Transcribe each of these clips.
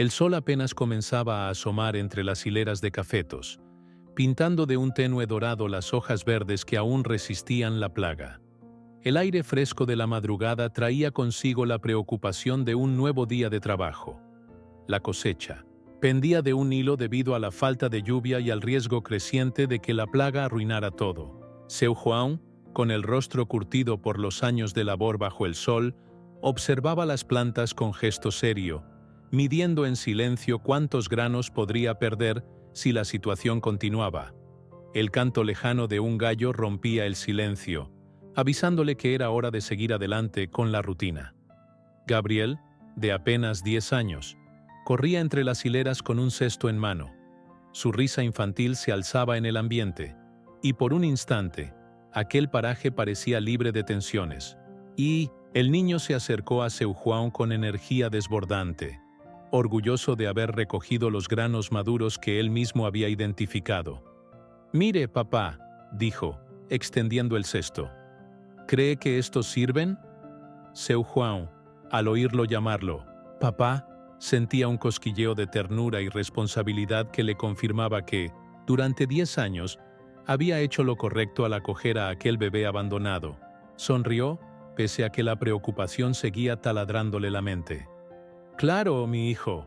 El sol apenas comenzaba a asomar entre las hileras de cafetos, pintando de un tenue dorado las hojas verdes que aún resistían la plaga. El aire fresco de la madrugada traía consigo la preocupación de un nuevo día de trabajo. La cosecha pendía de un hilo debido a la falta de lluvia y al riesgo creciente de que la plaga arruinara todo. Seu Juan, con el rostro curtido por los años de labor bajo el sol, observaba las plantas con gesto serio, midiendo en silencio cuántos granos podría perder si la situación continuaba. El canto lejano de un gallo rompía el silencio, avisándole que era hora de seguir adelante con la rutina. Gabriel, de apenas 10 años, corría entre las hileras con un cesto en mano. Su risa infantil se alzaba en el ambiente, y por un instante, aquel paraje parecía libre de tensiones. Y el niño se acercó a Seu Juan con energía desbordante, orgulloso de haber recogido los granos maduros que él mismo había identificado. «Mire, papá», dijo, extendiendo el cesto. «¿Cree que estos sirven?» Seu Juan, al oírlo llamarlo «papá», sentía un cosquilleo de ternura y responsabilidad que le confirmaba que, durante 10 años, había hecho lo correcto al acoger a aquel bebé abandonado. Sonrió, pese a que la preocupación seguía taladrándole la mente. «Claro, mi hijo.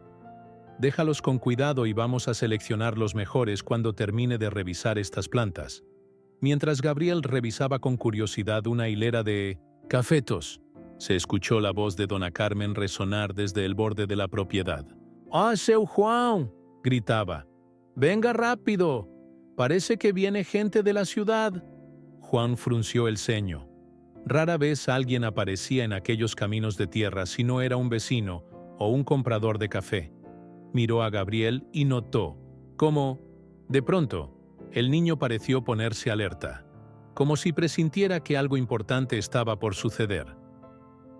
Déjalos con cuidado y vamos a seleccionar los mejores cuando termine de revisar estas plantas». Mientras Gabriel revisaba con curiosidad una hilera de cafetos, se escuchó la voz de dona Carmen resonar desde el borde de la propiedad. «¡Ah, Seu Juan!», gritaba. «¡Venga rápido! Parece que viene gente de la ciudad». Juan frunció el ceño. Rara vez alguien aparecía en aquellos caminos de tierra si no era un vecino o un comprador de café. Miró a Gabriel y notó cómo, de pronto, el niño pareció ponerse alerta, como si presintiera que algo importante estaba por suceder.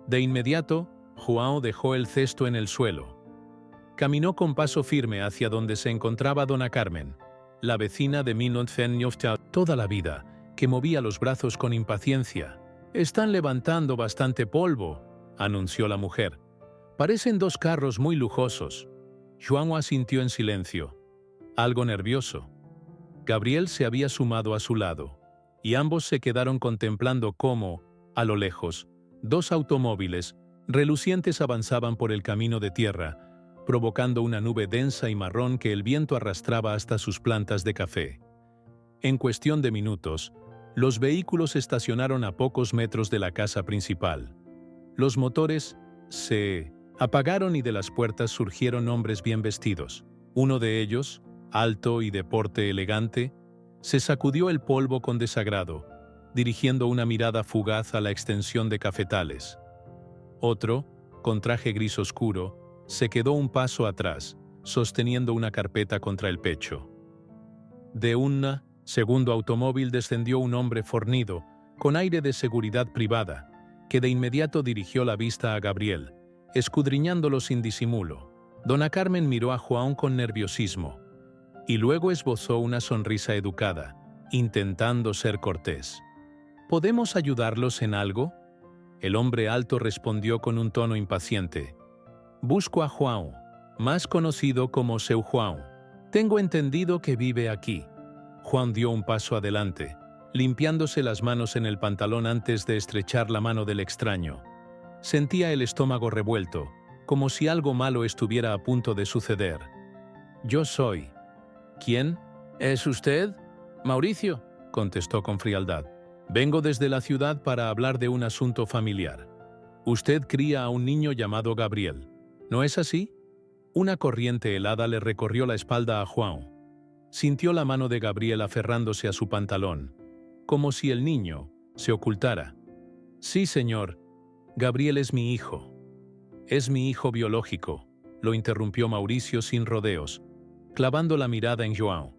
De inmediato, Juan dejó el cesto en el suelo. Caminó con paso firme hacia donde se encontraba dona Carmen, la vecina de 1990 toda la vida, que movía los brazos con impaciencia. «Están levantando bastante polvo», anunció la mujer. «Parecen 2 carros muy lujosos». Juan asintió en silencio, algo nervioso. Gabriel se había sumado a su lado, y ambos se quedaron contemplando cómo, a lo lejos, 2 automóviles relucientes avanzaban por el camino de tierra, provocando una nube densa y marrón que el viento arrastraba hasta sus plantas de café. En cuestión de minutos, los vehículos estacionaron a pocos metros de la casa principal. Los motores se apagaron y de las puertas surgieron hombres bien vestidos. Uno de ellos, alto y de porte elegante, se sacudió el polvo con desagrado, dirigiendo una mirada fugaz a la extensión de cafetales. Otro, con traje gris oscuro, se quedó un paso atrás, sosteniendo una carpeta contra el pecho. De un segundo automóvil descendió un hombre fornido, con aire de seguridad privada, que de inmediato dirigió la vista a Gabriel, escudriñándolo sin disimulo. Dona Carmen miró a Juan con nerviosismo, y luego esbozó una sonrisa educada, intentando ser cortés. «¿Podemos ayudarlos en algo?», el hombre alto respondió con un tono impaciente. «Busco a Juan, más conocido como Seu Juan. Tengo entendido que vive aquí». Juan dio un paso adelante, limpiándose las manos en el pantalón antes de estrechar la mano del extraño. Sentía el estómago revuelto, como si algo malo estuviera a punto de suceder. «Yo soy». «¿Quién? ¿Es usted?» «Mauricio», contestó con frialdad. «Vengo desde la ciudad para hablar de un asunto familiar. Usted cría a un niño llamado Gabriel, ¿no es así?» Una corriente helada le recorrió la espalda a Juan. Sintió la mano de Gabriel aferrándose a su pantalón, como si el niño se ocultara. «Sí, señor. Gabriel es mi hijo». «Es mi hijo biológico», lo interrumpió Mauricio sin rodeos, clavando la mirada en João.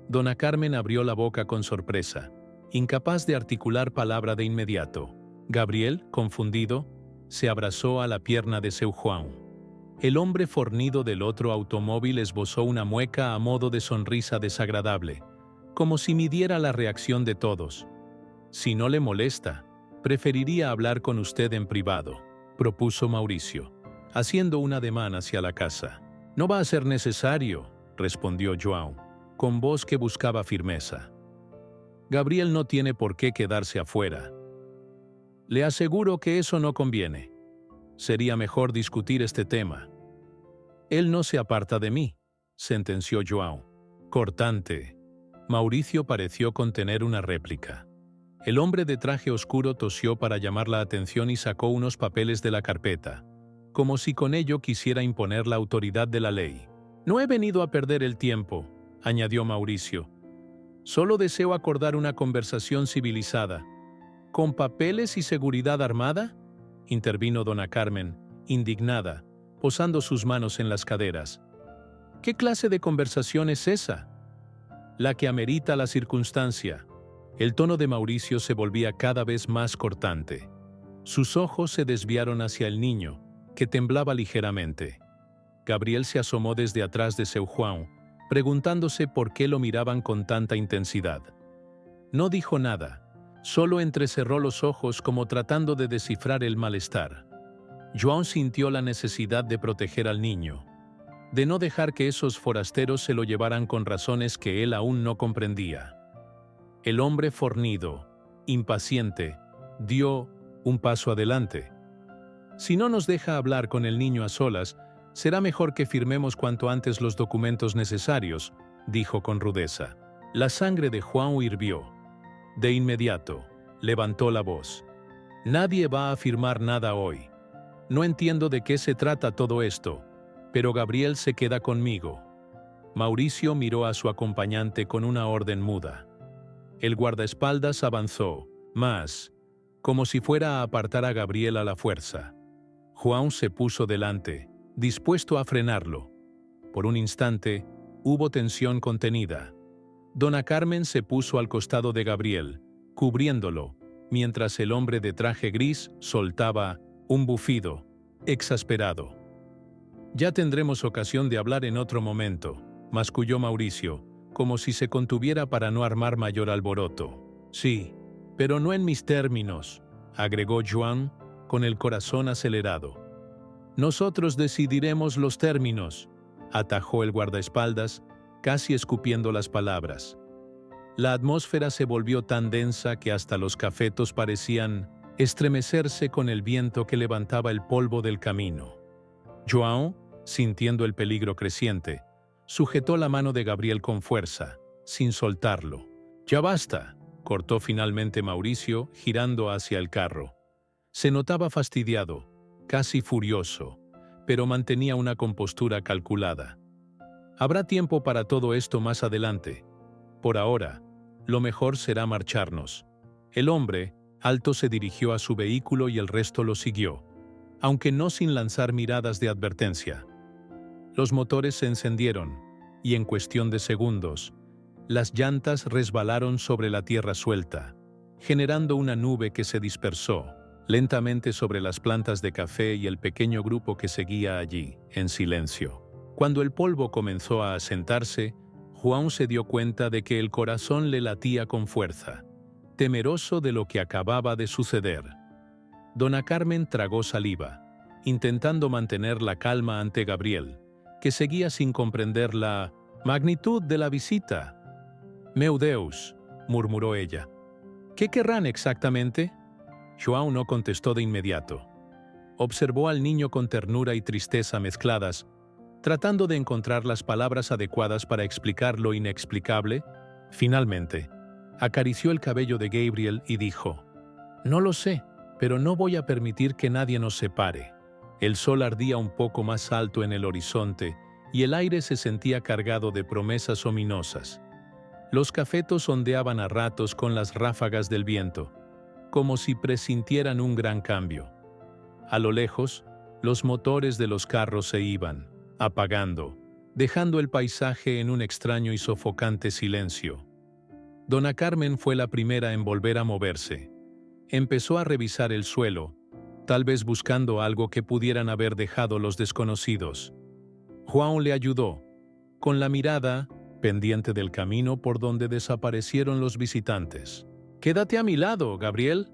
Dona Carmen abrió la boca con sorpresa, incapaz de articular palabra de inmediato. Gabriel, confundido, se abrazó a la pierna de Seu Juan. El hombre fornido del otro automóvil esbozó una mueca a modo de sonrisa desagradable, como si midiera la reacción de todos. «Si no le molesta, preferiría hablar con usted en privado», propuso Mauricio, haciendo un ademán hacia la casa. No va a ser necesario, respondió João, con voz que buscaba firmeza. Gabriel no tiene por qué quedarse afuera. Le aseguro que eso no conviene. Sería mejor discutir este tema. Él no se aparta de mí, sentenció João. Cortante. Mauricio pareció contener una réplica. El hombre de traje oscuro tosió para llamar la atención y sacó unos papeles de la carpeta, como si con ello quisiera imponer la autoridad de la ley. No he venido a perder el tiempo, añadió Mauricio. Solo deseo acordar una conversación civilizada. ¿Con papeles y seguridad armada?, intervino dona Carmen, indignada, posando sus manos en las caderas. ¿Qué clase de conversación es esa? La que amerita la circunstancia. El tono de Mauricio se volvía cada vez más cortante. Sus ojos se desviaron hacia el niño, que temblaba ligeramente. Gabriel se asomó desde atrás de seu João, preguntándose por qué lo miraban con tanta intensidad. No dijo nada, solo entrecerró los ojos como tratando de descifrar el malestar. João sintió la necesidad de proteger al niño, de no dejar que esos forasteros se lo llevaran con razones que él aún no comprendía. El hombre fornido, impaciente, dio un paso adelante. Si no nos deja hablar con el niño a solas, será mejor que firmemos cuanto antes los documentos necesarios, dijo con rudeza. La sangre de João hirvió. De inmediato, levantó la voz. Nadie va a firmar nada hoy. No entiendo de qué se trata todo esto, pero Gabriel se queda conmigo. Mauricio miró a su acompañante con una orden muda. El guardaespaldas avanzó, más, como si fuera a apartar a Gabriel a la fuerza. João se puso delante, dispuesto a frenarlo. Por un instante, hubo tensión contenida. Dona Carmen se puso al costado de Gabriel, cubriéndolo, mientras el hombre de traje gris soltaba un bufido, exasperado. Ya tendremos ocasión de hablar en otro momento, masculló Mauricio, como si se contuviera para no armar mayor alboroto. Sí, pero no en mis términos, agregó João, con el corazón acelerado. Nosotros decidiremos los términos, atajó el guardaespaldas, casi escupiendo las palabras. La atmósfera se volvió tan densa que hasta los cafetos parecían estremecerse con el viento que levantaba el polvo del camino. João, sintiendo el peligro creciente, sujetó la mano de Gabriel con fuerza, sin soltarlo. «Ya basta», cortó finalmente Mauricio, girando hacia el carro. Se notaba fastidiado, casi furioso, pero mantenía una compostura calculada. Habrá tiempo para todo esto más adelante. Por ahora, lo mejor será marcharnos. El hombre, alto, se dirigió a su vehículo y el resto lo siguió, aunque no sin lanzar miradas de advertencia. Los motores se encendieron, y en cuestión de segundos, las llantas resbalaron sobre la tierra suelta, generando una nube que se dispersó lentamente sobre las plantas de café y el pequeño grupo que seguía allí, en silencio. Cuando el polvo comenzó a asentarse, João se dio cuenta de que el corazón le latía con fuerza, temeroso de lo que acababa de suceder. Dona Carmen tragó saliva, intentando mantener la calma ante Gabriel, que seguía sin comprender la magnitud de la visita. «Meu Deus», murmuró ella. «¿Qué querrán exactamente?» João no contestó de inmediato. Observó al niño con ternura y tristeza mezcladas, tratando de encontrar las palabras adecuadas para explicar lo inexplicable. Finalmente, acarició el cabello de Gabriel y dijo: «No lo sé, pero no voy a permitir que nadie nos separe». El sol ardía un poco más alto en el horizonte y el aire se sentía cargado de promesas ominosas. Los cafetos ondeaban a ratos con las ráfagas del viento, como si presintieran un gran cambio. A lo lejos, los motores de los carros se iban, apagando, dejando el paisaje en un extraño y sofocante silencio. Dona Carmen fue la primera en volver a moverse. Empezó a revisar el suelo, tal vez buscando algo que pudieran haber dejado los desconocidos. João le ayudó, con la mirada pendiente del camino por donde desaparecieron los visitantes. «Quédate a mi lado, Gabriel».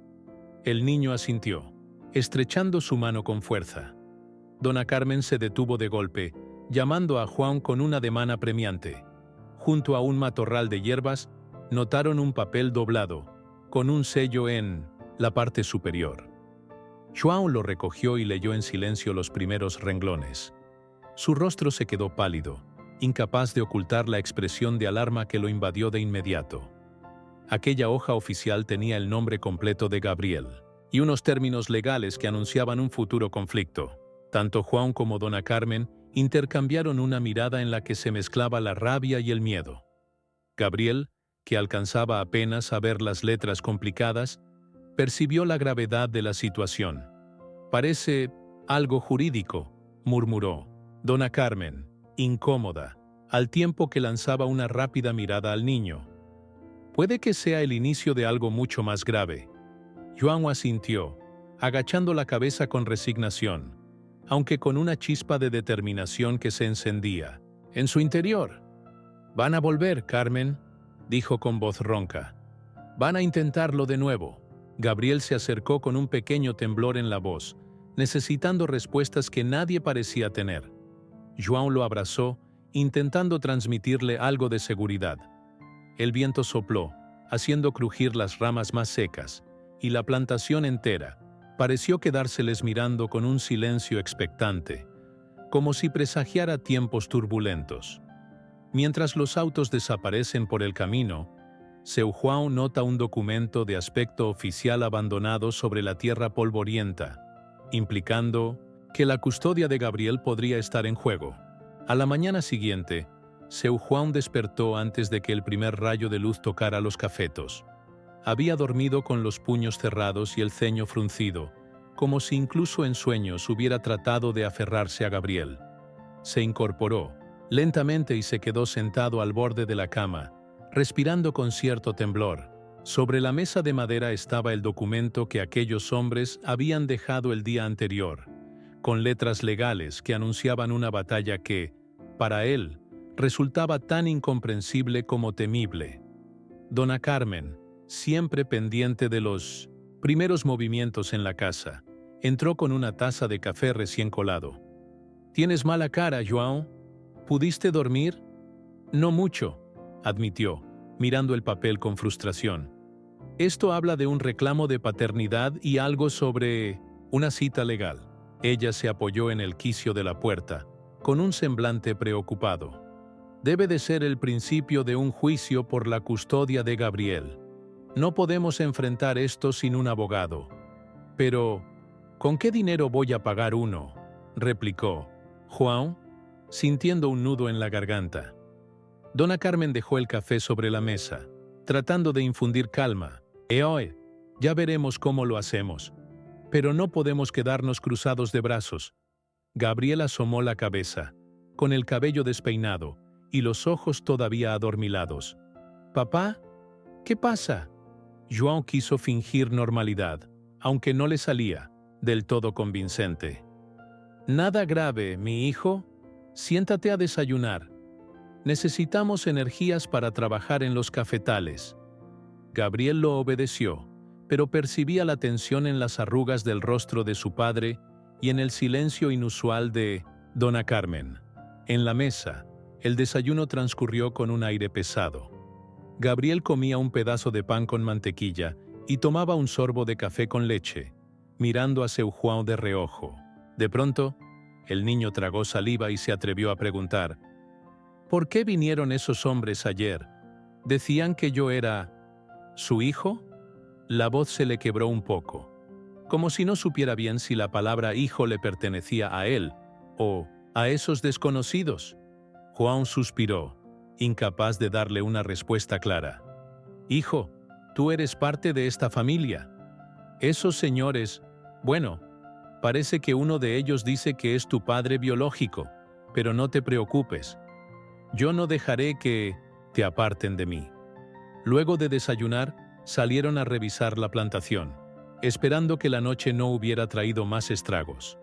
El niño asintió, estrechando su mano con fuerza. Dona Carmen se detuvo de golpe, llamando a Juan con un ademán apremiante. Junto a un matorral de hierbas, notaron un papel doblado, con un sello en la parte superior. João lo recogió y leyó en silencio los primeros renglones. Su rostro se quedó pálido, incapaz de ocultar la expresión de alarma que lo invadió de inmediato. Aquella hoja oficial tenía el nombre completo de Gabriel y unos términos legales que anunciaban un futuro conflicto. Tanto Juan como Dona Carmen intercambiaron una mirada en la que se mezclaba la rabia y el miedo. Gabriel, que alcanzaba apenas a ver las letras complicadas, percibió la gravedad de la situación. «Parece algo jurídico», murmuró. Dona Carmen, incómoda, al tiempo que lanzaba una rápida mirada al niño. «Puede que sea el inicio de algo mucho más grave». João asintió, agachando la cabeza con resignación, aunque con una chispa de determinación que se encendía en su interior. «Van a volver, Carmen», dijo con voz ronca. «Van a intentarlo de nuevo». Gabriel se acercó con un pequeño temblor en la voz, necesitando respuestas que nadie parecía tener. João lo abrazó, intentando transmitirle algo de seguridad. El viento sopló, haciendo crujir las ramas más secas, y la plantación entera pareció quedárseles mirando con un silencio expectante, como si presagiara tiempos turbulentos. Mientras los autos desaparecen por el camino, Seu João nota un documento de aspecto oficial abandonado sobre la tierra polvorienta, implicando que la custodia de Gabriel podría estar en juego. A la mañana siguiente, Seu João despertó antes de que el primer rayo de luz tocara los cafetos. Había dormido con los puños cerrados y el ceño fruncido, como si incluso en sueños hubiera tratado de aferrarse a Gabriel. Se incorporó lentamente y se quedó sentado al borde de la cama, respirando con cierto temblor. Sobre la mesa de madera estaba el documento que aquellos hombres habían dejado el día anterior, con letras legales que anunciaban una batalla que, para él, resultaba tan incomprensible como temible. Dona Carmen, siempre pendiente de los primeros movimientos en la casa, entró con una taza de café recién colado. «¿Tienes mala cara, João? ¿Pudiste dormir?» «No mucho», admitió, mirando el papel con frustración. «Esto habla de un reclamo de paternidad y algo sobre una cita legal». Ella se apoyó en el quicio de la puerta, con un semblante preocupado. «Debe de ser el principio de un juicio por la custodia de Gabriel. No podemos enfrentar esto sin un abogado». «Pero, ¿con qué dinero voy a pagar uno?», replicó João, sintiendo un nudo en la garganta. Dona Carmen dejó el café sobre la mesa, tratando de infundir calma. «Hoy, ya veremos cómo lo hacemos. Pero no podemos quedarnos cruzados de brazos». Gabriel asomó la cabeza, con el cabello despeinado y los ojos todavía adormilados. «¿Papá? ¿Qué pasa?». João quiso fingir normalidad, aunque no le salía del todo convincente. «Nada grave, mi hijo. Siéntate a desayunar. Necesitamos energías para trabajar en los cafetales». Gabriel lo obedeció, pero percibía la tensión en las arrugas del rostro de su padre y en el silencio inusual de Dona Carmen. En la mesa, el desayuno transcurrió con un aire pesado. Gabriel comía un pedazo de pan con mantequilla y tomaba un sorbo de café con leche, mirando a Seu João de reojo. De pronto, el niño tragó saliva y se atrevió a preguntar: «¿Por qué vinieron esos hombres ayer? ¿Decían que yo era su hijo?». La voz se le quebró un poco, como si no supiera bien si la palabra hijo le pertenecía a él o a esos desconocidos. João suspiró, incapaz de darle una respuesta clara. «Hijo, tú eres parte de esta familia. Esos señores, bueno, parece que uno de ellos dice que es tu padre biológico, pero no te preocupes. Yo no dejaré que te aparten de mí». Luego de desayunar, salieron a revisar la plantación, esperando que la noche no hubiera traído más estragos.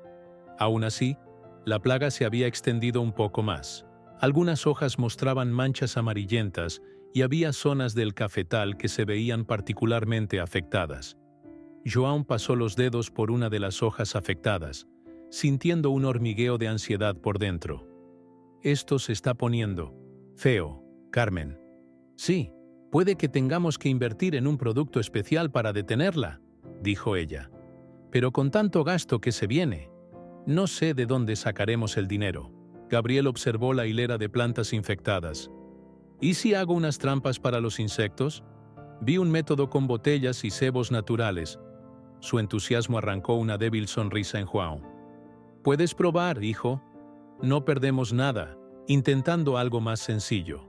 Aún así, la plaga se había extendido un poco más. Algunas hojas mostraban manchas amarillentas y había zonas del cafetal que se veían particularmente afectadas. João pasó los dedos por una de las hojas afectadas, sintiendo un hormigueo de ansiedad por dentro. Esto se está poniendo feo, Carmen. Sí, puede que tengamos que invertir en un producto especial para detenerla, dijo ella. Pero con tanto gasto que se viene, no sé de dónde sacaremos el dinero. Gabriel observó la hilera de plantas infectadas. ¿Y si hago unas trampas para los insectos? Vi un método con botellas y cebos naturales. Su entusiasmo arrancó una débil sonrisa en João. Puedes probar, hijo. No perdemos nada, intentando algo más sencillo.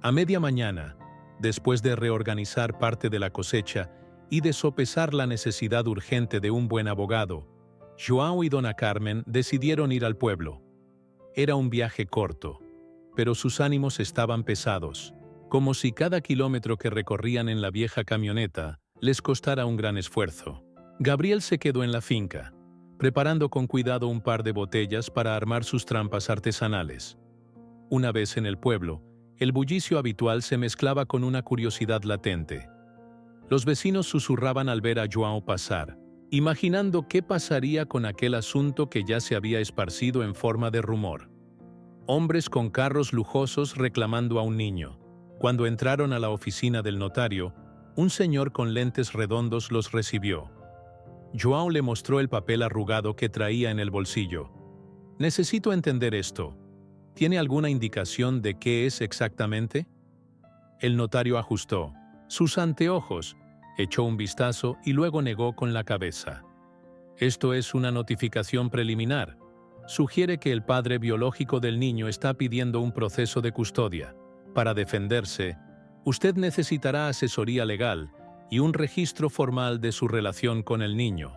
A media mañana, después de reorganizar parte de la cosecha y de sopesar la necesidad urgente de un buen abogado, João y Dona Carmen decidieron ir al pueblo. Era un viaje corto, pero sus ánimos estaban pesados, como si cada kilómetro que recorrían en la vieja camioneta les costara un gran esfuerzo. Gabriel se quedó en la finca, preparando con cuidado un par de botellas para armar sus trampas artesanales. Una vez en el pueblo, el bullicio habitual se mezclaba con una curiosidad latente. Los vecinos susurraban al ver a João pasar, imaginando qué pasaría con aquel asunto que ya se había esparcido en forma de rumor. Hombres con carros lujosos reclamando a un niño. Cuando entraron a la oficina del notario, un señor con lentes redondos los recibió. João le mostró el papel arrugado que traía en el bolsillo. Necesito entender esto. ¿Tiene alguna indicación de qué es exactamente? El notario ajustó sus anteojos, echó un vistazo y luego negó con la cabeza. Esto es una notificación preliminar. Sugiere que el padre biológico del niño está pidiendo un proceso de custodia. Para defenderse, usted necesitará asesoría legal y un registro formal de su relación con el niño.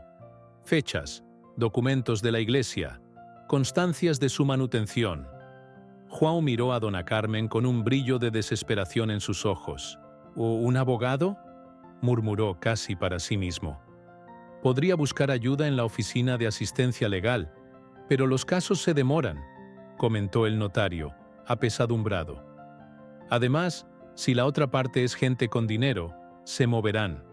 Fechas, documentos de la iglesia, constancias de su manutención. João miró a Dona Carmen con un brillo de desesperación en sus ojos. ¿Un abogado?, murmuró casi para sí mismo. Podría buscar ayuda en la oficina de asistencia legal, pero los casos se demoran, comentó el notario, apesadumbrado. Además, si la otra parte es gente con dinero, se moverán.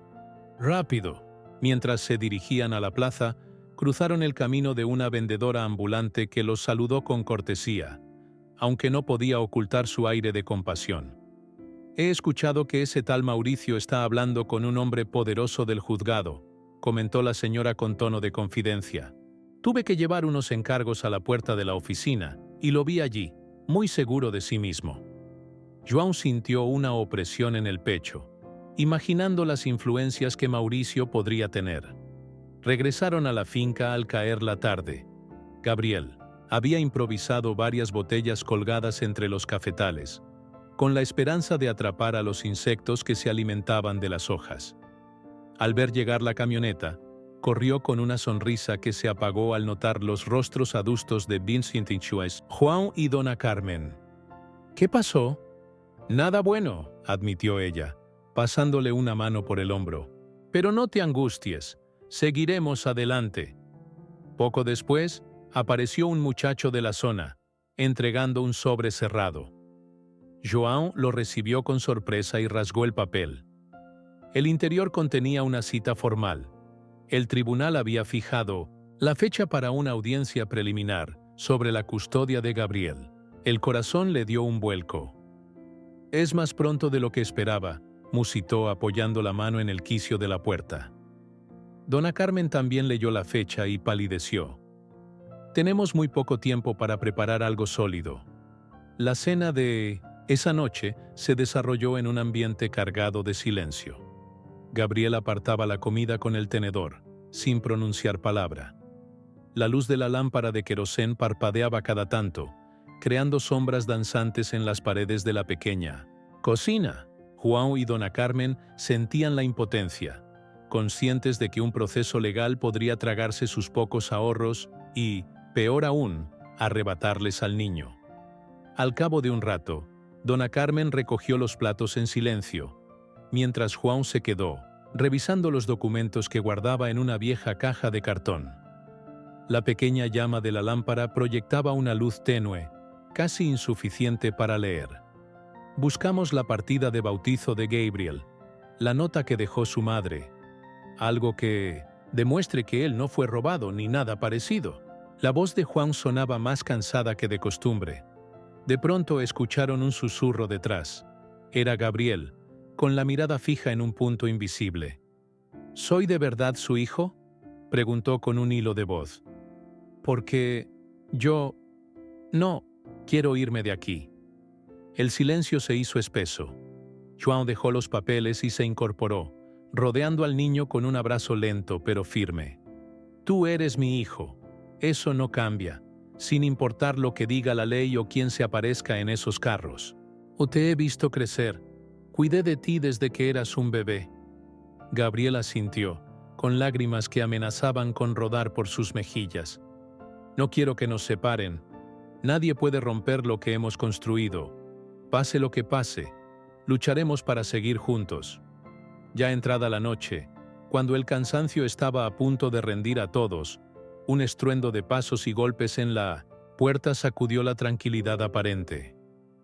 Rápido. Mientras se dirigían a la plaza, cruzaron el camino de una vendedora ambulante que los saludó con cortesía, aunque no podía ocultar su aire de compasión. He escuchado que ese tal Mauricio está hablando con un hombre poderoso del juzgado, comentó la señora con tono de confidencia. Tuve que llevar unos encargos a la puerta de la oficina y lo vi allí, muy seguro de sí mismo. João sintió una opresión en el pecho, imaginando las influencias que Mauricio podría tener. Regresaron a la finca al caer la tarde. Gabriel había improvisado varias botellas colgadas entre los cafetales, con la esperanza de atrapar a los insectos que se alimentaban de las hojas. Al ver llegar la camioneta, corrió con una sonrisa que se apagó al notar los rostros adustos de Vincent Inchues, João y Dona Carmen. ¿Qué pasó? Nada bueno, admitió ella, pasándole una mano por el hombro. Pero no te angusties, seguiremos adelante. Poco después, apareció un muchacho de la zona, entregando un sobre cerrado. João lo recibió con sorpresa y rasgó el papel. El interior contenía una cita formal. El tribunal había fijado la fecha para una audiencia preliminar sobre la custodia de Gabriel. El corazón le dio un vuelco. Es más pronto de lo que esperaba, musitó apoyando la mano en el quicio de la puerta. Dona Carmen también leyó la fecha y palideció. Tenemos muy poco tiempo para preparar algo sólido. La cena de esa noche se desarrolló en un ambiente cargado de silencio. Gabriel apartaba la comida con el tenedor, sin pronunciar palabra. La luz de la lámpara de querosén parpadeaba cada tanto, creando sombras danzantes en las paredes de la pequeña cocina. João y Dona Carmen sentían la impotencia, conscientes de que un proceso legal podría tragarse sus pocos ahorros y, peor aún, arrebatarles al niño. Al cabo de un rato, Dona Carmen recogió los platos en silencio, mientras João se quedó, revisando los documentos que guardaba en una vieja caja de cartón. La pequeña llama de la lámpara proyectaba una luz tenue, casi insuficiente para leer. Buscamos la partida de bautizo de Gabriel, la nota que dejó su madre, algo que demuestre que él no fue robado ni nada parecido. La voz de João sonaba más cansada que de costumbre. De pronto escucharon un susurro detrás. Era Gabriel, con la mirada fija en un punto invisible. ¿Soy de verdad su hijo?, preguntó con un hilo de voz. Porque yo... no, quiero irme de aquí. El silencio se hizo espeso. João dejó los papeles y se incorporó, rodeando al niño con un abrazo lento pero firme. Tú eres mi hijo. Eso no cambia, sin importar lo que diga la ley o quién se aparezca en esos carros. O te he visto crecer. Cuidé de ti desde que eras un bebé. Gabriel asintió, con lágrimas que amenazaban con rodar por sus mejillas. No quiero que nos separen. Nadie puede romper lo que hemos construido. Pase lo que pase, lucharemos para seguir juntos. Ya entrada la noche, cuando el cansancio estaba a punto de rendir a todos, un estruendo de pasos y golpes en la puerta sacudió la tranquilidad aparente.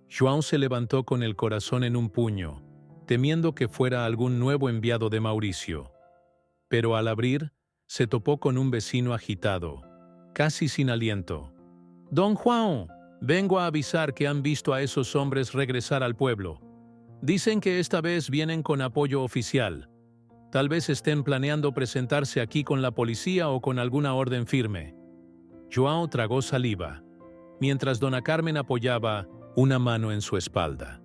João se levantó con el corazón en un puño, temiendo que fuera algún nuevo enviado de Mauricio. Pero al abrir, se topó con un vecino agitado, casi sin aliento. «Don João, vengo a avisar que han visto a esos hombres regresar al pueblo. Dicen que esta vez vienen con apoyo oficial. Tal vez estén planeando presentarse aquí con la policía o con alguna orden firme». João tragó saliva, mientras Dona Carmen apoyaba una mano en su espalda.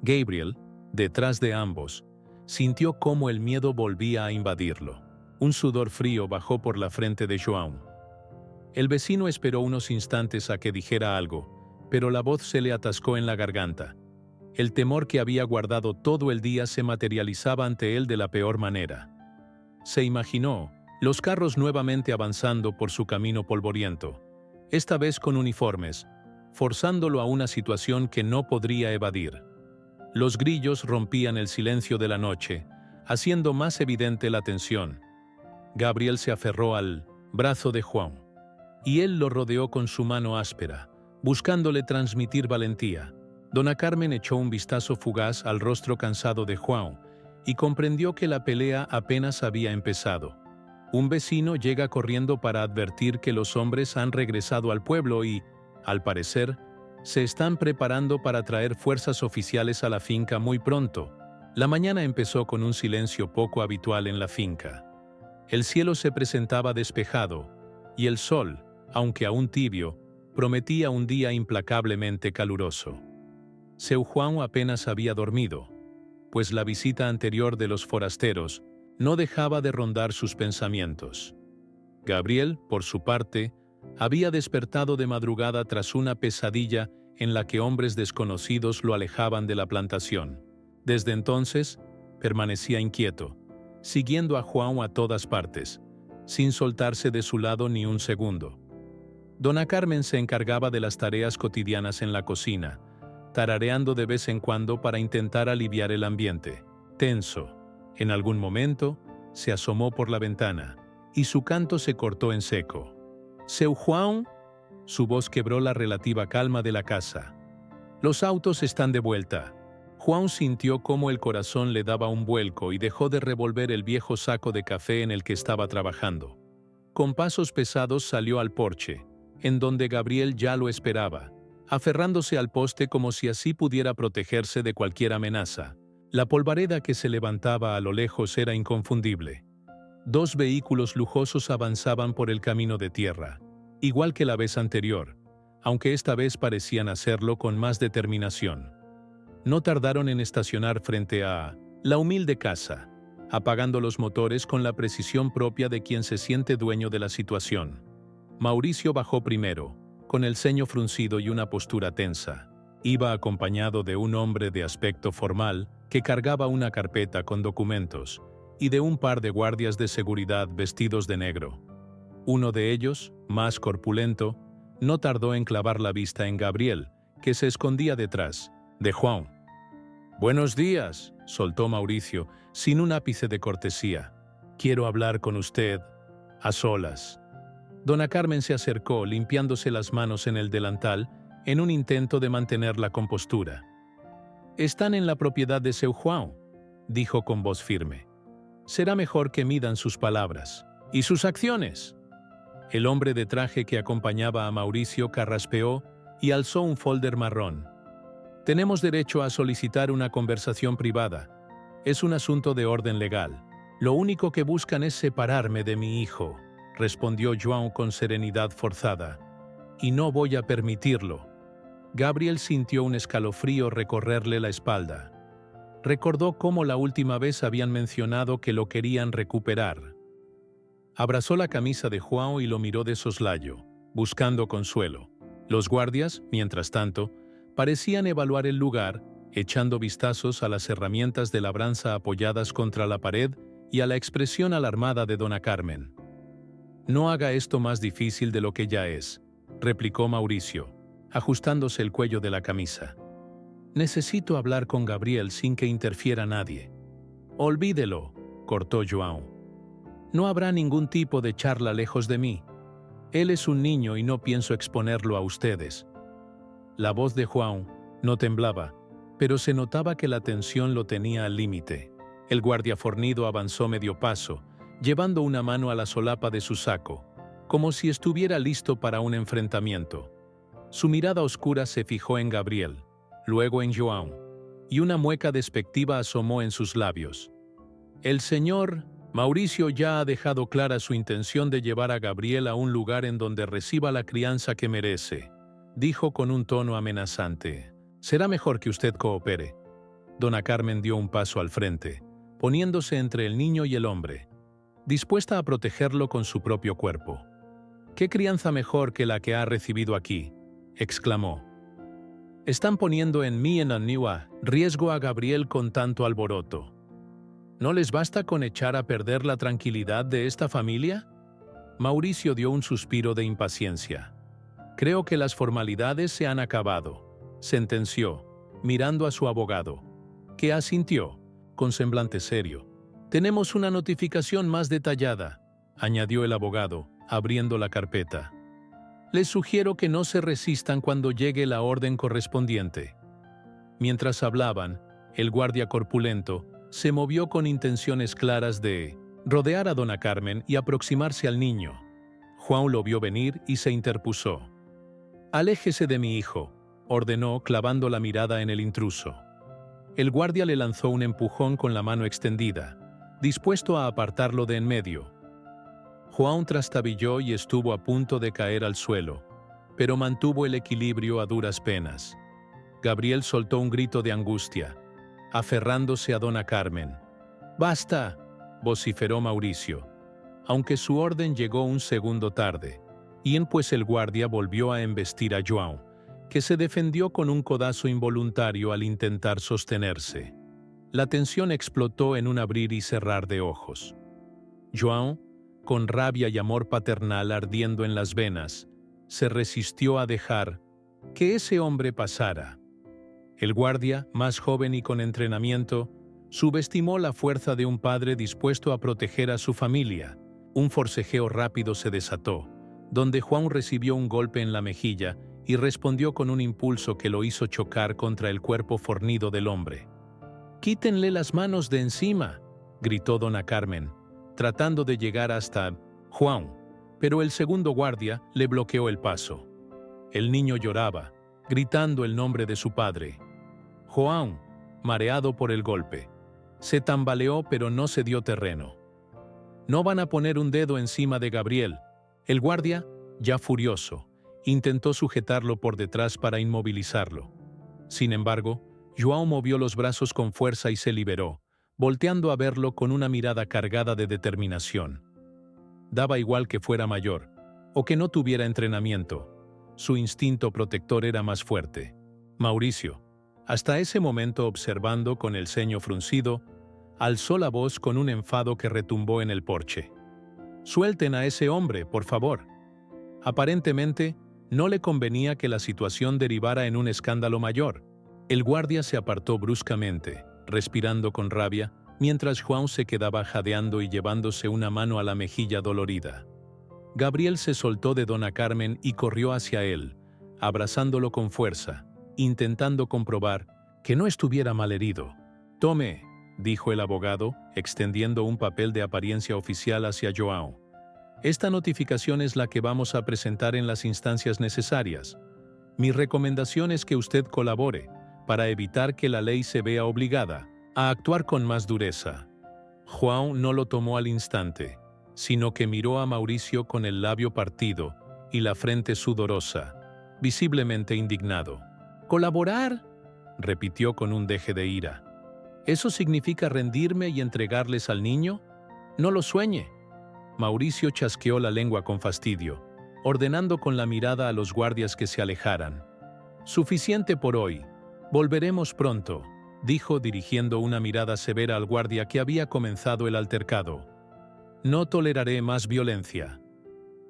Gabriel, detrás de ambos, sintió cómo el miedo volvía a invadirlo. Un sudor frío bajó por la frente de João. El vecino esperó unos instantes a que dijera algo, pero la voz se le atascó en la garganta. El temor que había guardado todo el día se materializaba ante él de la peor manera. Se imaginó los carros nuevamente avanzando por su camino polvoriento, esta vez con uniformes, forzándolo a una situación que no podría evadir. Los grillos rompían el silencio de la noche, haciendo más evidente la tensión. Gabriel se aferró al brazo de João, y él lo rodeó con su mano áspera, buscándole transmitir valentía. Dona Carmen echó un vistazo fugaz al rostro cansado de João y comprendió que la pelea apenas había empezado. Un vecino llega corriendo para advertir que los hombres han regresado al pueblo y, al parecer, se están preparando para traer fuerzas oficiales a la finca muy pronto. La mañana empezó con un silencio poco habitual en la finca. El cielo se presentaba despejado, y el sol, aunque aún tibio, prometía un día implacablemente caluroso. Seu João apenas había dormido, pues la visita anterior de los forasteros no dejaba de rondar sus pensamientos. Gabriel, por su parte, había despertado de madrugada tras una pesadilla en la que hombres desconocidos lo alejaban de la plantación. Desde entonces, permanecía inquieto, siguiendo a João a todas partes, sin soltarse de su lado ni un segundo. Dona Carmen se encargaba de las tareas cotidianas en la cocina, tarareando de vez en cuando para intentar aliviar el ambiente tenso. En algún momento, se asomó por la ventana, y su canto se cortó en seco. «Seu João», su voz quebró la relativa calma de la casa. «Los autos están de vuelta». João sintió cómo el corazón le daba un vuelco y dejó de revolver el viejo saco de café en el que estaba trabajando. Con pasos pesados salió al porche, en donde Gabriel ya lo esperaba, aferrándose al poste como si así pudiera protegerse de cualquier amenaza. La polvareda que se levantaba a lo lejos era inconfundible. Dos vehículos lujosos avanzaban por el camino de tierra, igual que la vez anterior, aunque esta vez parecían hacerlo con más determinación. No tardaron en estacionar frente a la humilde casa, apagando los motores con la precisión propia de quien se siente dueño de la situación. Mauricio bajó primero, con el ceño fruncido y una postura tensa. Iba acompañado de un hombre de aspecto formal que cargaba una carpeta con documentos y de un par de guardias de seguridad vestidos de negro. Uno de ellos, más corpulento, no tardó en clavar la vista en Gabriel, que se escondía detrás de João. «Buenos días», soltó Mauricio, sin un ápice de cortesía. «Quiero hablar con usted a solas». Dona Carmen se acercó, limpiándose las manos en el delantal, en un intento de mantener la compostura. «Están en la propiedad de seu João», dijo con voz firme. «Será mejor que midan sus palabras y sus acciones». El hombre de traje que acompañaba a Mauricio carraspeó y alzó un folder marrón. Tenemos derecho a solicitar una conversación privada. Es un asunto de orden legal. Lo único que buscan es separarme de mi hijo, respondió João con serenidad forzada. Y no voy a permitirlo. Gabriel sintió un escalofrío recorrerle la espalda. Recordó cómo la última vez habían mencionado que lo querían recuperar. Abrazó la camisa de João y lo miró de soslayo, buscando consuelo. Los guardias, mientras tanto, parecían evaluar el lugar, echando vistazos a las herramientas de labranza apoyadas contra la pared y a la expresión alarmada de Dona Carmen. «No haga esto más difícil de lo que ya es», replicó Mauricio, ajustándose el cuello de la camisa. «Necesito hablar con Gabriel sin que interfiera nadie». «Olvídelo», cortó João. «No habrá ningún tipo de charla lejos de mí. Él es un niño y no pienso exponerlo a ustedes». La voz de João no temblaba, pero se notaba que la tensión lo tenía al límite. El guardia fornido avanzó medio paso, llevando una mano a la solapa de su saco, como si estuviera listo para un enfrentamiento. Su mirada oscura se fijó en Gabriel, luego en João, y una mueca despectiva asomó en sus labios. «El señor Mauricio ya ha dejado clara su intención de llevar a Gabriel a un lugar en donde reciba la crianza que merece», dijo con un tono amenazante. «Será mejor que usted coopere». Dona Carmen dio un paso al frente, poniéndose entre el niño y el hombre, dispuesta a protegerlo con su propio cuerpo. «¿Qué crianza mejor que la que ha recibido aquí?», exclamó. «Están poniendo en mí en Aniwa riesgo a Gabriel con tanto alboroto. ¿No les basta con echar a perder la tranquilidad de esta familia?». Mauricio dio un suspiro de impaciencia. «Creo que las formalidades se han acabado», sentenció, mirando a su abogado, que asintió, con semblante serio. «Tenemos una notificación más detallada», añadió el abogado, abriendo la carpeta. «Les sugiero que no se resistan cuando llegue la orden correspondiente». Mientras hablaban, el guardia corpulento se movió con intenciones claras de rodear a Dona Carmen y aproximarse al niño. João lo vio venir y se interpuso. «Aléjese de mi hijo», ordenó clavando la mirada en el intruso. El guardia le lanzó un empujón con la mano extendida, dispuesto a apartarlo de en medio. João trastabilló y estuvo a punto de caer al suelo, pero mantuvo el equilibrio a duras penas. Gabriel soltó un grito de angustia, aferrándose a Dona Carmen. «¡Basta!», vociferó Mauricio, aunque su orden llegó un segundo tarde, pues el guardia volvió a embestir a João, que se defendió con un codazo involuntario al intentar sostenerse. La tensión explotó en un abrir y cerrar de ojos. João, con rabia y amor paternal ardiendo en las venas, se resistió a dejar que ese hombre pasara. El guardia, más joven y con entrenamiento, subestimó la fuerza de un padre dispuesto a proteger a su familia. Un forcejeo rápido se desató, donde João recibió un golpe en la mejilla y respondió con un impulso que lo hizo chocar contra el cuerpo fornido del hombre. «¡Quítenle las manos de encima!», gritó Dona Carmen, tratando de llegar hasta João, pero el segundo guardia le bloqueó el paso. El niño lloraba, gritando el nombre de su padre. João, mareado por el golpe, se tambaleó pero no cedió terreno. «No van a poner un dedo encima de Gabriel». El guardia, ya furioso, intentó sujetarlo por detrás para inmovilizarlo. Sin embargo, João movió los brazos con fuerza y se liberó, volteando a verlo con una mirada cargada de determinación. Daba igual que fuera mayor, o que no tuviera entrenamiento. Su instinto protector era más fuerte. Mauricio, hasta ese momento observando con el ceño fruncido, alzó la voz con un enfado que retumbó en el porche. «Suelten a ese hombre, por favor». Aparentemente, no le convenía que la situación derivara en un escándalo mayor. El guardia se apartó bruscamente, respirando con rabia, mientras João se quedaba jadeando y llevándose una mano a la mejilla dolorida. Gabriel se soltó de Dona Carmen y corrió hacia él, abrazándolo con fuerza, intentando comprobar que no estuviera malherido. «Tome», dijo el abogado, extendiendo un papel de apariencia oficial hacia João. «Esta notificación es la que vamos a presentar en las instancias necesarias. Mi recomendación es que usted colabore, para evitar que la ley se vea obligada a actuar con más dureza. João no lo tomó al instante, sino que miró a Mauricio con el labio partido y la frente sudorosa, visiblemente indignado. ¿Colaborar?, repitió con un deje de ira. ¿Eso significa rendirme y entregarles al niño? No lo sueñe. Mauricio chasqueó la lengua con fastidio, ordenando con la mirada a los guardias que se alejaran. Suficiente por hoy. Volveremos pronto, dijo dirigiendo una mirada severa al guardia que había comenzado el altercado. No toleraré más violencia.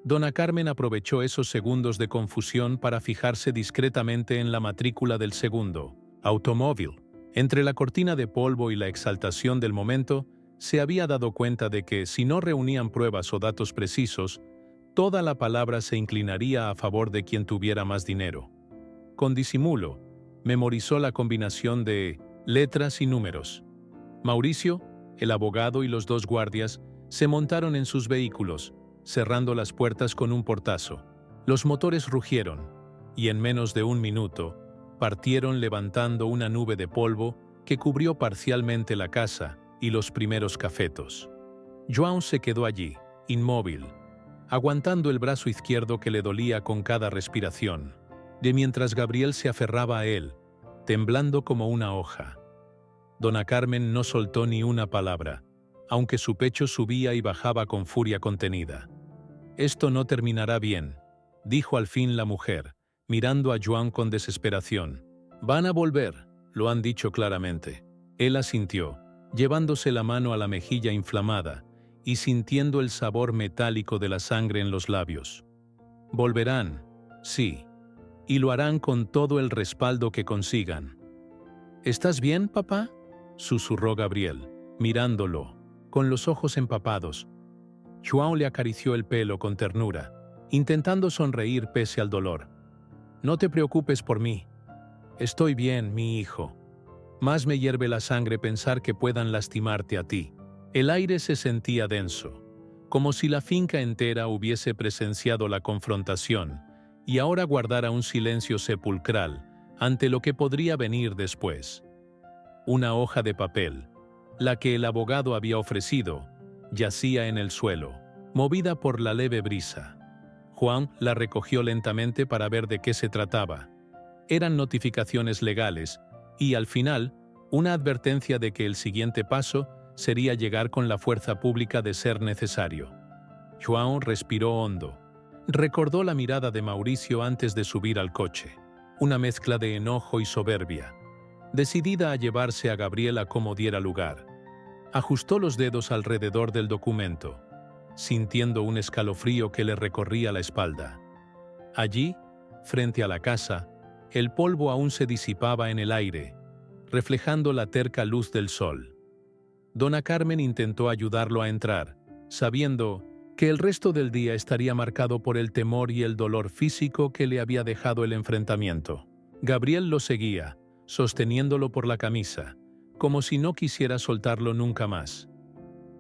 Dona Carmen aprovechó esos segundos de confusión para fijarse discretamente en la matrícula del segundo automóvil. Entre la cortina de polvo y la exaltación del momento, se había dado cuenta de que, si no reunían pruebas o datos precisos, toda la palabra se inclinaría a favor de quien tuviera más dinero. Con disimulo, memorizó la combinación de letras y números. Mauricio, el abogado y los dos guardias se montaron en sus vehículos, cerrando las puertas con un portazo. Los motores rugieron, y en menos de un minuto, partieron levantando una nube de polvo que cubrió parcialmente la casa y los primeros cafetos. João se quedó allí, inmóvil, aguantando el brazo izquierdo que le dolía con cada respiración, de mientras Gabriel se aferraba a él, temblando como una hoja. Dona Carmen no soltó ni una palabra, aunque su pecho subía y bajaba con furia contenida. «Esto no terminará bien», dijo al fin la mujer, mirando a João con desesperación. «Van a volver», lo han dicho claramente. Él asintió, llevándose la mano a la mejilla inflamada y sintiendo el sabor metálico de la sangre en los labios. «Volverán, sí, y lo harán con todo el respaldo que consigan». «¿Estás bien, papá?», susurró Gabriel, mirándolo, con los ojos empapados. João le acarició el pelo con ternura, intentando sonreír pese al dolor. «No te preocupes por mí. Estoy bien, mi hijo. Más me hierve la sangre pensar que puedan lastimarte a ti». El aire se sentía denso, como si la finca entera hubiese presenciado la confrontación y ahora guardara un silencio sepulcral ante lo que podría venir después. Una hoja de papel, la que el abogado había ofrecido, yacía en el suelo, movida por la leve brisa. João la recogió lentamente para ver de qué se trataba. Eran notificaciones legales y, al final, una advertencia de que el siguiente paso sería llegar con la fuerza pública de ser necesario. João respiró hondo. Recordó la mirada de Mauricio antes de subir al coche, una mezcla de enojo y soberbia, decidida a llevarse a Gabriela como diera lugar. Ajustó los dedos alrededor del documento, sintiendo un escalofrío que le recorría la espalda. Allí, frente a la casa, el polvo aún se disipaba en el aire, reflejando la terca luz del sol. Dona Carmen intentó ayudarlo a entrar, sabiendo que el resto del día estaría marcado por el temor y el dolor físico que le había dejado el enfrentamiento. Gabriel lo seguía, sosteniéndolo por la camisa, como si no quisiera soltarlo nunca más.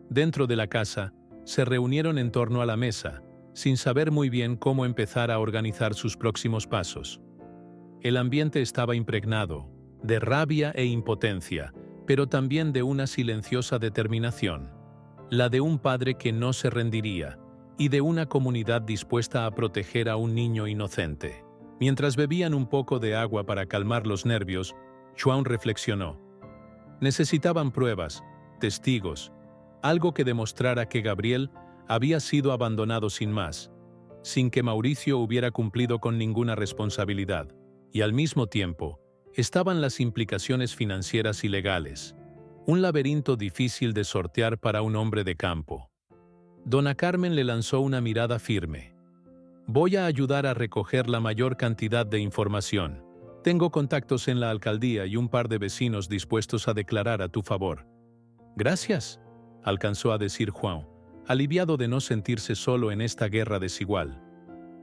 Dentro de la casa, se reunieron en torno a la mesa, sin saber muy bien cómo empezar a organizar sus próximos pasos. El ambiente estaba impregnado de rabia e impotencia, pero también de una silenciosa determinación, la de un padre que no se rendiría y de una comunidad dispuesta a proteger a un niño inocente. Mientras bebían un poco de agua para calmar los nervios, João reflexionó. Necesitaban pruebas, testigos, algo que demostrara que Gabriel había sido abandonado sin más, sin que Mauricio hubiera cumplido con ninguna responsabilidad, y al mismo tiempo estaban las implicaciones financieras y legales, un laberinto difícil de sortear para un hombre de campo. Dona Carmen le lanzó una mirada firme. «Voy a ayudar a recoger la mayor cantidad de información. Tengo contactos en la alcaldía y un par de vecinos dispuestos a declarar a tu favor». «Gracias», alcanzó a decir João, aliviado de no sentirse solo en esta guerra desigual.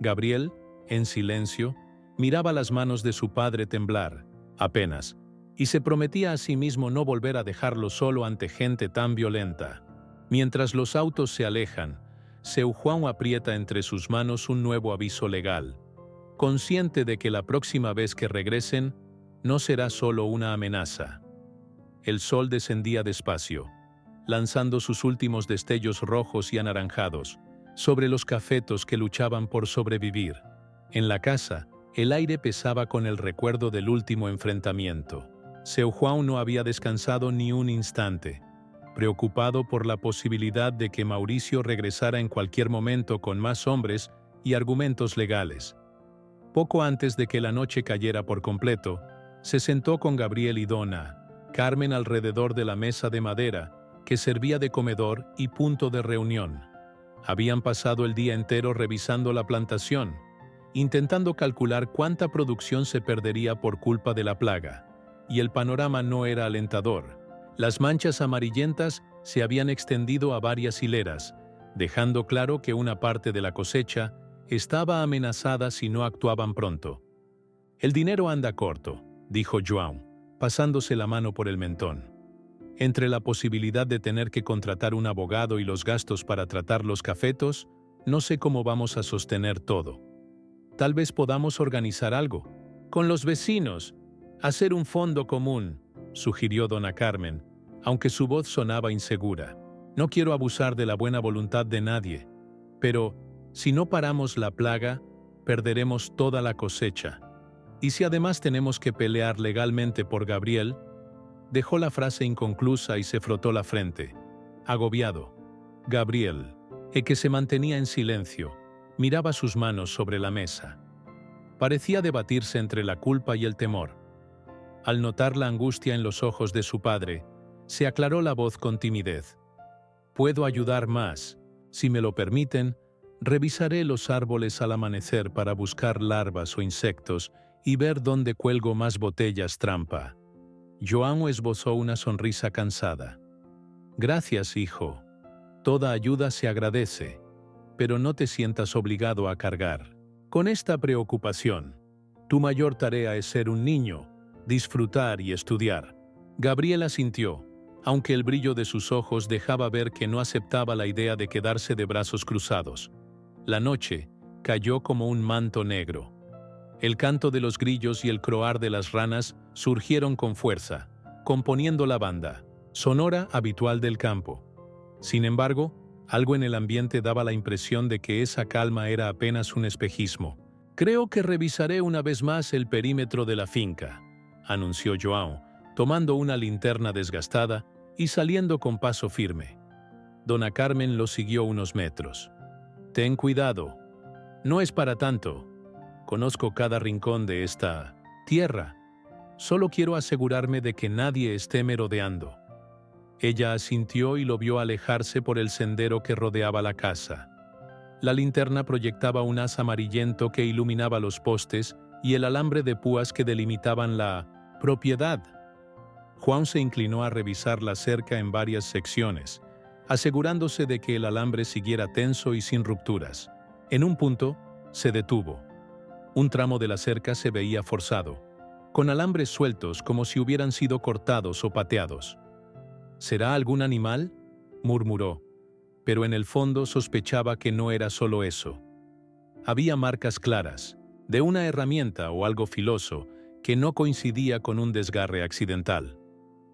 Gabriel, en silencio, miraba las manos de su padre temblar, apenas, y se prometía a sí mismo no volver a dejarlo solo ante gente tan violenta. Mientras los autos se alejan, Seu João aprieta entre sus manos un nuevo aviso legal. consciente de que la próxima vez que regresen no será solo una amenaza. El sol descendía despacio, lanzando sus últimos destellos rojos y anaranjados sobre los cafetos que luchaban por sobrevivir. En la casa, el aire pesaba con el recuerdo del último enfrentamiento. Seu João no había descansado ni un instante, preocupado por la posibilidad de que Mauricio regresara en cualquier momento con más hombres y argumentos legales. Poco antes de que la noche cayera por completo, se sentó con Gabriel y Dona Carmen alrededor de la mesa de madera que servía de comedor y punto de reunión. Habían pasado el día entero revisando la plantación, intentando calcular cuánta producción se perdería por culpa de la plaga, y el panorama no era alentador. Las manchas amarillentas se habían extendido a varias hileras, dejando claro que una parte de la cosecha estaba amenazada si no actuaban pronto. «El dinero anda corto», dijo João, pasándose la mano por el mentón. «Entre la posibilidad de tener que contratar un abogado y los gastos para tratar los cafetos, no sé cómo vamos a sostener todo. Tal vez podamos organizar algo. Con los vecinos, hacer un fondo común», sugirió Dona Carmen, aunque su voz sonaba insegura. «No quiero abusar de la buena voluntad de nadie, pero si no paramos la plaga, perderemos toda la cosecha. Y si además tenemos que pelear legalmente por Gabriel», dejó la frase inconclusa y se frotó la frente, agobiado. Gabriel, el que se mantenía en silencio, miraba sus manos sobre la mesa. Parecía debatirse entre la culpa y el temor. Al notar la angustia en los ojos de su padre, se aclaró la voz con timidez. «Puedo ayudar más. Si me lo permiten, revisaré los árboles al amanecer para buscar larvas o insectos y ver dónde cuelgo más botellas trampa». João esbozó una sonrisa cansada. «Gracias, hijo. Toda ayuda se agradece, pero no te sientas obligado a cargar con esta preocupación. Tu mayor tarea es ser un niño, disfrutar y estudiar». Gabriel asintió, aunque el brillo de sus ojos dejaba ver que no aceptaba la idea de quedarse de brazos cruzados. La noche cayó como un manto negro. El canto de los grillos y el croar de las ranas surgieron con fuerza, componiendo la banda sonora habitual del campo. Sin embargo, algo en el ambiente daba la impresión de que esa calma era apenas un espejismo. «Creo que revisaré una vez más el perímetro de la finca», anunció João, tomando una linterna desgastada y saliendo con paso firme. Dona Carmen lo siguió unos metros. «Ten cuidado. No es para tanto. Conozco cada rincón de esta tierra. Solo quiero asegurarme de que nadie esté merodeando». Ella asintió y lo vio alejarse por el sendero que rodeaba la casa. La linterna proyectaba un haz amarillento que iluminaba los postes y el alambre de púas que delimitaban la propiedad. João se inclinó a revisar la cerca en varias secciones, asegurándose de que el alambre siguiera tenso y sin rupturas. En un punto, se detuvo. Un tramo de la cerca se veía forzado, con alambres sueltos como si hubieran sido cortados o pateados. «¿Será algún animal?», murmuró, pero en el fondo sospechaba que no era solo eso. Había marcas claras, de una herramienta o algo filoso, que no coincidía con un desgarre accidental.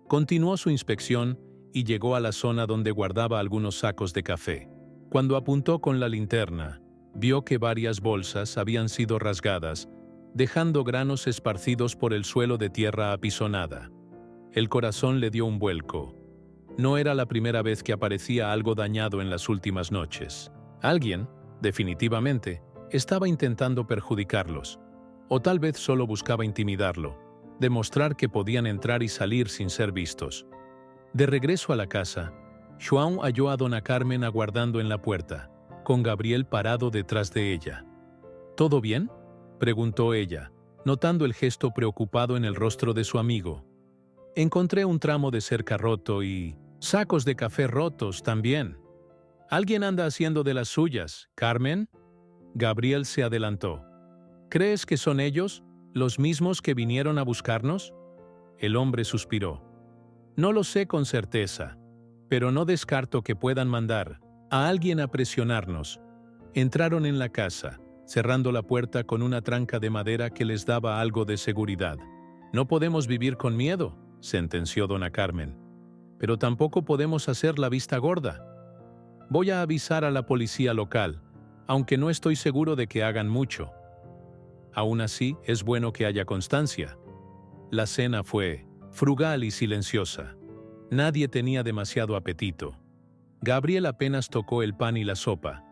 Continuó su inspección y llegó a la zona donde guardaba algunos sacos de café. Cuando apuntó con la linterna, vio que varias bolsas habían sido rasgadas, dejando granos esparcidos por el suelo de tierra apisonada. El corazón le dio un vuelco. No era la primera vez que aparecía algo dañado en las últimas noches. Alguien, definitivamente, estaba intentando perjudicarlos, o tal vez solo buscaba intimidarlo, demostrar que podían entrar y salir sin ser vistos. De regreso a la casa, João halló a Dona Carmen aguardando en la puerta, con Gabriel parado detrás de ella. «¿Todo bien?», preguntó ella, notando el gesto preocupado en el rostro de su amigo. «Encontré un tramo de cerca roto y sacos de café rotos también. Alguien anda haciendo de las suyas, Carmen». Gabriel se adelantó. «¿Crees que son ellos, los mismos que vinieron a buscarnos?». El hombre suspiró. «No lo sé con certeza, pero no descarto que puedan mandar a alguien a presionarnos. Entraron en la casa, cerrando la puerta con una tranca de madera que les daba algo de seguridad. «No podemos vivir con miedo», sentenció dona Carmen. «Pero tampoco podemos hacer la vista gorda. Voy a avisar a la policía local, aunque no estoy seguro de que hagan mucho. Aún así, es bueno que haya constancia». La cena fue frugal y silenciosa. Nadie tenía demasiado apetito. Gabriel apenas tocó el pan y la sopa,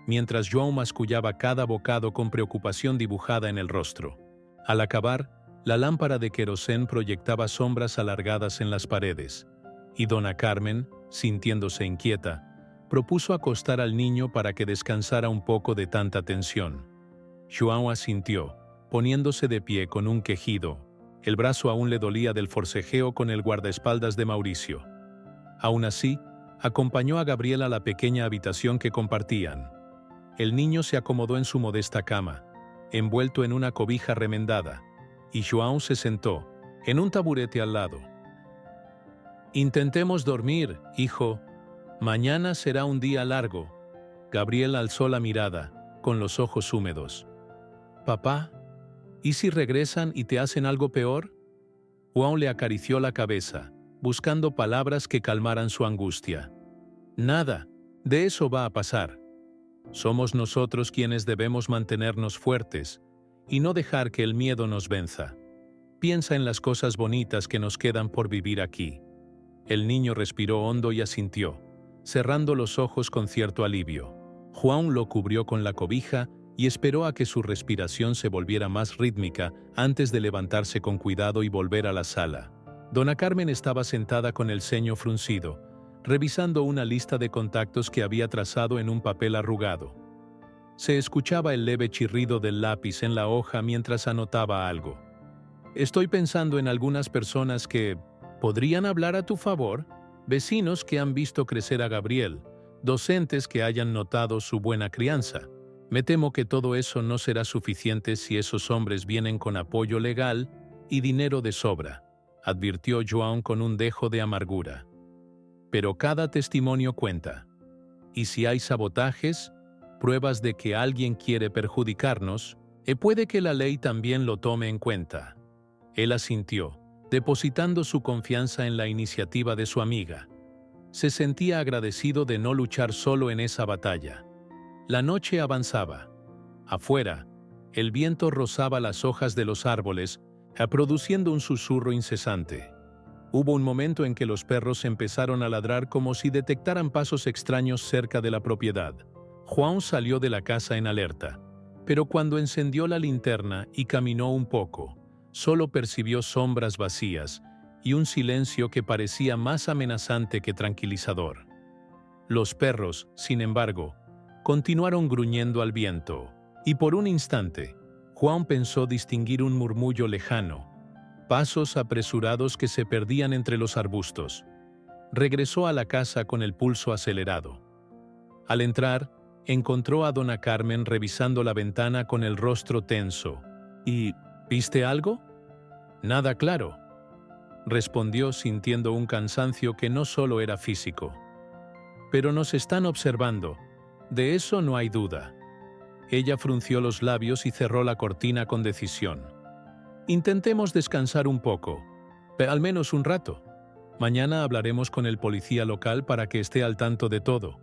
mientras João mascullaba cada bocado con preocupación dibujada en el rostro. Al acabar, la lámpara de querosén proyectaba sombras alargadas en las paredes, y dona Carmen, sintiéndose inquieta, propuso acostar al niño para que descansara un poco de tanta tensión. João asintió, poniéndose de pie con un quejido. El brazo aún le dolía del forcejeo con el guardaespaldas de Mauricio. Aún así, acompañó a Gabriel a la pequeña habitación que compartían. El niño se acomodó en su modesta cama, envuelto en una cobija remendada, y João se sentó, en un taburete al lado. «Intentemos dormir, hijo. Mañana será un día largo». Gabriel alzó la mirada, con los ojos húmedos. «Papá, ¿y si regresan y te hacen algo peor?». João le acarició la cabeza, buscando palabras que calmaran su angustia. «Nada, de eso va a pasar. Somos nosotros quienes debemos mantenernos fuertes y no dejar que el miedo nos venza. Piensa en las cosas bonitas que nos quedan por vivir aquí». El niño respiró hondo y asintió, cerrando los ojos con cierto alivio. João lo cubrió con la cobija y esperó a que su respiración se volviera más rítmica antes de levantarse con cuidado y volver a la sala. Dona Carmen estaba sentada con el ceño fruncido, revisando una lista de contactos que había trazado en un papel arrugado. Se escuchaba el leve chirrido del lápiz en la hoja mientras anotaba algo. «Estoy pensando en algunas personas que podrían hablar a tu favor, vecinos que han visto crecer a Gabriel, docentes que hayan notado su buena crianza. Me temo que todo eso no será suficiente si esos hombres vienen con apoyo legal y dinero de sobra», advirtió João con un dejo de amargura. «Pero cada testimonio cuenta. Y si hay sabotajes, pruebas de que alguien quiere perjudicarnos, puede que la ley también lo tome en cuenta». Él asintió, depositando su confianza en la iniciativa de su amiga. Se sentía agradecido de no luchar solo en esa batalla. La noche avanzaba. Afuera, el viento rozaba las hojas de los árboles, produciendo un susurro incesante. Hubo un momento en que los perros empezaron a ladrar como si detectaran pasos extraños cerca de la propiedad. João salió de la casa en alerta, pero cuando encendió la linterna y caminó un poco, solo percibió sombras vacías y un silencio que parecía más amenazante que tranquilizador. Los perros, sin embargo, continuaron gruñendo al viento, y por un instante, João pensó distinguir un murmullo lejano, pasos apresurados que se perdían entre los arbustos. Regresó a la casa con el pulso acelerado. Al entrar, encontró a dona Carmen revisando la ventana con el rostro tenso. «¿Y viste algo?». «Nada claro», respondió sintiendo un cansancio que no solo era físico. «Pero nos están observando, de eso no hay duda». Ella frunció los labios y cerró la cortina con decisión. «Intentemos descansar un poco, al menos un rato. Mañana hablaremos con el policía local para que esté al tanto de todo».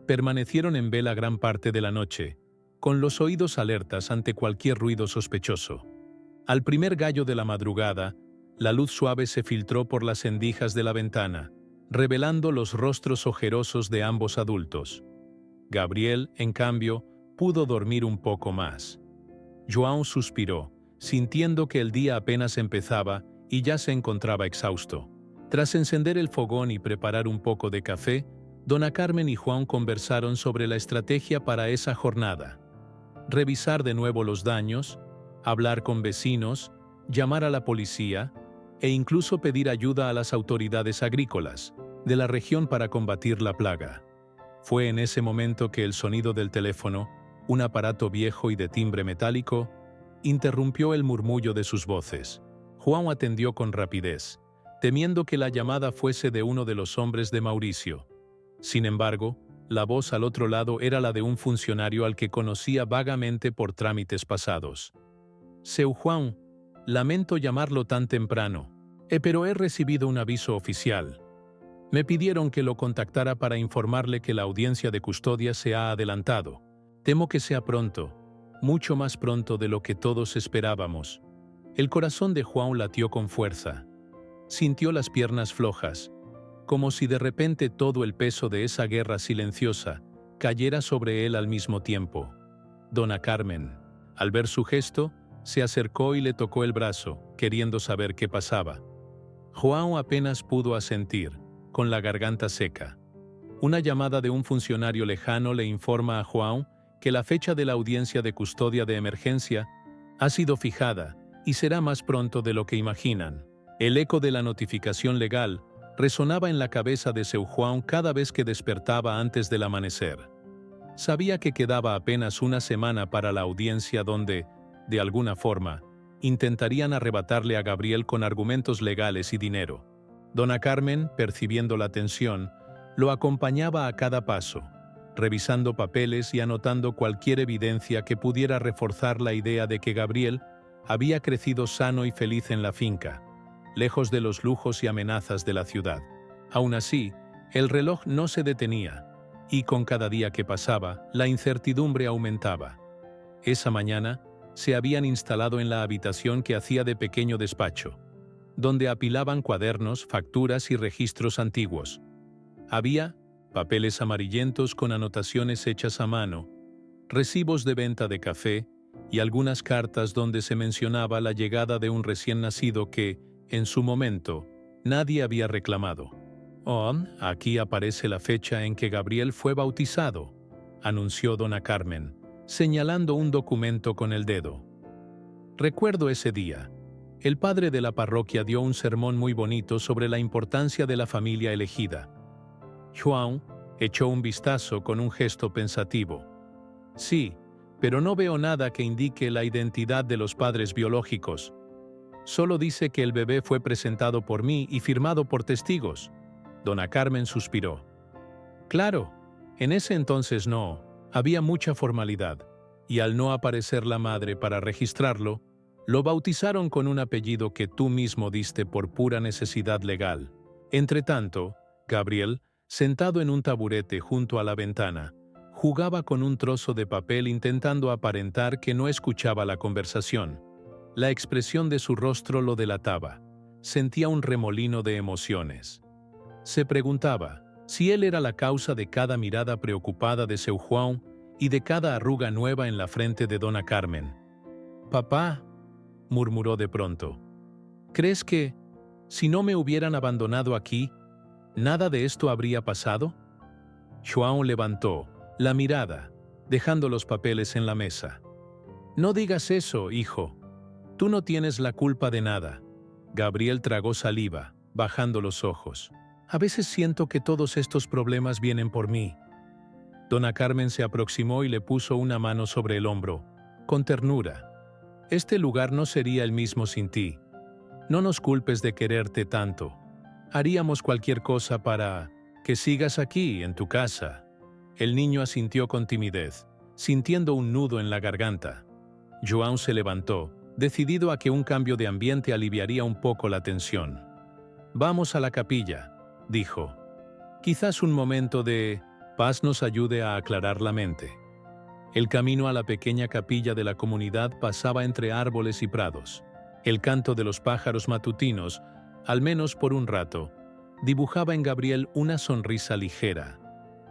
Permanecieron en vela gran parte de la noche, con los oídos alertas ante cualquier ruido sospechoso. Al primer gallo de la madrugada, la luz suave se filtró por las rendijas de la ventana, revelando los rostros ojerosos de ambos adultos. Gabriel, en cambio, pudo dormir un poco más. João suspiró, sintiendo que el día apenas empezaba y ya se encontraba exhausto. Tras encender el fogón y preparar un poco de café, dona Carmen y João conversaron sobre la estrategia para esa jornada. Revisar de nuevo los daños, hablar con vecinos, llamar a la policía e incluso pedir ayuda a las autoridades agrícolas de la región para combatir la plaga. Fue en ese momento que el sonido del teléfono, un aparato viejo y de timbre metálico, interrumpió el murmullo de sus voces. João atendió con rapidez, temiendo que la llamada fuese de uno de los hombres de Mauricio. Sin embargo, La voz al otro lado era la de un funcionario al que conocía vagamente por trámites pasados. Seu Juan, lamento llamarlo tan temprano, pero he recibido un aviso oficial. Me pidieron que lo contactara para informarle que la audiencia de custodia se ha adelantado. Temo que sea pronto, mucho más pronto de lo que todos esperábamos. El corazón de Juan latió con fuerza. Sintió las piernas flojas, como si de repente todo el peso de esa guerra silenciosa cayera sobre él al mismo tiempo. Dona Carmen, al ver su gesto, se acercó y le tocó el brazo, queriendo saber qué pasaba. Juan apenas pudo asentir, con la garganta seca. Una llamada de un funcionario lejano le informa a Juan que la fecha de la audiencia de custodia de emergencia ha sido fijada y será más pronto de lo que imaginan. El eco de la notificación legal resonaba en la cabeza de Seu Juan cada vez que despertaba antes del amanecer. Sabía que quedaba apenas una semana para la audiencia donde, de alguna forma, intentarían arrebatarle a Gabriel con argumentos legales y dinero. Dona Carmen, percibiendo la tensión, lo acompañaba a cada paso, revisando papeles y anotando cualquier evidencia que pudiera reforzar la idea de que Gabriel había crecido sano y feliz en la finca, lejos de los lujos y amenazas de la ciudad. Aún así, el reloj no se detenía, y con cada día que pasaba, la incertidumbre aumentaba. Esa mañana, se habían instalado en la habitación que hacía de pequeño despacho, donde apilaban cuadernos, facturas y registros antiguos. Había papeles amarillentos con anotaciones hechas a mano, recibos de venta de café y algunas cartas donde se mencionaba la llegada de un recién nacido que, en su momento, nadie había reclamado. «Oh, aquí aparece la fecha en que Gabriel fue bautizado», anunció Dona Carmen, señalando un documento con el dedo. «Recuerdo ese día. El padre de la parroquia dio un sermón muy bonito sobre la importancia de la familia elegida». Juan echó un vistazo con un gesto pensativo. «Sí, pero no veo nada que indique la identidad de los padres biológicos. Solo dice que el bebé fue presentado por mí y firmado por testigos». Dona Carmen suspiró. «Claro, en ese entonces no, había mucha formalidad, y al no aparecer la madre para registrarlo, lo bautizaron con un apellido que tú mismo diste por pura necesidad legal. Entretanto, Gabriel, sentado en un taburete junto a la ventana, jugaba con un trozo de papel intentando aparentar que no escuchaba la conversación. La expresión de su rostro lo delataba. Sentía un remolino de emociones. Se preguntaba si él era la causa de cada mirada preocupada de Seu Juan y de cada arruga nueva en la frente de Dona Carmen. «Papá», murmuró de pronto, «¿crees que, si no me hubieran abandonado aquí, nada de esto habría pasado?» Juan levantó la mirada, dejando los papeles en la mesa. «No digas eso, hijo. Tú no tienes la culpa de nada». Gabriel tragó saliva, bajando los ojos. «A veces siento que todos estos problemas vienen por mí». Dona Carmen se aproximó y le puso una mano sobre el hombro, con ternura. «Este lugar no sería el mismo sin ti. No nos culpes de quererte tanto. Haríamos cualquier cosa para que sigas aquí, en tu casa». El niño asintió con timidez, sintiendo un nudo en la garganta. João se levantó, decidido a que un cambio de ambiente aliviaría un poco la tensión. «Vamos a la capilla», dijo. «Quizás un momento de paz nos ayude a aclarar la mente». El camino a la pequeña capilla de la comunidad pasaba entre árboles y prados. El canto de los pájaros matutinos, al menos por un rato, dibujaba en Gabriel una sonrisa ligera.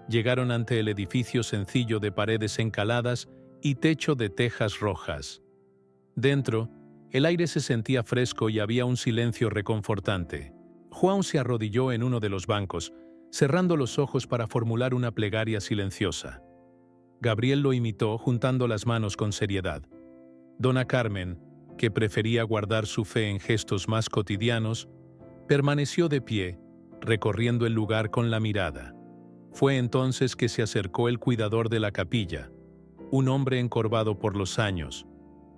Llegaron ante el edificio sencillo de paredes encaladas y techo de tejas rojas. Dentro, el aire se sentía fresco y había un silencio reconfortante. Juan se arrodilló en uno de los bancos, cerrando los ojos para formular una plegaria silenciosa. Gabriel lo imitó, juntando las manos con seriedad. Dona Carmen, que prefería guardar su fe en gestos más cotidianos, permaneció de pie, recorriendo el lugar con la mirada. Fue entonces que se acercó el cuidador de la capilla, un hombre encorvado por los años,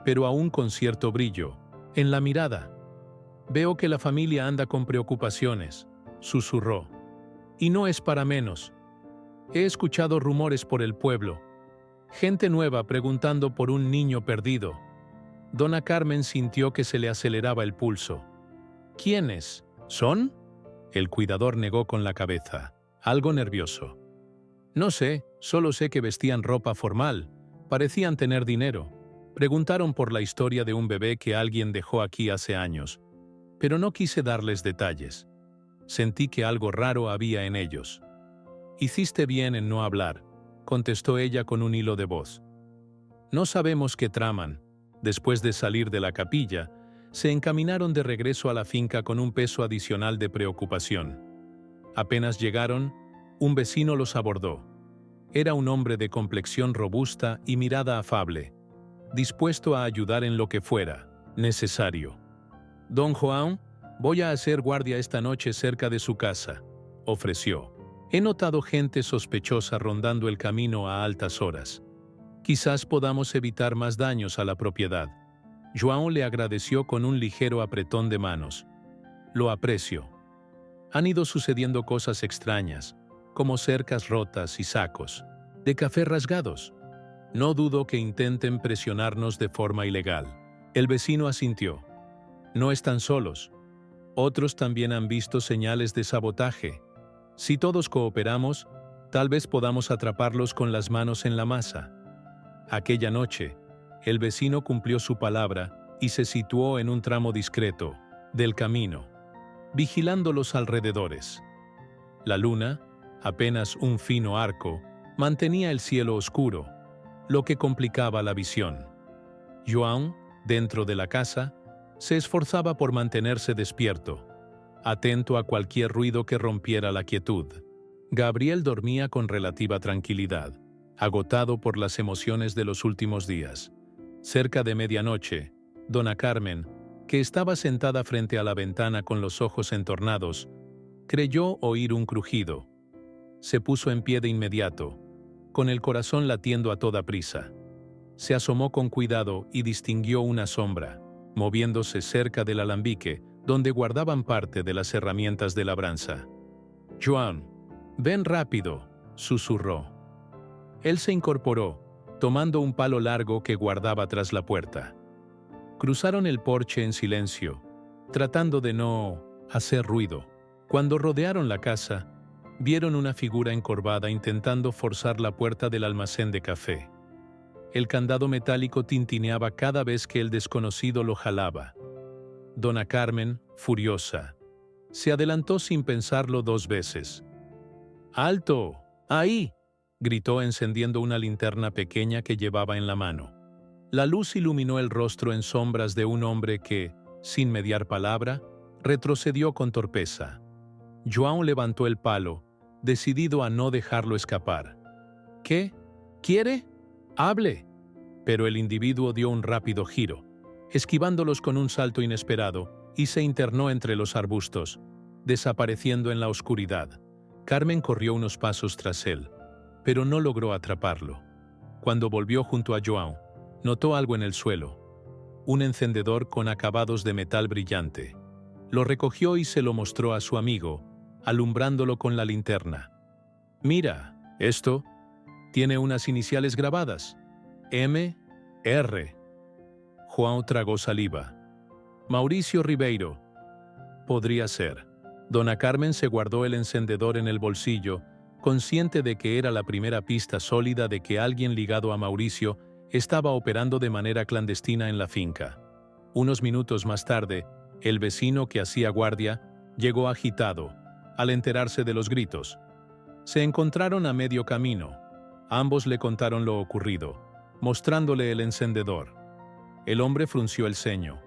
pero aún con cierto brillo en la mirada. «Veo que la familia anda con preocupaciones», susurró. «Y no es para menos. He escuchado rumores por el pueblo. Gente nueva preguntando por un niño perdido. Dona Carmen sintió que se le aceleraba el pulso. ¿Quiénes son? El cuidador negó con la cabeza, algo nervioso. No sé, solo sé que vestían ropa formal. Parecían tener dinero. Preguntaron por la historia de un bebé que alguien dejó aquí hace años, pero no quise darles detalles. Sentí que algo raro había en ellos. Hiciste bien en no hablar, contestó ella con un hilo de voz. No sabemos qué traman. Después de salir de la capilla, se encaminaron de regreso a la finca con un peso adicional de preocupación. Apenas llegaron, un vecino los abordó. Era un hombre de complexión robusta y mirada afable, dispuesto a ayudar en lo que fuera necesario. Don Juan, voy a hacer guardia esta noche cerca de su casa, ofreció. He notado gente sospechosa rondando el camino a altas horas. Quizás podamos evitar más daños a la propiedad. João le agradeció con un ligero apretón de manos. Lo aprecio. Han ido sucediendo cosas extrañas, como cercas rotas y sacos de café rasgados. No dudo que intenten presionarnos de forma ilegal. El vecino asintió. No están solos. Otros también han visto señales de sabotaje. Si todos cooperamos, tal vez podamos atraparlos con las manos en la masa. Aquella noche, el vecino cumplió su palabra y se situó en un tramo discreto del camino, vigilando los alrededores. La luna, apenas un fino arco, mantenía el cielo oscuro, lo que complicaba la visión. João, dentro de la casa, se esforzaba por mantenerse despierto, atento a cualquier ruido que rompiera la quietud. Gabriel dormía con relativa tranquilidad, agotado por las emociones de los últimos días. Cerca de medianoche, Dona Carmen, que estaba sentada frente a la ventana con los ojos entornados, creyó oír un crujido. Se puso en pie de inmediato, con el corazón latiendo a toda prisa. Se asomó con cuidado y distinguió una sombra, moviéndose cerca del alambique, donde guardaban parte de las herramientas de labranza. «João, ven rápido», susurró. Él se incorporó, tomando un palo largo que guardaba tras la puerta. Cruzaron el porche en silencio, tratando de no hacer ruido. Cuando rodearon la casa, vieron una figura encorvada intentando forzar la puerta del almacén de café. El candado metálico tintineaba cada vez que el desconocido lo jalaba. Dona Carmen, furiosa, se adelantó sin pensarlo 2 veces. «¡Alto! ¡Ahí!», gritó encendiendo una linterna pequeña que llevaba en la mano. La luz iluminó el rostro en sombras de un hombre que, sin mediar palabra, retrocedió con torpeza. João levantó el palo, decidido a no dejarlo escapar. «¿Qué? ¿Quiere? ¡Hable!». Pero el individuo dio un rápido giro, esquivándolos con un salto inesperado, y se internó entre los arbustos, desapareciendo en la oscuridad. Carmen corrió unos pasos tras él, pero no logró atraparlo. Cuando volvió junto a João, notó algo en el suelo, un encendedor con acabados de metal brillante. Lo recogió y se lo mostró a su amigo, alumbrándolo con la linterna. «Mira, esto tiene unas iniciales grabadas. M.R. João tragó saliva. «Mauricio Ribeiro. Podría ser». Dona Carmen se guardó el encendedor en el bolsillo, consciente de que era la primera pista sólida de que alguien ligado a Mauricio estaba operando de manera clandestina en la finca. Unos minutos más tarde, el vecino que hacía guardia llegó agitado, al enterarse de los gritos. Se encontraron a medio camino. Ambos le contaron lo ocurrido, mostrándole el encendedor. El hombre frunció el ceño.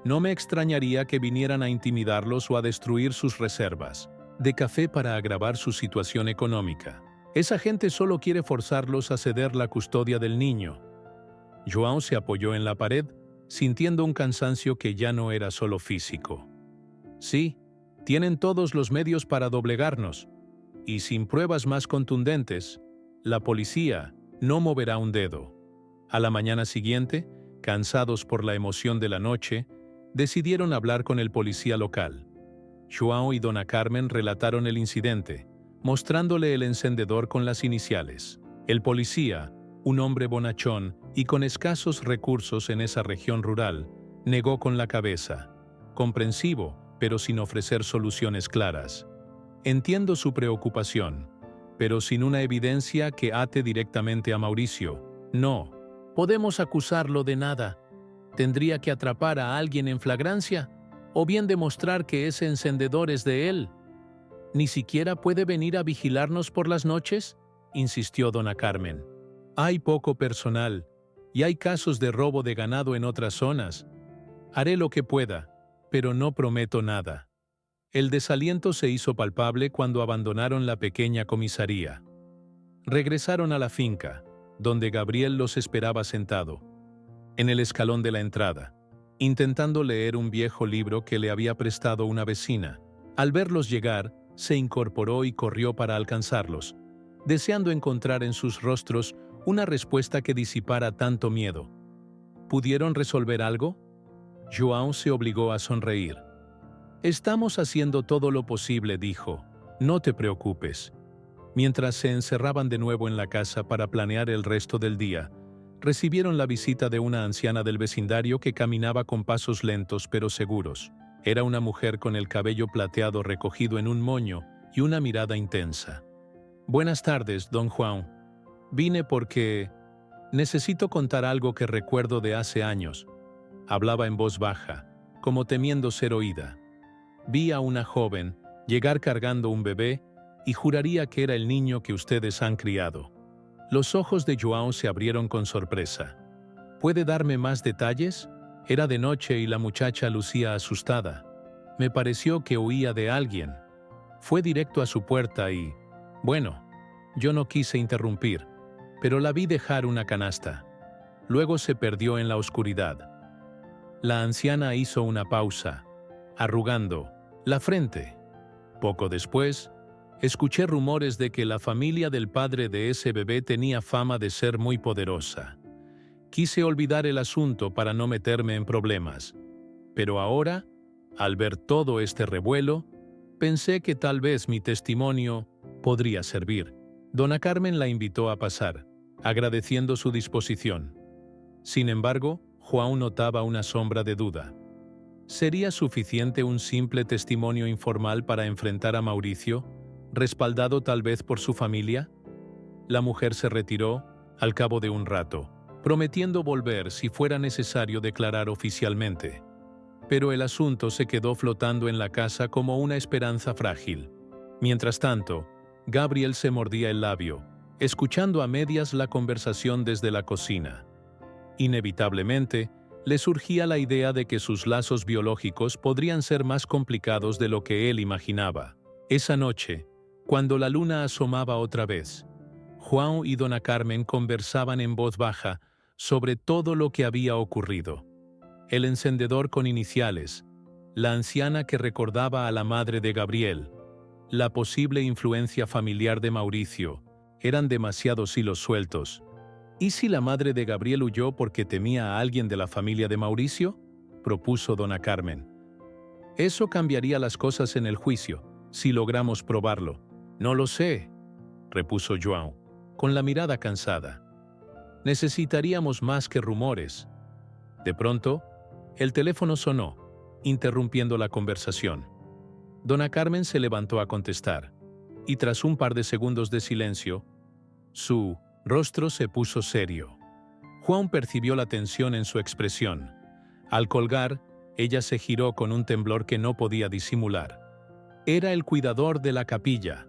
No me extrañaría que vinieran a intimidarlos o a destruir sus reservas de café para agravar su situación económica. Esa gente solo quiere forzarlos a ceder la custodia del niño. João se apoyó en la pared, sintiendo un cansancio que ya no era solo físico. Sí, tienen todos los medios para doblegarnos, y sin pruebas más contundentes, la policía no moverá un dedo. A la mañana siguiente, cansados por la emoción de la noche, decidieron hablar con el policía local. João y Dona Carmen relataron el incidente, mostrándole el encendedor con las iniciales. El policía, un hombre bonachón y con escasos recursos en esa región rural, negó con la cabeza, comprensivo, pero sin ofrecer soluciones claras. Entiendo su preocupación, pero sin una evidencia que ate directamente a Mauricio. No podemos acusarlo de nada. Tendría que atrapar a alguien en flagrancia, o bien demostrar que ese encendedor es de él. ¿Ni siquiera puede venir a vigilarnos por las noches?, insistió dona Carmen. Hay poco personal, y hay casos de robo de ganado en otras zonas. Haré lo que pueda, pero no prometo nada. El desaliento se hizo palpable cuando abandonaron la pequeña comisaría. Regresaron a la finca, donde Gabriel los esperaba sentado, en el escalón de la entrada, intentando leer un viejo libro que le había prestado una vecina. Al verlos llegar, se incorporó y corrió para alcanzarlos, deseando encontrar en sus rostros una respuesta que disipara tanto miedo. ¿Pudieron resolver algo? João se obligó a sonreír. Estamos haciendo todo lo posible, dijo. No te preocupes. Mientras se encerraban de nuevo en la casa para planear el resto del día, recibieron la visita de una anciana del vecindario que caminaba con pasos lentos pero seguros. Era una mujer con el cabello plateado recogido en un moño y una mirada intensa. Buenas tardes, don João. Vine porque necesito contar algo que recuerdo de hace años. Hablaba en voz baja, como temiendo ser oída. Vi a una joven llegar cargando un bebé y juraría que era el niño que ustedes han criado. Los ojos de João se abrieron con sorpresa. ¿Puede darme más detalles? Era de noche y la muchacha lucía asustada. Me pareció que huía de alguien. Fue directo a su puerta y, bueno, yo no quise interrumpir, pero la vi dejar una canasta. Luego se perdió en la oscuridad. La anciana hizo una pausa, arrugando la frente. Poco después, escuché rumores de que la familia del padre de ese bebé tenía fama de ser muy poderosa. Quise olvidar el asunto para no meterme en problemas. Pero ahora, al ver todo este revuelo, pensé que tal vez mi testimonio podría servir. Dona Carmen la invitó a pasar, agradeciendo su disposición. Sin embargo, João notaba una sombra de duda. ¿Sería suficiente un simple testimonio informal para enfrentar a Mauricio, respaldado tal vez por su familia? La mujer se retiró al cabo de un rato, prometiendo volver si fuera necesario declarar oficialmente. Pero el asunto se quedó flotando en la casa como una esperanza frágil. Mientras tanto, Gabriel se mordía el labio, escuchando a medias la conversación desde la cocina. Inevitablemente, le surgía la idea de que sus lazos biológicos podrían ser más complicados de lo que él imaginaba. Esa noche, cuando la luna asomaba otra vez, João y dona Carmen conversaban en voz baja sobre todo lo que había ocurrido. El encendedor con iniciales, la anciana que recordaba a la madre de Gabriel, la posible influencia familiar de Mauricio, eran demasiados hilos sueltos. ¿Y si la madre de Gabriel huyó porque temía a alguien de la familia de Mauricio?, propuso dona Carmen. Eso cambiaría las cosas en el juicio, si logramos probarlo. No lo sé, repuso João, con la mirada cansada. Necesitaríamos más que rumores. De pronto, el teléfono sonó, interrumpiendo la conversación. Dona Carmen se levantó a contestar, y tras un par de segundos de silencio, su rostro se puso serio. João percibió la tensión en su expresión. Al colgar, ella se giró con un temblor que no podía disimular. Era el cuidador de la capilla.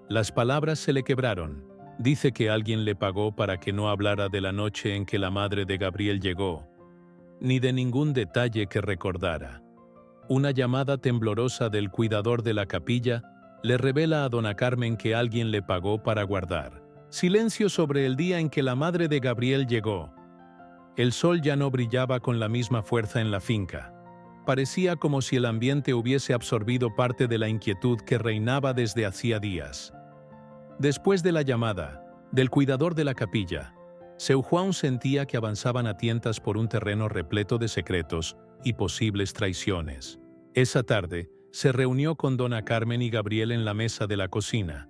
Las palabras se le quebraron. Dice que alguien le pagó para que no hablara de la noche en que la madre de Gabriel llegó, ni de ningún detalle que recordara. Una llamada temblorosa del cuidador de la capilla le revela a dona Carmen que alguien le pagó para guardar silencio sobre el día en que la madre de Gabriel llegó. El sol ya no brillaba con la misma fuerza en la finca. Parecía como si el ambiente hubiese absorbido parte de la inquietud que reinaba desde hacía días. Después de la llamada del cuidador de la capilla, seu João sentía que avanzaban a tientas por un terreno repleto de secretos y posibles traiciones. Esa tarde, se reunió con dona Carmen y Gabriel en la mesa de la cocina,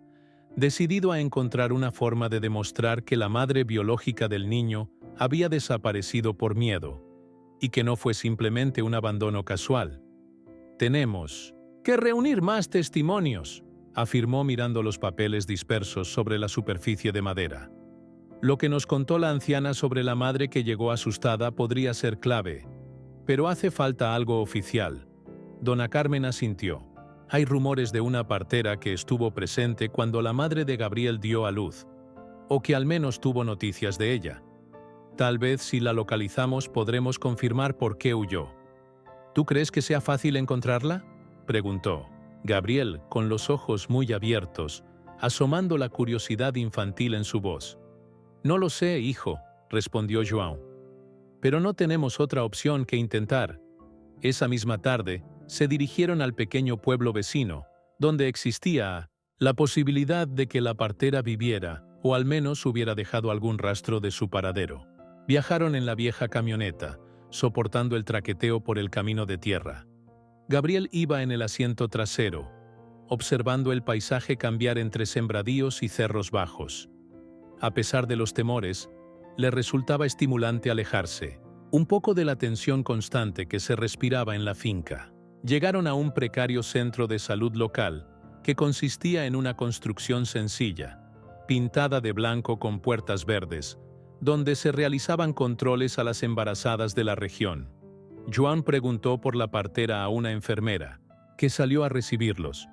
decidido a encontrar una forma de demostrar que la madre biológica del niño había desaparecido por miedo, y que no fue simplemente un abandono casual. «Tenemos que reunir más testimonios», afirmó mirando los papeles dispersos sobre la superficie de madera. Lo que nos contó la anciana sobre la madre que llegó asustada podría ser clave, pero hace falta algo oficial. Dona Carmen asintió. Hay rumores de una partera que estuvo presente cuando la madre de Gabriel dio a luz, o que al menos tuvo noticias de ella. Tal vez si la localizamos podremos confirmar por qué huyó. ¿Tú crees que sea fácil encontrarla?, preguntó Gabriel, con los ojos muy abiertos, asomando la curiosidad infantil en su voz. «No lo sé, hijo», respondió João. «Pero no tenemos otra opción que intentar». Esa misma tarde, se dirigieron al pequeño pueblo vecino, donde existía la posibilidad de que la partera viviera, o al menos hubiera dejado algún rastro de su paradero. Viajaron en la vieja camioneta, soportando el traqueteo por el camino de tierra. Gabriel iba en el asiento trasero, observando el paisaje cambiar entre sembradíos y cerros bajos. A pesar de los temores, le resultaba estimulante alejarse, un poco de la tensión constante que se respiraba en la finca. Llegaron a un precario centro de salud local, que consistía en una construcción sencilla, pintada de blanco con puertas verdes, donde se realizaban controles a las embarazadas de la región. João preguntó por la partera a una enfermera, que salió a recibirlos.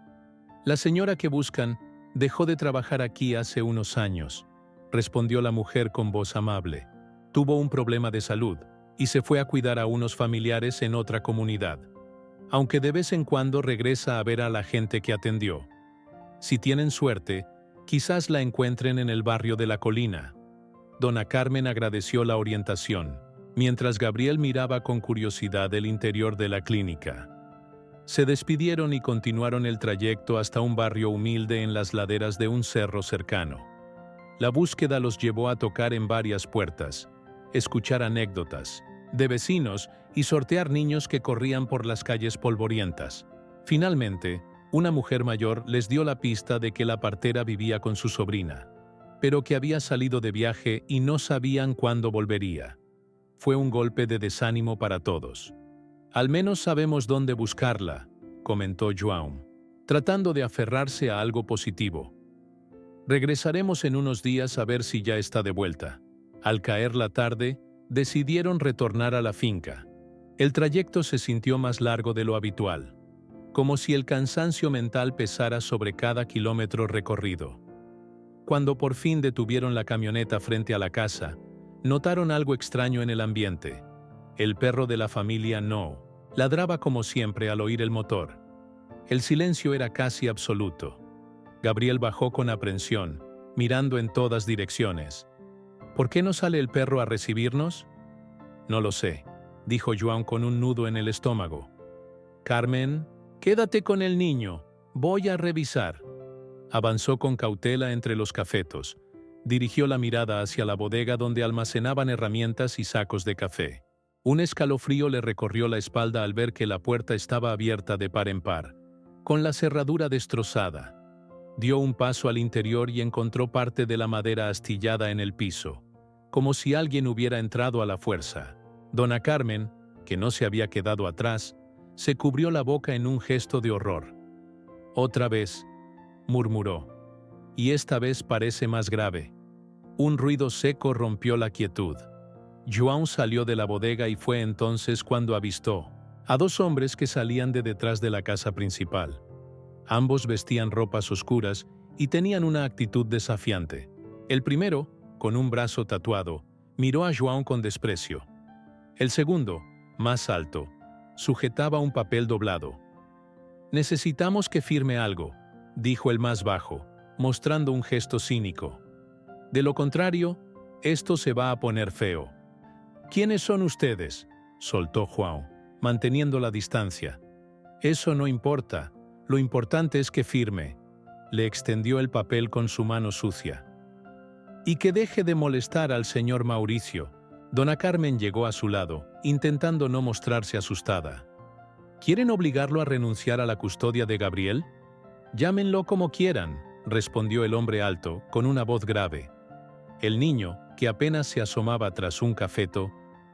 «La señora que buscan dejó de trabajar aquí hace unos años», respondió la mujer con voz amable. «Tuvo un problema de salud y se fue a cuidar a unos familiares en otra comunidad, aunque de vez en cuando regresa a ver a la gente que atendió. Si tienen suerte, quizás la encuentren en el barrio de la colina». Dona Carmen agradeció la orientación, mientras Gabriel miraba con curiosidad el interior de la clínica. Se despidieron y continuaron el trayecto hasta un barrio humilde en las laderas de un cerro cercano. La búsqueda los llevó a tocar en varias puertas, escuchar anécdotas de vecinos y sortear niños que corrían por las calles polvorientas. Finalmente, una mujer mayor les dio la pista de que la partera vivía con su sobrina, pero que había salido de viaje y no sabían cuándo volvería. Fue un golpe de desánimo para todos. «Al menos sabemos dónde buscarla», comentó João, tratando de aferrarse a algo positivo. «Regresaremos en unos días a ver si ya está de vuelta». Al caer la tarde, decidieron retornar a la finca. El trayecto se sintió más largo de lo habitual, como si el cansancio mental pesara sobre cada kilómetro recorrido. Cuando por fin detuvieron la camioneta frente a la casa, notaron algo extraño en el ambiente. El perro de la familia no ladraba como siempre al oír el motor. El silencio era casi absoluto. Gabriel bajó con aprensión, mirando en todas direcciones. «¿Por qué no sale el perro a recibirnos?» «No lo sé», dijo João con un nudo en el estómago. «Carmen, quédate con el niño, voy a revisar». Avanzó con cautela entre los cafetos. Dirigió la mirada hacia la bodega donde almacenaban herramientas y sacos de café. Un escalofrío le recorrió la espalda al ver que la puerta estaba abierta de par en par, con la cerradura destrozada. Dio un paso al interior y encontró parte de la madera astillada en el piso, como si alguien hubiera entrado a la fuerza. Dona Carmen, que no se había quedado atrás, se cubrió la boca en un gesto de horror. «Otra vez», murmuró, «y esta vez parece más grave». Un ruido seco rompió la quietud. João salió de la bodega y fue entonces cuando avistó a dos hombres que salían de detrás de la casa principal. Ambos vestían ropas oscuras y tenían una actitud desafiante. El primero, con un brazo tatuado, miró a João con desprecio. El segundo, más alto, sujetaba un papel doblado. «Necesitamos que firme algo», dijo el más bajo, mostrando un gesto cínico. «De lo contrario, esto se va a poner feo». «¿Quiénes son ustedes?», soltó João, manteniendo la distancia. «Eso no importa, lo importante es que firme». Le extendió el papel con su mano sucia. «Y que deje de molestar al señor Mauricio». Dona Carmen llegó a su lado, intentando no mostrarse asustada. «¿Quieren obligarlo a renunciar a la custodia de Gabriel? Llámenlo como quieran», respondió el hombre alto, con una voz grave. El niño, que apenas se asomaba tras un cafeto,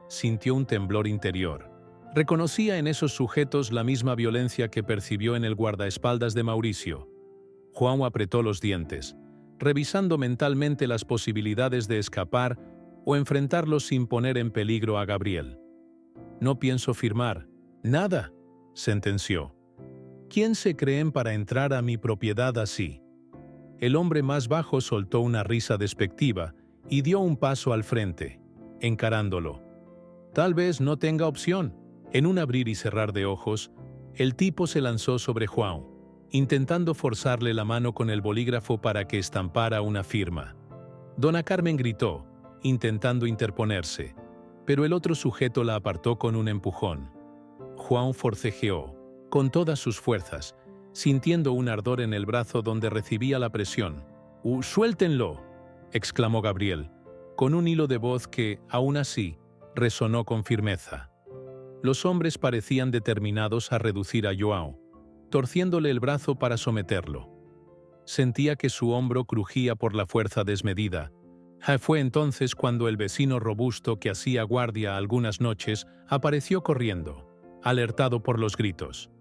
sintió un temblor interior. Reconocía en esos sujetos la misma violencia que percibió en el guardaespaldas de Mauricio. João apretó los dientes, revisando mentalmente las posibilidades de escapar o enfrentarlos sin poner en peligro a Gabriel. «No pienso firmar. Nada», sentenció. «¿Quién se creen para entrar a mi propiedad así?». El hombre más bajo soltó una risa despectiva y dio un paso al frente, encarándolo. «Tal vez no tenga opción». En un abrir y cerrar de ojos, el tipo se lanzó sobre João, intentando forzarle la mano con el bolígrafo para que estampara una firma. Dona Carmen gritó, intentando interponerse, pero el otro sujeto la apartó con un empujón. João forcejeó, con todas sus fuerzas, sintiendo un ardor en el brazo donde recibía la presión. «¡Suéltenlo!», exclamó Gabriel, con un hilo de voz que, aún así, resonó con firmeza. Los hombres parecían determinados a reducir a João, torciéndole el brazo para someterlo. Sentía que su hombro crujía por la fuerza desmedida. Fue entonces cuando el vecino robusto que hacía guardia algunas noches apareció corriendo, alertado por los gritos.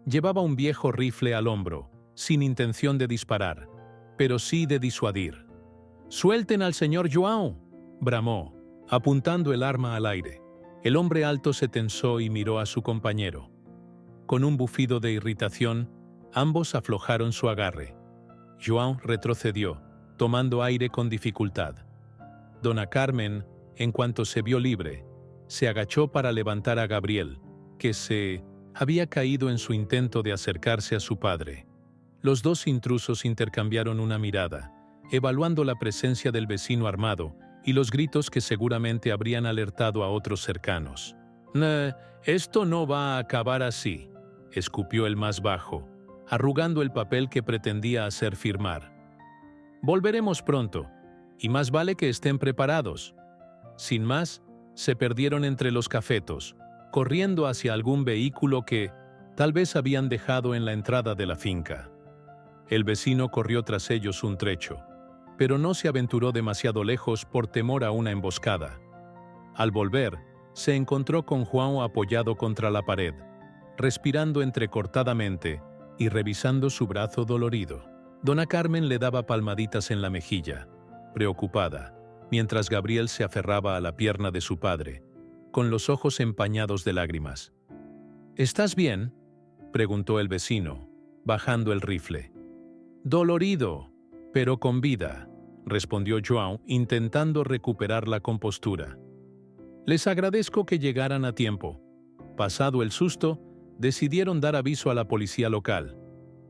Llevaba un viejo rifle al hombro, sin intención de disparar, pero sí de disuadir. «¡Suelten al señor João!», bramó, apuntando el arma al aire. El hombre alto se tensó y miró a su compañero. Con un bufido de irritación, ambos aflojaron su agarre. João retrocedió, tomando aire con dificultad. Dona Carmen, en cuanto se vio libre, se agachó para levantar a Gabriel, que se había caído en su intento de acercarse a su padre. Los dos intrusos intercambiaron una mirada, evaluando la presencia del vecino armado y los gritos que seguramente habrían alertado a otros cercanos. «Esto no va a acabar así», escupió el más bajo, arrugando el papel que pretendía hacer firmar. «Volveremos pronto, y más vale que estén preparados». Sin más, se perdieron entre los cafetos, corriendo hacia algún vehículo que tal vez habían dejado en la entrada de la finca. El vecino corrió tras ellos un trecho, pero no se aventuró demasiado lejos por temor a una emboscada. Al volver, se encontró con João apoyado contra la pared, respirando entrecortadamente y revisando su brazo dolorido. Dona Carmen le daba palmaditas en la mejilla, preocupada, mientras Gabriel se aferraba a la pierna de su padre, con los ojos empañados de lágrimas. «¿Estás bien?», preguntó el vecino, bajando el rifle. «Dolorido, pero con vida», respondió João, intentando recuperar la compostura. «Les agradezco que llegaran a tiempo». Pasado el susto, decidieron dar aviso a la policía local.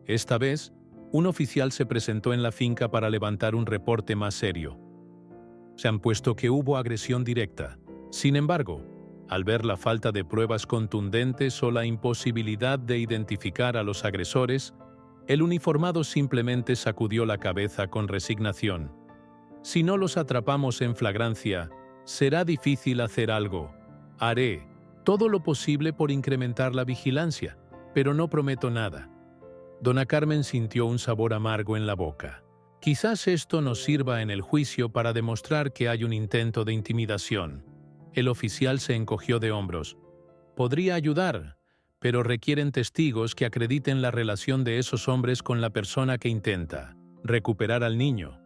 Esta vez, un oficial se presentó en la finca para levantar un reporte más serio. Se han puesto que hubo agresión directa. Sin embargo, al ver la falta de pruebas contundentes o la imposibilidad de identificar a los agresores, el uniformado simplemente sacudió la cabeza con resignación. «Si no los atrapamos en flagrancia, será difícil hacer algo. Haré todo lo posible por incrementar la vigilancia, pero no prometo nada». Dona Carmen sintió un sabor amargo en la boca. Quizás esto nos sirva en el juicio para demostrar que hay un intento de intimidación. El oficial se encogió de hombros. «Podría ayudar, pero requieren testigos que acrediten la relación de esos hombres con la persona que intenta recuperar al niño.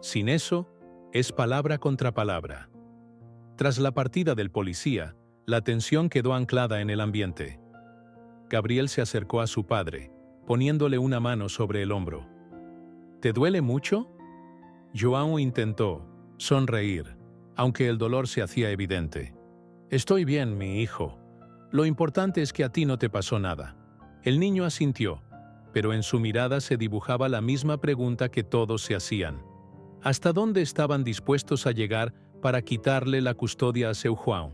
Sin eso, es palabra contra palabra». Tras la partida del policía, la tensión quedó anclada en el ambiente. Gabriel se acercó a su padre, poniéndole una mano sobre el hombro. «¿Te duele mucho?». João intentó sonreír, aunque el dolor se hacía evidente. «Estoy bien, mi hijo. Lo importante es que a ti no te pasó nada». El niño asintió, pero en su mirada se dibujaba la misma pregunta que todos se hacían. ¿Hasta dónde estaban dispuestos a llegar para quitarle la custodia a seu João?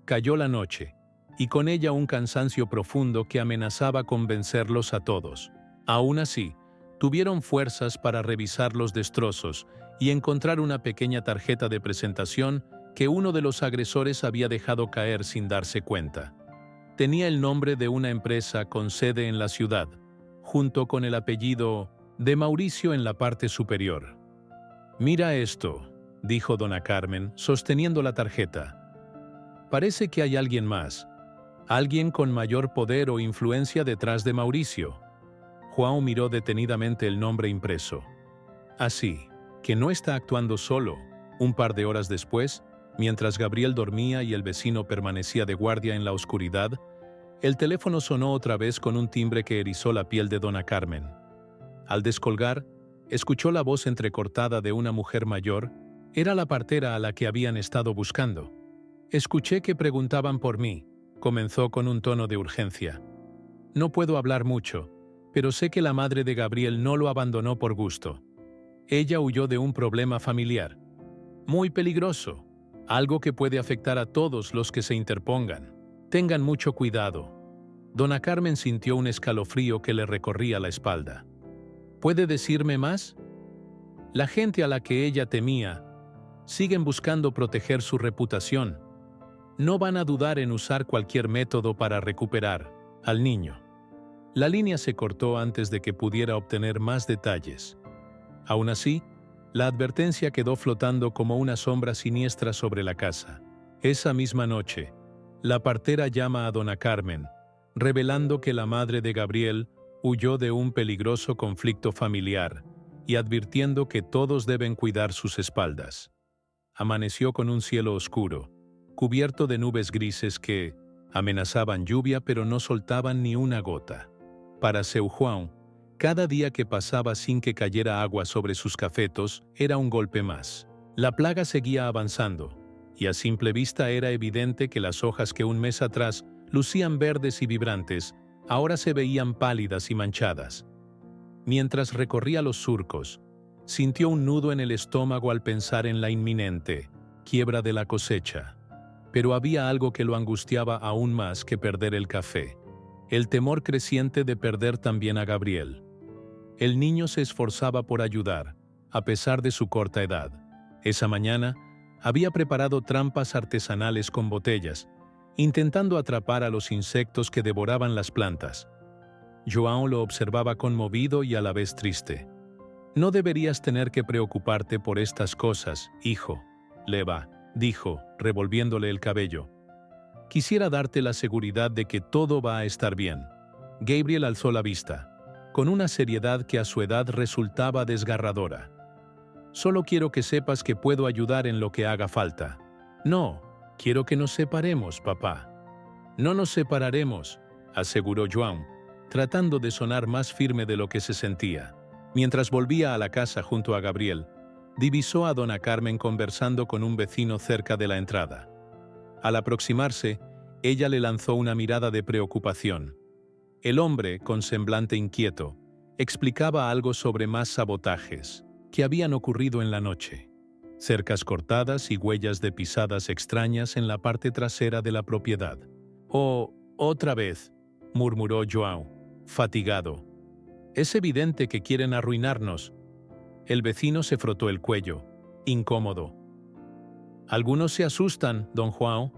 Cayó la noche, y con ella un cansancio profundo que amenazaba con vencerlos a todos. Aún así, tuvieron fuerzas para revisar los destrozos y encontrar una pequeña tarjeta de presentación que uno de los agresores había dejado caer sin darse cuenta. Tenía el nombre de una empresa con sede en la ciudad, junto con el apellido de Mauricio en la parte superior. «Mira esto», dijo dona Carmen, sosteniendo la tarjeta. «Parece que hay alguien más, alguien con mayor poder o influencia detrás de Mauricio». João miró detenidamente el nombre impreso. «Así, que no está actuando solo». Un par de horas después, mientras Gabriel dormía y el vecino permanecía de guardia en la oscuridad, el teléfono sonó otra vez con un timbre que erizó la piel de dona Carmen. Al descolgar, escuchó la voz entrecortada de una mujer mayor. Era la partera a la que habían estado buscando. «Escuché que preguntaban por mí», comenzó con un tono de urgencia. «No puedo hablar mucho, pero sé que la madre de Gabriel no lo abandonó por gusto. Ella huyó de un problema familiar. Muy peligroso, algo que puede afectar a todos los que se interpongan. Tengan mucho cuidado». Dona Carmen sintió un escalofrío que le recorría la espalda. «¿Puede decirme más?» La gente a la que ella temía siguen buscando proteger su reputación. No van a dudar en usar cualquier método para recuperar al niño. La línea se cortó antes de que pudiera obtener más detalles. Aún así, la advertencia quedó flotando como una sombra siniestra sobre la casa. Esa misma noche, la partera llama a dona Carmen, revelando que la madre de Gabriel huyó de un peligroso conflicto familiar y advirtiendo que todos deben cuidar sus espaldas. Amaneció con un cielo oscuro, cubierto de nubes grises que amenazaban lluvia pero no soltaban ni una gota. Para seu João, cada día que pasaba sin que cayera agua sobre sus cafetos era un golpe más. La plaga seguía avanzando, y a simple vista era evidente que las hojas que un mes atrás lucían verdes y vibrantes, ahora se veían pálidas y manchadas. Mientras recorría los surcos, sintió un nudo en el estómago al pensar en la inminente quiebra de la cosecha. Pero había algo que lo angustiaba aún más que perder el café: el temor creciente de perder también a Gabriel. El niño se esforzaba por ayudar, a pesar de su corta edad. Esa mañana, había preparado trampas artesanales con botellas, intentando atrapar a los insectos que devoraban las plantas. João lo observaba conmovido y a la vez triste. «No deberías tener que preocuparte por estas cosas, hijo», Leva dijo, revolviéndole el cabello. «Quisiera darte la seguridad de que todo va a estar bien». Gabriel alzó la vista, con una seriedad que a su edad resultaba desgarradora. «Solo quiero que sepas que puedo ayudar en lo que haga falta». «No, quiero que nos separemos, papá». «No nos separaremos», aseguró João, tratando de sonar más firme de lo que se sentía. Mientras volvía a la casa junto a Gabriel, divisó a dona Carmen conversando con un vecino cerca de la entrada. Al aproximarse, ella le lanzó una mirada de preocupación. El hombre, con semblante inquieto, explicaba algo sobre más sabotajes que habían ocurrido en la noche. Cercas cortadas y huellas de pisadas extrañas en la parte trasera de la propiedad. «Oh, otra vez», murmuró João, fatigado. «Es evidente que quieren arruinarnos». El vecino se frotó el cuello, incómodo. «Algunos se asustan, don João.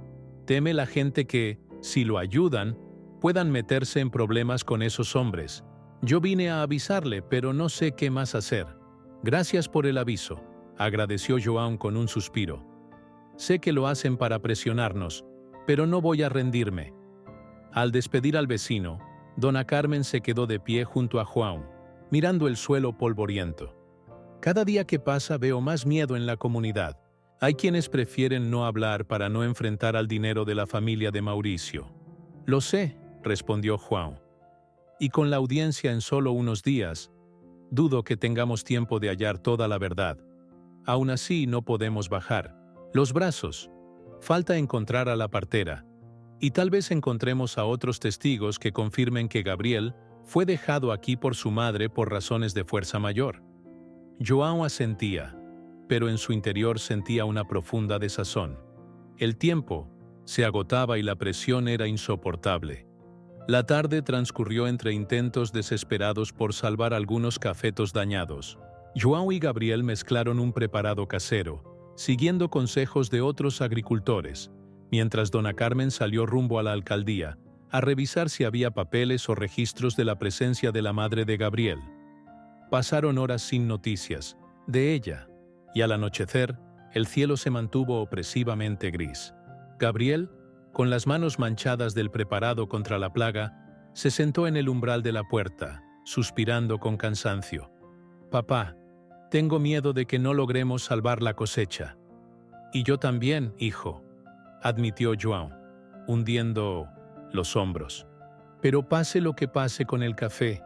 Teme la gente que, si lo ayudan, puedan meterse en problemas con esos hombres. Yo vine a avisarle, pero no sé qué más hacer». «Gracias por el aviso», agradeció João con un suspiro. «Sé que lo hacen para presionarnos, pero no voy a rendirme». Al despedir al vecino, dona Carmen se quedó de pie junto a João, mirando el suelo polvoriento. «Cada día que pasa veo más miedo en la comunidad. Hay quienes prefieren no hablar para no enfrentar al dinero de la familia de Mauricio». «Lo sé», respondió João. «Y con la audiencia en solo unos días, dudo que tengamos tiempo de hallar toda la verdad. Aún así no podemos bajar los brazos. Falta encontrar a la partera. Y tal vez encontremos a otros testigos que confirmen que Gabriel fue dejado aquí por su madre por razones de fuerza mayor». João asentía, pero en su interior sentía una profunda desazón. El tiempo se agotaba y la presión era insoportable. La tarde transcurrió entre intentos desesperados por salvar algunos cafetos dañados. João y Gabriel mezclaron un preparado casero, siguiendo consejos de otros agricultores, mientras dona Carmen salió rumbo a la alcaldía, a revisar si había papeles o registros de la presencia de la madre de Gabriel. Pasaron horas sin noticias de ella, y al anochecer, el cielo se mantuvo opresivamente gris. Gabriel, con las manos manchadas del preparado contra la plaga, se sentó en el umbral de la puerta, suspirando con cansancio. «Papá, tengo miedo de que no logremos salvar la cosecha». «Y yo también, hijo», admitió João, hundiendo los hombros. «Pero pase lo que pase con el café,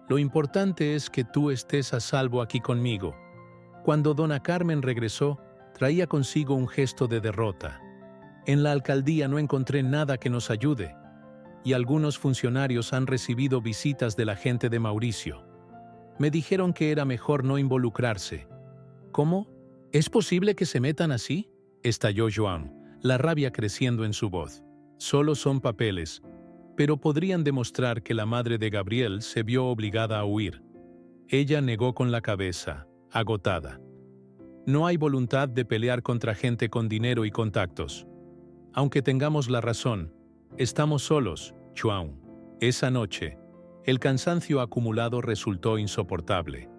lo importante es que tú estés a salvo aquí conmigo». Cuando dona Carmen regresó, traía consigo un gesto de derrota. «En la alcaldía no encontré nada que nos ayude, y algunos funcionarios han recibido visitas de la gente de Mauricio. Me dijeron que era mejor no involucrarse». «¿Cómo? ¿Es posible que se metan así?», estalló João, la rabia creciendo en su voz. «Solo son papeles, pero podrían demostrar que la madre de Gabriel se vio obligada a huir». Ella negó con la cabeza, agotada. «No hay voluntad de pelear contra gente con dinero y contactos. Aunque tengamos la razón, estamos solos, João». Esa noche, el cansancio acumulado resultó insoportable.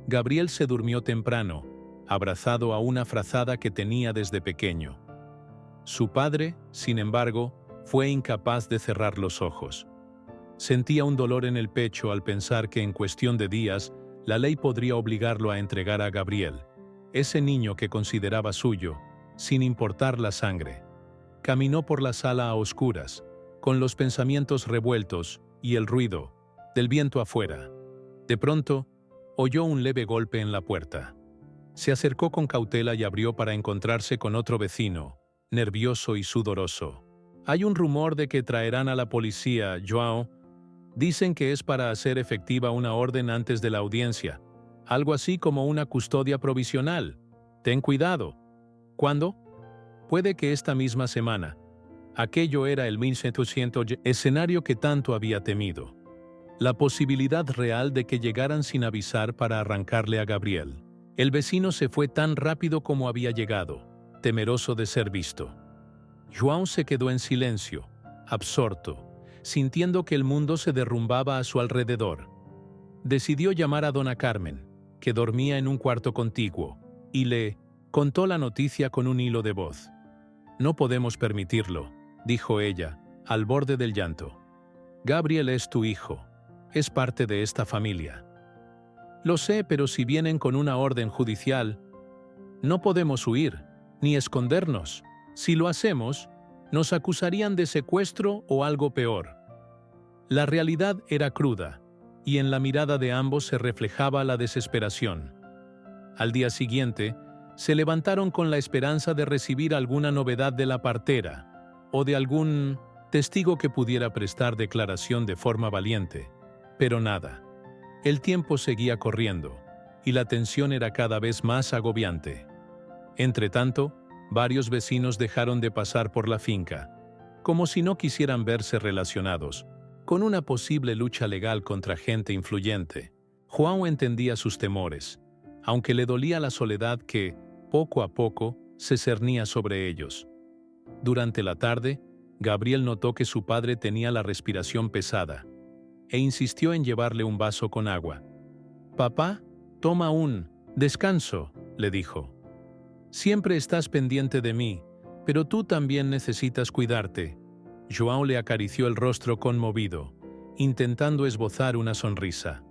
Gabriel se durmió temprano, abrazado a una frazada que tenía desde pequeño. Su padre, sin embargo, fue incapaz de cerrar los ojos. Sentía un dolor en el pecho al pensar que en cuestión de días la ley podría obligarlo a entregar a Gabriel, ese niño que consideraba suyo, sin importar la sangre. Caminó por la sala a oscuras, con los pensamientos revueltos y el ruido del viento afuera. De pronto, oyó un leve golpe en la puerta. Se acercó con cautela y abrió para encontrarse con otro vecino, nervioso y sudoroso. «Hay un rumor de que traerán a la policía, João. Dicen que es para hacer efectiva una orden antes de la audiencia, algo así como una custodia provisional. Ten cuidado». «¿Cuándo?» «Puede que esta misma semana». Aquello era el 1700 escenario que tanto había temido. La posibilidad real de que llegaran sin avisar para arrancarle a Gabriel. El vecino se fue tan rápido como había llegado, temeroso de ser visto. João se quedó en silencio, absorto, sintiendo que el mundo se derrumbaba a su alrededor. Decidió llamar a dona Carmen, que dormía en un cuarto contiguo, y le contó la noticia con un hilo de voz. «No podemos permitirlo», dijo ella, al borde del llanto. «Gabriel es tu hijo, es parte de esta familia». «Lo sé, pero si vienen con una orden judicial, no podemos huir, ni escondernos. Si lo hacemos, nos acusarían de secuestro o algo peor». La realidad era cruda, y en la mirada de ambos se reflejaba la desesperación. Al día siguiente, se levantaron con la esperanza de recibir alguna novedad de la partera, o de algún testigo que pudiera prestar declaración de forma valiente. Pero nada. El tiempo seguía corriendo, y la tensión era cada vez más agobiante. Entretanto, varios vecinos dejaron de pasar por la finca, como si no quisieran verse relacionados con una posible lucha legal contra gente influyente. João entendía sus temores, aunque le dolía la soledad que, poco a poco, se cernía sobre ellos. Durante la tarde, Gabriel notó que su padre tenía la respiración pesada, e insistió en llevarle un vaso con agua. «Papá, toma un descanso», le dijo. «Siempre estás pendiente de mí, pero tú también necesitas cuidarte». João le acarició el rostro conmovido, intentando esbozar una sonrisa.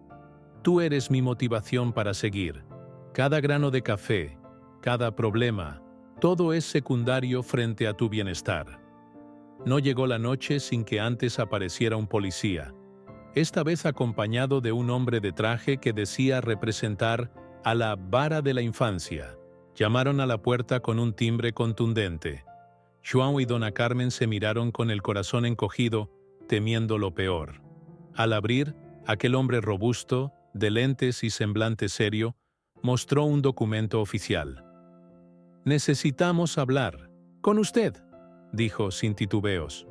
«Tú eres mi motivación para seguir. Cada grano de café, cada problema, todo es secundario frente a tu bienestar». No llegó la noche sin que antes apareciera un policía, esta vez acompañado de un hombre de traje que decía representar a la vara de la infancia. Llamaron a la puerta con un timbre contundente. João y dona Carmen se miraron con el corazón encogido, temiendo lo peor. Al abrir, aquel hombre robusto, de lentes y semblante serio, mostró un documento oficial. «Necesitamos hablar con usted», dijo sin titubeos.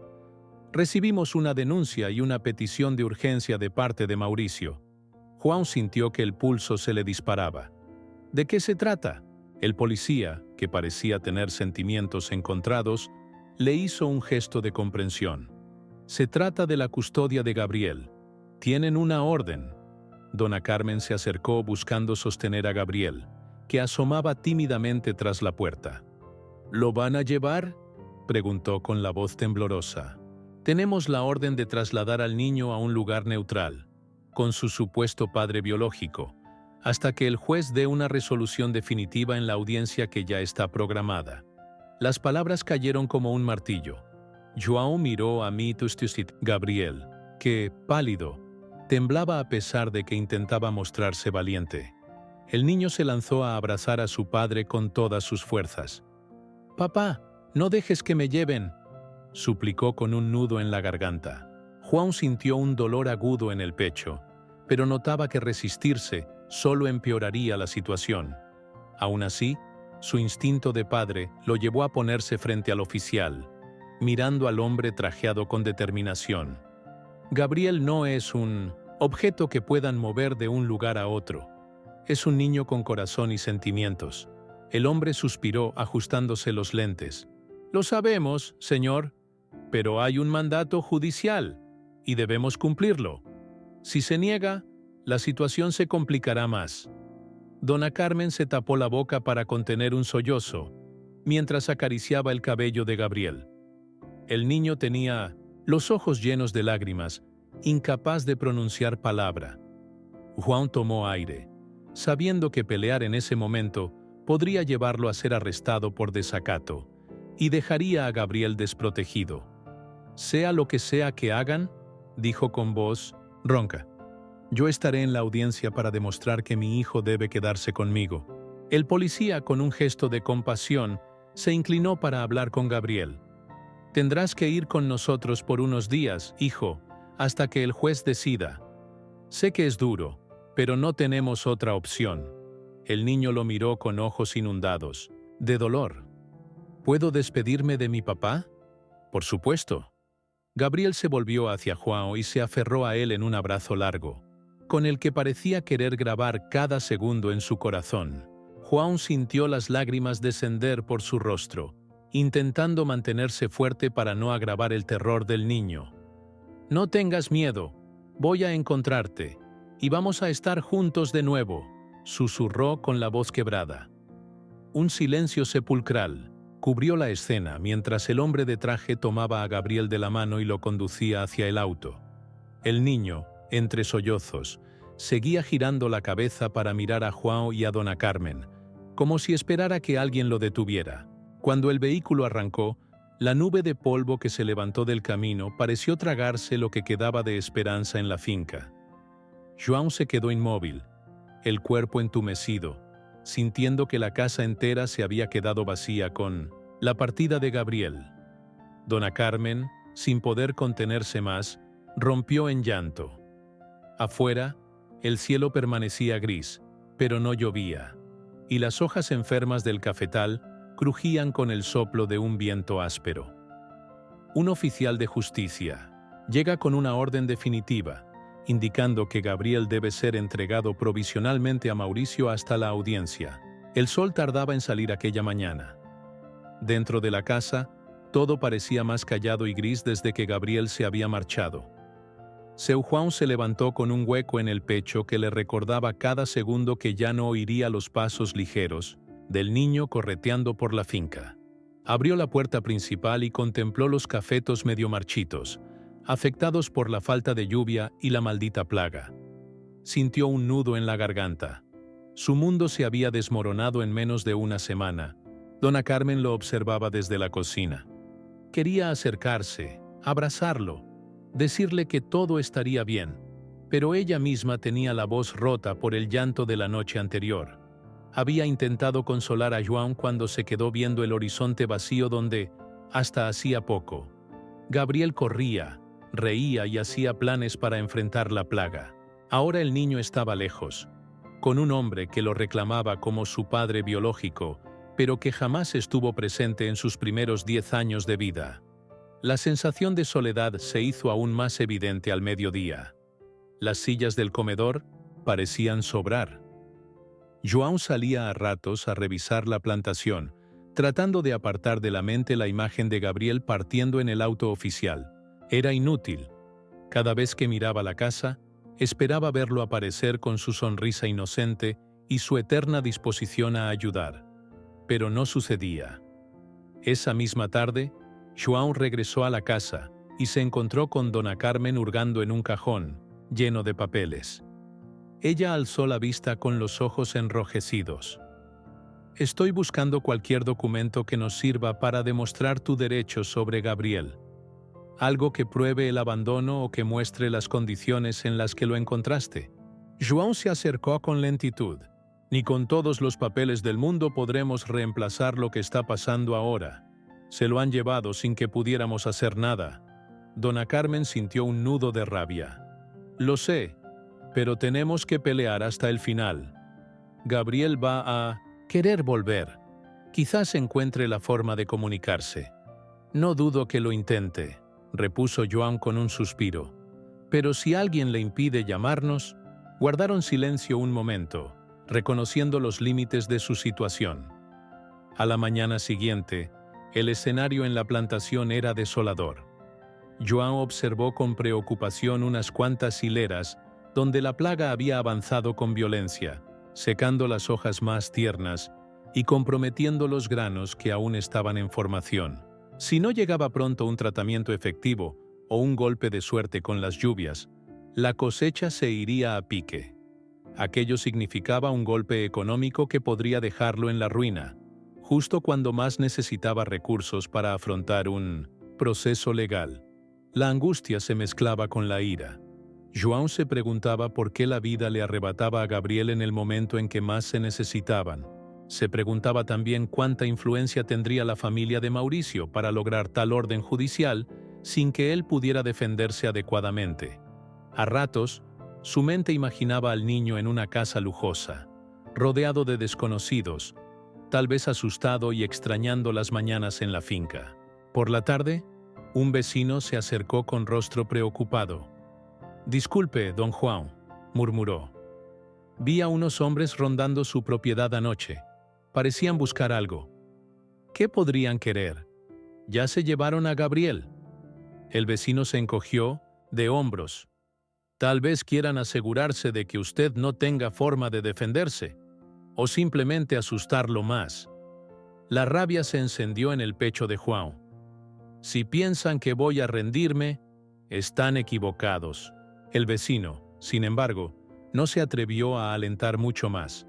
«Recibimos una denuncia y una petición de urgencia de parte de Mauricio». João sintió que el pulso se le disparaba. «¿De qué se trata?». El policía, que parecía tener sentimientos encontrados, le hizo un gesto de comprensión. «Se trata de la custodia de Gabriel. Tienen una orden». Dona Carmen se acercó buscando sostener a Gabriel, que asomaba tímidamente tras la puerta. ¿Lo van a llevar?, preguntó con la voz temblorosa. Tenemos la orden de trasladar al niño a un lugar neutral, con su supuesto padre biológico, hasta que el juez dé una resolución definitiva en la audiencia que ya está programada. Las palabras cayeron como un martillo. João miró a Gabriel, que, pálido, temblaba a pesar de que intentaba mostrarse valiente. El niño se lanzó a abrazar a su padre con todas sus fuerzas. «Papá, no dejes que me lleven», suplicó con un nudo en la garganta. João sintió un dolor agudo en el pecho, pero notaba que resistirse solo empeoraría la situación. Aún así, su instinto de padre lo llevó a ponerse frente al oficial, mirando al hombre trajeado con determinación. Gabriel no es un objeto que puedan mover de un lugar a otro. Es un niño con corazón y sentimientos. El hombre suspiró ajustándose los lentes. «Lo sabemos, señor, pero hay un mandato judicial y debemos cumplirlo. Si se niega, la situación se complicará más». Dona Carmen se tapó la boca para contener un sollozo, mientras acariciaba el cabello de Gabriel. El niño tenía los ojos llenos de lágrimas, incapaz de pronunciar palabra. João tomó aire, sabiendo que pelear en ese momento podría llevarlo a ser arrestado por desacato, y dejaría a Gabriel desprotegido. «Sea lo que sea que hagan», dijo con voz ronca, «yo estaré en la audiencia para demostrar que mi hijo debe quedarse conmigo». El policía, con un gesto de compasión, se inclinó para hablar con Gabriel. «Tendrás que ir con nosotros por unos días, hijo, hasta que el juez decida. Sé que es duro, pero no tenemos otra opción». El niño lo miró con ojos inundados, de dolor. «¿Puedo despedirme de mi papá?». «Por supuesto». Gabriel se volvió hacia João y se aferró a él en un abrazo largo, con el que parecía querer grabar cada segundo en su corazón. João sintió las lágrimas descender por su rostro, intentando mantenerse fuerte para no agravar el terror del niño. «No tengas miedo, voy a encontrarte, y vamos a estar juntos de nuevo», susurró con la voz quebrada. Un silencio sepulcral cubrió la escena mientras el hombre de traje tomaba a Gabriel de la mano y lo conducía hacia el auto. El niño, entre sollozos, seguía girando la cabeza para mirar a João y a Dona Carmen, como si esperara que alguien lo detuviera. Cuando el vehículo arrancó, la nube de polvo que se levantó del camino pareció tragarse lo que quedaba de esperanza en la finca. João se quedó inmóvil, el cuerpo entumecido, sintiendo que la casa entera se había quedado vacía con la partida de Gabriel. Dona Carmen, sin poder contenerse más, rompió en llanto. Afuera, el cielo permanecía gris, pero no llovía, y las hojas enfermas del cafetal crujían con el soplo de un viento áspero. Un oficial de justicia llega con una orden definitiva, indicando que Gabriel debe ser entregado provisionalmente a Mauricio hasta la audiencia. El sol tardaba en salir aquella mañana. Dentro de la casa, todo parecía más callado y gris desde que Gabriel se había marchado. Seu João se levantó con un hueco en el pecho que le recordaba cada segundo que ya no oiría los pasos ligeros del niño correteando por la finca. Abrió la puerta principal y contempló los cafetos medio marchitos, afectados por la falta de lluvia y la maldita plaga. Sintió un nudo en la garganta. Su mundo se había desmoronado en menos de una semana. Dona Carmen lo observaba desde la cocina. Quería acercarse, abrazarlo, decirle que todo estaría bien, pero ella misma tenía la voz rota por el llanto de la noche anterior. Había intentado consolar a João cuando se quedó viendo el horizonte vacío donde, hasta hacía poco, Gabriel corría, reía y hacía planes para enfrentar la plaga. Ahora el niño estaba lejos, con un hombre que lo reclamaba como su padre biológico, pero que jamás estuvo presente en sus primeros 10 años de vida. La sensación de soledad se hizo aún más evidente al mediodía. Las sillas del comedor parecían sobrar. João salía a ratos a revisar la plantación, tratando de apartar de la mente la imagen de Gabriel partiendo en el auto oficial. Era inútil. Cada vez que miraba la casa, Esperaba verlo aparecer con su sonrisa inocente y su eterna disposición a ayudar. Pero no sucedía. Esa misma tarde, João regresó a la casa y se encontró con Dona Carmen hurgando en un cajón, lleno de papeles. Ella alzó la vista con los ojos enrojecidos. «Estoy buscando cualquier documento que nos sirva para demostrar tu derecho sobre Gabriel. Algo que pruebe el abandono o que muestre las condiciones en las que lo encontraste». João se acercó con lentitud. «Ni con todos los papeles del mundo podremos reemplazar lo que está pasando ahora. Se lo han llevado sin que pudiéramos hacer nada». Dona Carmen sintió un nudo de rabia. «Lo sé, pero tenemos que pelear hasta el final. Gabriel va a querer volver. Quizás encuentre la forma de comunicarse». «No dudo que lo intente», repuso João con un suspiro. «Pero si alguien le impide llamarnos». Guardaron silencio un momento, reconociendo los límites de su situación. A la mañana siguiente, el escenario en la plantación era desolador. João observó con preocupación unas cuantas hileras donde la plaga había avanzado con violencia, secando las hojas más tiernas y comprometiendo los granos que aún estaban en formación. Si no llegaba pronto un tratamiento efectivo o un golpe de suerte con las lluvias, la cosecha se iría a pique. Aquello significaba un golpe económico que podría dejarlo en la ruina, justo cuando más necesitaba recursos para afrontar un proceso legal. La angustia se mezclaba con la ira. João se preguntaba por qué la vida le arrebataba a Gabriel en el momento en que más se necesitaban. Se preguntaba también cuánta influencia tendría la familia de Mauricio para lograr tal orden judicial sin que él pudiera defenderse adecuadamente. A ratos, su mente imaginaba al niño en una casa lujosa, rodeado de desconocidos, tal vez asustado y extrañando las mañanas en la finca. Por la tarde, un vecino se acercó con rostro preocupado. «Disculpe, don João», murmuró. «Vi a unos hombres rondando su propiedad anoche. Parecían buscar algo. ¿Qué podrían querer? ¿Ya se llevaron a Gabriel?» El vecino se encogió de hombros. «Tal vez quieran asegurarse de que usted no tenga forma de defenderse, o simplemente asustarlo más». La rabia se encendió en el pecho de João. «Si piensan que voy a rendirme, están equivocados». El vecino, sin embargo, no se atrevió a alentar mucho más.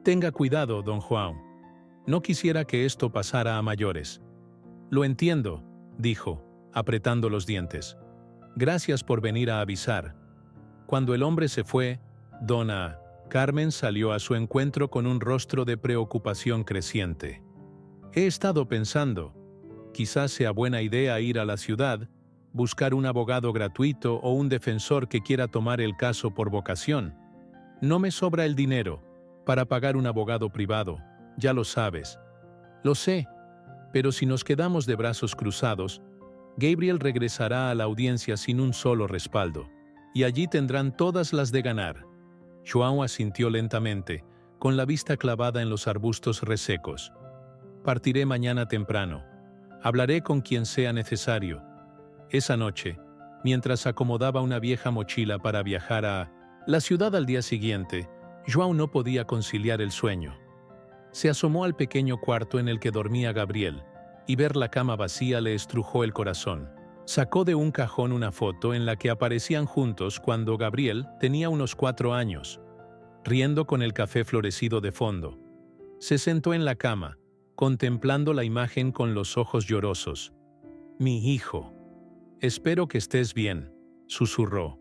«Tenga cuidado, don João. No quisiera que esto pasara a mayores». «Lo entiendo», dijo, apretando los dientes. «Gracias por venir a avisar». Cuando el hombre se fue, Dona Carmen salió a su encuentro con un rostro de preocupación creciente. «He estado pensando, quizás sea buena idea ir a la ciudad, buscar un abogado gratuito o un defensor que quiera tomar el caso por vocación. No me sobra el dinero para pagar un abogado privado, ya lo sabes». «Lo sé, pero si nos quedamos de brazos cruzados, Gabriel regresará a la audiencia sin un solo respaldo, y allí tendrán todas las de ganar». João asintió lentamente, con la vista clavada en los arbustos resecos. «Partiré mañana temprano. Hablaré con quien sea necesario». Esa noche, mientras acomodaba una vieja mochila para viajar a la ciudad al día siguiente, João no podía conciliar el sueño. Se asomó al pequeño cuarto en el que dormía Gabriel, y ver la cama vacía le estrujó el corazón. Sacó de un cajón una foto en la que aparecían juntos cuando Gabriel tenía unos 4 años, riendo con el café florecido de fondo. Se sentó en la cama, contemplando la imagen con los ojos llorosos. «Mi hijo, espero que estés bien», susurró.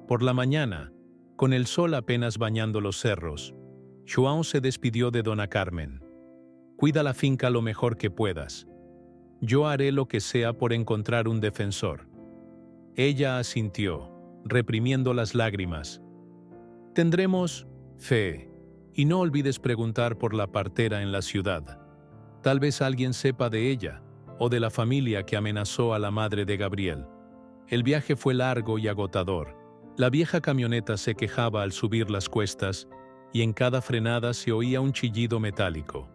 Por la mañana, con el sol apenas bañando los cerros, João se despidió de Dona Carmen. «Cuida la finca lo mejor que puedas. Yo haré lo que sea por encontrar un defensor». Ella asintió, reprimiendo las lágrimas. «Tendremos fe, y no olvides preguntar por la partera en la ciudad. Tal vez alguien sepa de ella, o de la familia que amenazó a la madre de Gabriel». El viaje fue largo y agotador. La vieja camioneta se quejaba al subir las cuestas, y en cada frenada se oía un chillido metálico.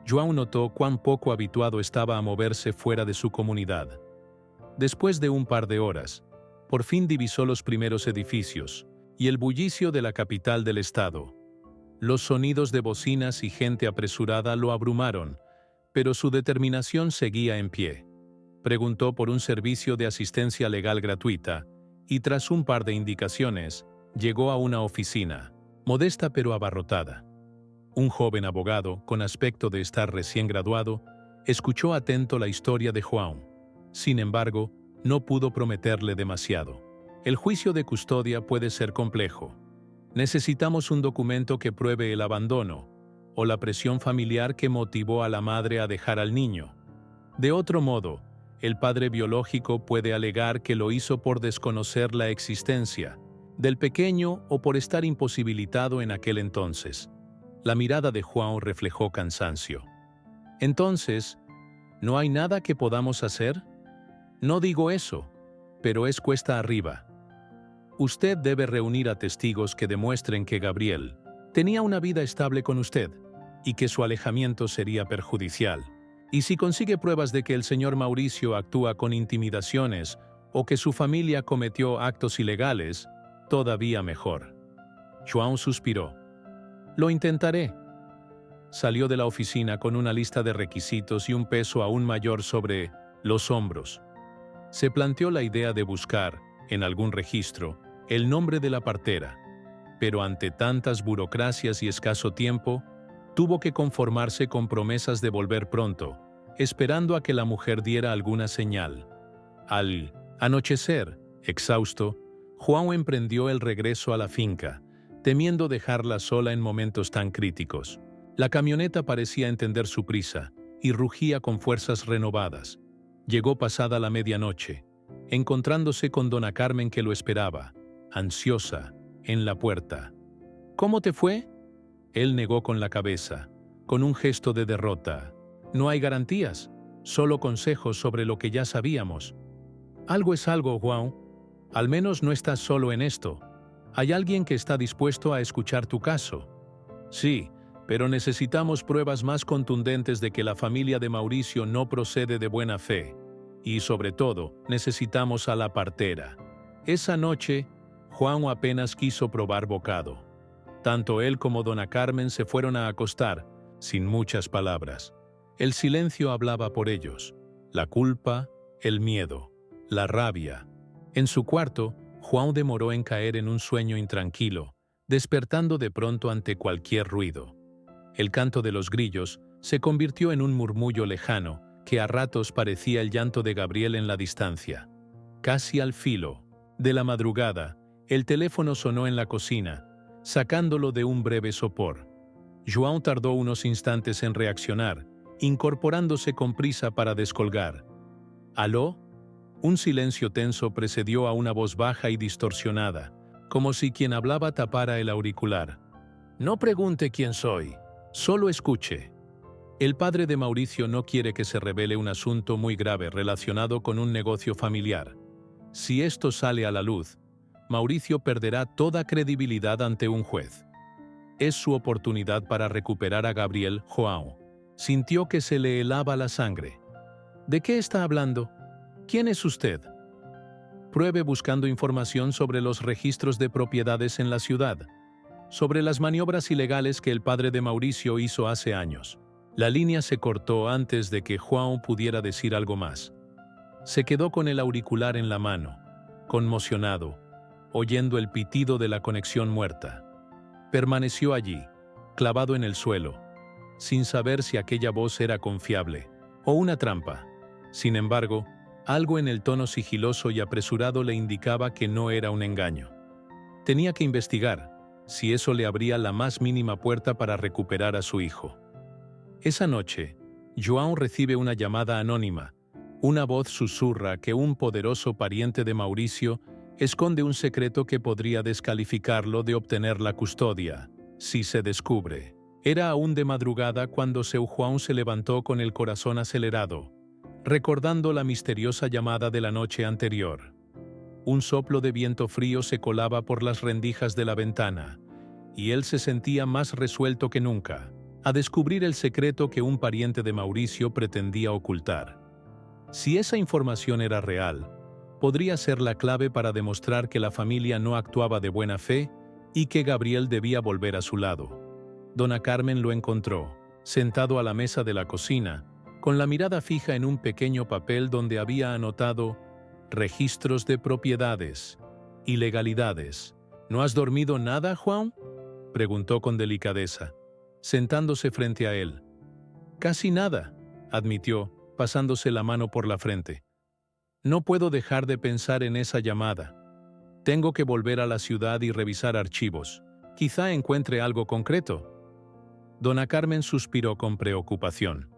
João notó cuán poco habituado estaba a moverse fuera de su comunidad. Después de un par de horas, Por fin divisó los primeros edificios y el bullicio de la capital del estado. Los sonidos de bocinas y gente apresurada lo abrumaron, pero su determinación seguía en pie. Preguntó por un servicio de asistencia legal gratuita y tras un par de indicaciones, llegó a una oficina, modesta pero abarrotada. Un joven abogado, con aspecto de estar recién graduado, escuchó atento la historia de João. Sin embargo, no pudo prometerle demasiado. El juicio de custodia puede ser complejo. Necesitamos un documento que pruebe el abandono o la presión familiar que motivó a la madre a dejar al niño. De otro modo, el padre biológico puede alegar que lo hizo por desconocer la existencia del pequeño o por estar imposibilitado en aquel entonces. La mirada de João reflejó cansancio. Entonces, ¿no hay nada que podamos hacer? No digo eso, pero es cuesta arriba. Usted debe reunir a testigos que demuestren que Gabriel tenía una vida estable con usted y que su alejamiento sería perjudicial. Y si consigue pruebas de que el señor Mauricio actúa con intimidaciones o que su familia cometió actos ilegales, todavía mejor. João suspiró. Lo intentaré. Salió de la oficina con una lista de requisitos y un peso aún mayor sobre los hombros. Se planteó la idea de buscar, en algún registro, el nombre de la partera, pero ante tantas burocracias y escaso tiempo, tuvo que conformarse con promesas de volver pronto, esperando a que la mujer diera alguna señal. Al anochecer, exhausto, João emprendió el regreso a la finca, temiendo dejarla sola en momentos tan críticos. La camioneta parecía entender su prisa y rugía con fuerzas renovadas. Llegó pasada la medianoche, encontrándose con dona Carmen que lo esperaba, ansiosa, en la puerta. ¿Cómo te fue? Él negó con la cabeza, con un gesto de derrota. No hay garantías, solo consejos sobre lo que ya sabíamos. Algo es algo, João. Al menos no estás solo en esto. Hay alguien que está dispuesto a escuchar tu caso. Sí, pero necesitamos pruebas más contundentes de que la familia de Mauricio no procede de buena fe. Y sobre todo, necesitamos a la partera. Esa noche, João apenas quiso probar bocado. Tanto él como dona Carmen se fueron a acostar, sin muchas palabras. El silencio hablaba por ellos. La culpa, el miedo, la rabia. En su cuarto, João demoró en caer en un sueño intranquilo, despertando de pronto ante cualquier ruido. El canto de los grillos se convirtió en un murmullo lejano que a ratos parecía el llanto de Gabriel en la distancia. Casi al filo de la madrugada, el teléfono sonó en la cocina, sacándolo de un breve sopor. João tardó unos instantes en reaccionar, incorporándose con prisa para descolgar. ¿Aló? Un silencio tenso precedió a una voz baja y distorsionada, como si quien hablaba tapara el auricular. No pregunte quién soy, solo escuche. El padre de Mauricio no quiere que se revele un asunto muy grave relacionado con un negocio familiar. Si esto sale a la luz, Mauricio perderá toda credibilidad ante un juez. Es su oportunidad para recuperar a Gabriel. João sintió que se le helaba la sangre. ¿De qué está hablando? ¿Quién es usted? Pruebe buscando información sobre los registros de propiedades en la ciudad, sobre las maniobras ilegales que el padre de Mauricio hizo hace años. La línea se cortó antes de que João pudiera decir algo más. Se quedó con el auricular en la mano, conmocionado, oyendo el pitido de la conexión muerta. Permaneció allí, clavado en el suelo, sin saber si aquella voz era confiable o una trampa. Sin embargo, algo en el tono sigiloso y apresurado le indicaba que no era un engaño. Tenía que investigar, si eso le abría la más mínima puerta para recuperar a su hijo. Esa noche, João recibe una llamada anónima. Una voz susurra que un poderoso pariente de Mauricio esconde un secreto que podría descalificarlo de obtener la custodia, si se descubre. Era aún de madrugada cuando seu João se levantó con el corazón acelerado, recordando la misteriosa llamada de la noche anterior. Un soplo de viento frío se colaba por las rendijas de la ventana, y él se sentía más resuelto que nunca a descubrir el secreto que un pariente de Mauricio pretendía ocultar. Si esa información era real, podría ser la clave para demostrar que la familia no actuaba de buena fe y que Gabriel debía volver a su lado. Dona Carmen lo encontró, sentado a la mesa de la cocina, con la mirada fija en un pequeño papel donde había anotado registros de propiedades, ilegalidades. ¿No has dormido nada, Juan?, preguntó con delicadeza, sentándose frente a él. Casi nada, admitió, pasándose la mano por la frente. No puedo dejar de pensar en esa llamada. Tengo que volver a la ciudad y revisar archivos. Quizá encuentre algo concreto. Dona Carmen suspiró con preocupación.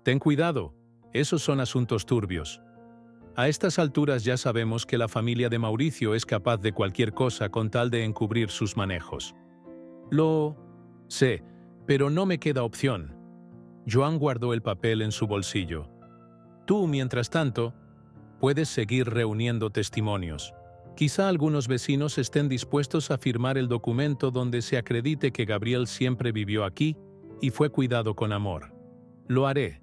Ten cuidado, esos son asuntos turbios. A estas alturas ya sabemos que la familia de Mauricio es capaz de cualquier cosa con tal de encubrir sus manejos. Lo sé, pero no me queda opción. Joan guardó el papel en su bolsillo. Tú, mientras tanto, puedes seguir reuniendo testimonios. Quizá algunos vecinos estén dispuestos a firmar el documento donde se acredite que Gabriel siempre vivió aquí y fue cuidado con amor. Lo haré.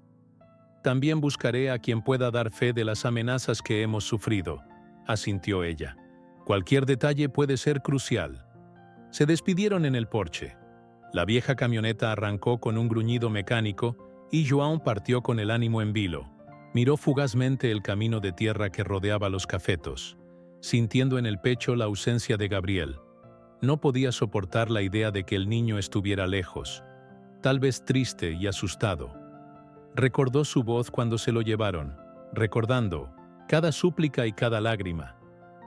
También buscaré a quien pueda dar fe de las amenazas que hemos sufrido, asintió ella. Cualquier detalle puede ser crucial. Se despidieron en el porche. La vieja camioneta arrancó con un gruñido mecánico y Joan partió con el ánimo en vilo. Miró fugazmente el camino de tierra que rodeaba los cafetos, sintiendo en el pecho la ausencia de Gabriel. No podía soportar la idea de que el niño estuviera lejos, tal vez triste y asustado. Recordó su voz cuando se lo llevaron, recordando cada súplica y cada lágrima.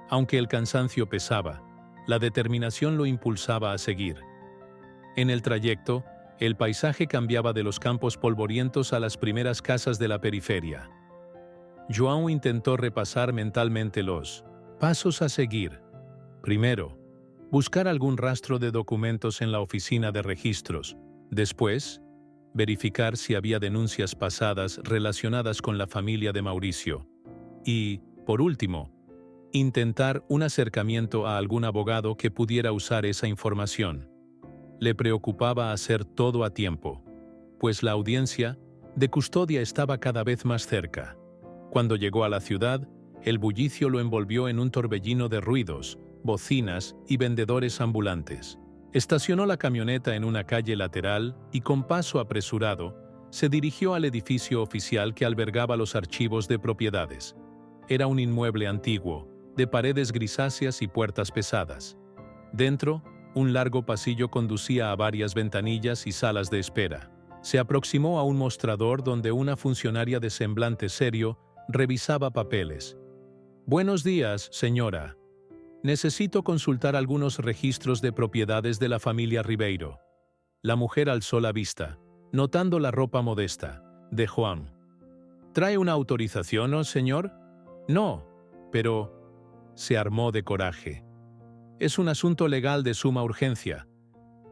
Aunque el cansancio pesaba, la determinación lo impulsaba a seguir. En el trayecto, el paisaje cambiaba de los campos polvorientos a las primeras casas de la periferia. Joan intentó repasar mentalmente los pasos a seguir. Primero, buscar algún rastro de documentos en la oficina de registros. Después, verificar si había denuncias pasadas relacionadas con la familia de Mauricio. Y, por último, intentar un acercamiento a algún abogado que pudiera usar esa información. Le preocupaba hacer todo a tiempo, pues la audiencia de custodia estaba cada vez más cerca. Cuando llegó a la ciudad, el bullicio lo envolvió en un torbellino de ruidos, bocinas y vendedores ambulantes. Estacionó la camioneta en una calle lateral y con paso apresurado, se dirigió al edificio oficial que albergaba los archivos de propiedades. Era un inmueble antiguo, de paredes grisáceas y puertas pesadas. Dentro, un largo pasillo conducía a varias ventanillas y salas de espera. Se aproximó a un mostrador donde una funcionaria de semblante serio revisaba papeles. «Buenos días, señora. Necesito consultar algunos registros de propiedades de la familia Ribeiro». La mujer alzó la vista, notando la ropa modesta de Juan. «¿Trae una autorización, oh, señor?» «No, pero…» Se armó de coraje. «Es un asunto legal de suma urgencia.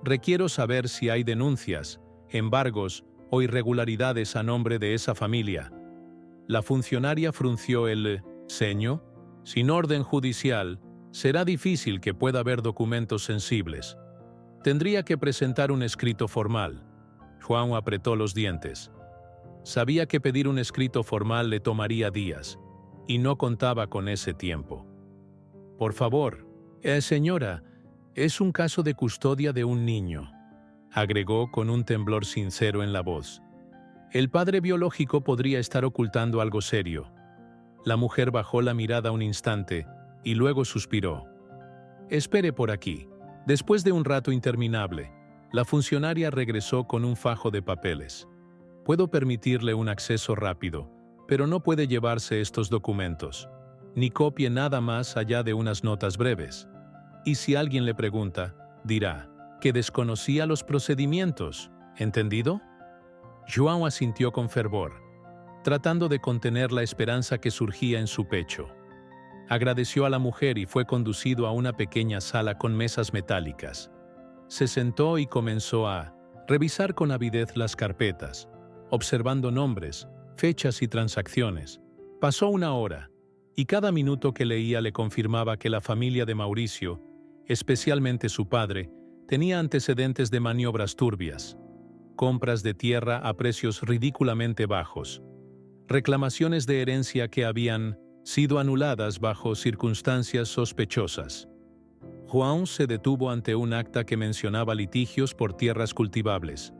Requiero saber si hay denuncias, embargos o irregularidades a nombre de esa familia». La funcionaria frunció el ceño. «Sin orden judicial, será difícil que pueda haber documentos sensibles. Tendría que presentar un escrito formal». Juan apretó los dientes. Sabía que pedir un escrito formal le tomaría días, y no contaba con ese tiempo. «Por favor, señora, es un caso de custodia de un niño», agregó con un temblor sincero en la voz. «El padre biológico podría estar ocultando algo serio». La mujer bajó la mirada un instante y luego suspiró. «Espere por aquí». Después de un rato interminable, la funcionaria regresó con un fajo de papeles. «Puedo permitirle un acceso rápido, pero no puede llevarse estos documentos, ni copie nada más allá de unas notas breves. Y si alguien le pregunta, dirá que desconocía los procedimientos, ¿entendido?». Joan asintió con fervor, tratando de contener la esperanza que surgía en su pecho. Agradeció a la mujer y fue conducido a una pequeña sala con mesas metálicas. Se sentó y comenzó a revisar con avidez las carpetas, observando nombres, fechas y transacciones. Pasó una hora, y cada minuto que leía le confirmaba que la familia de Mauricio, especialmente su padre, tenía antecedentes de maniobras turbias, compras de tierra a precios ridículamente bajos, reclamaciones de herencia que habían sido anuladas bajo circunstancias sospechosas. João se detuvo ante un acta que mencionaba litigios por tierras cultivables.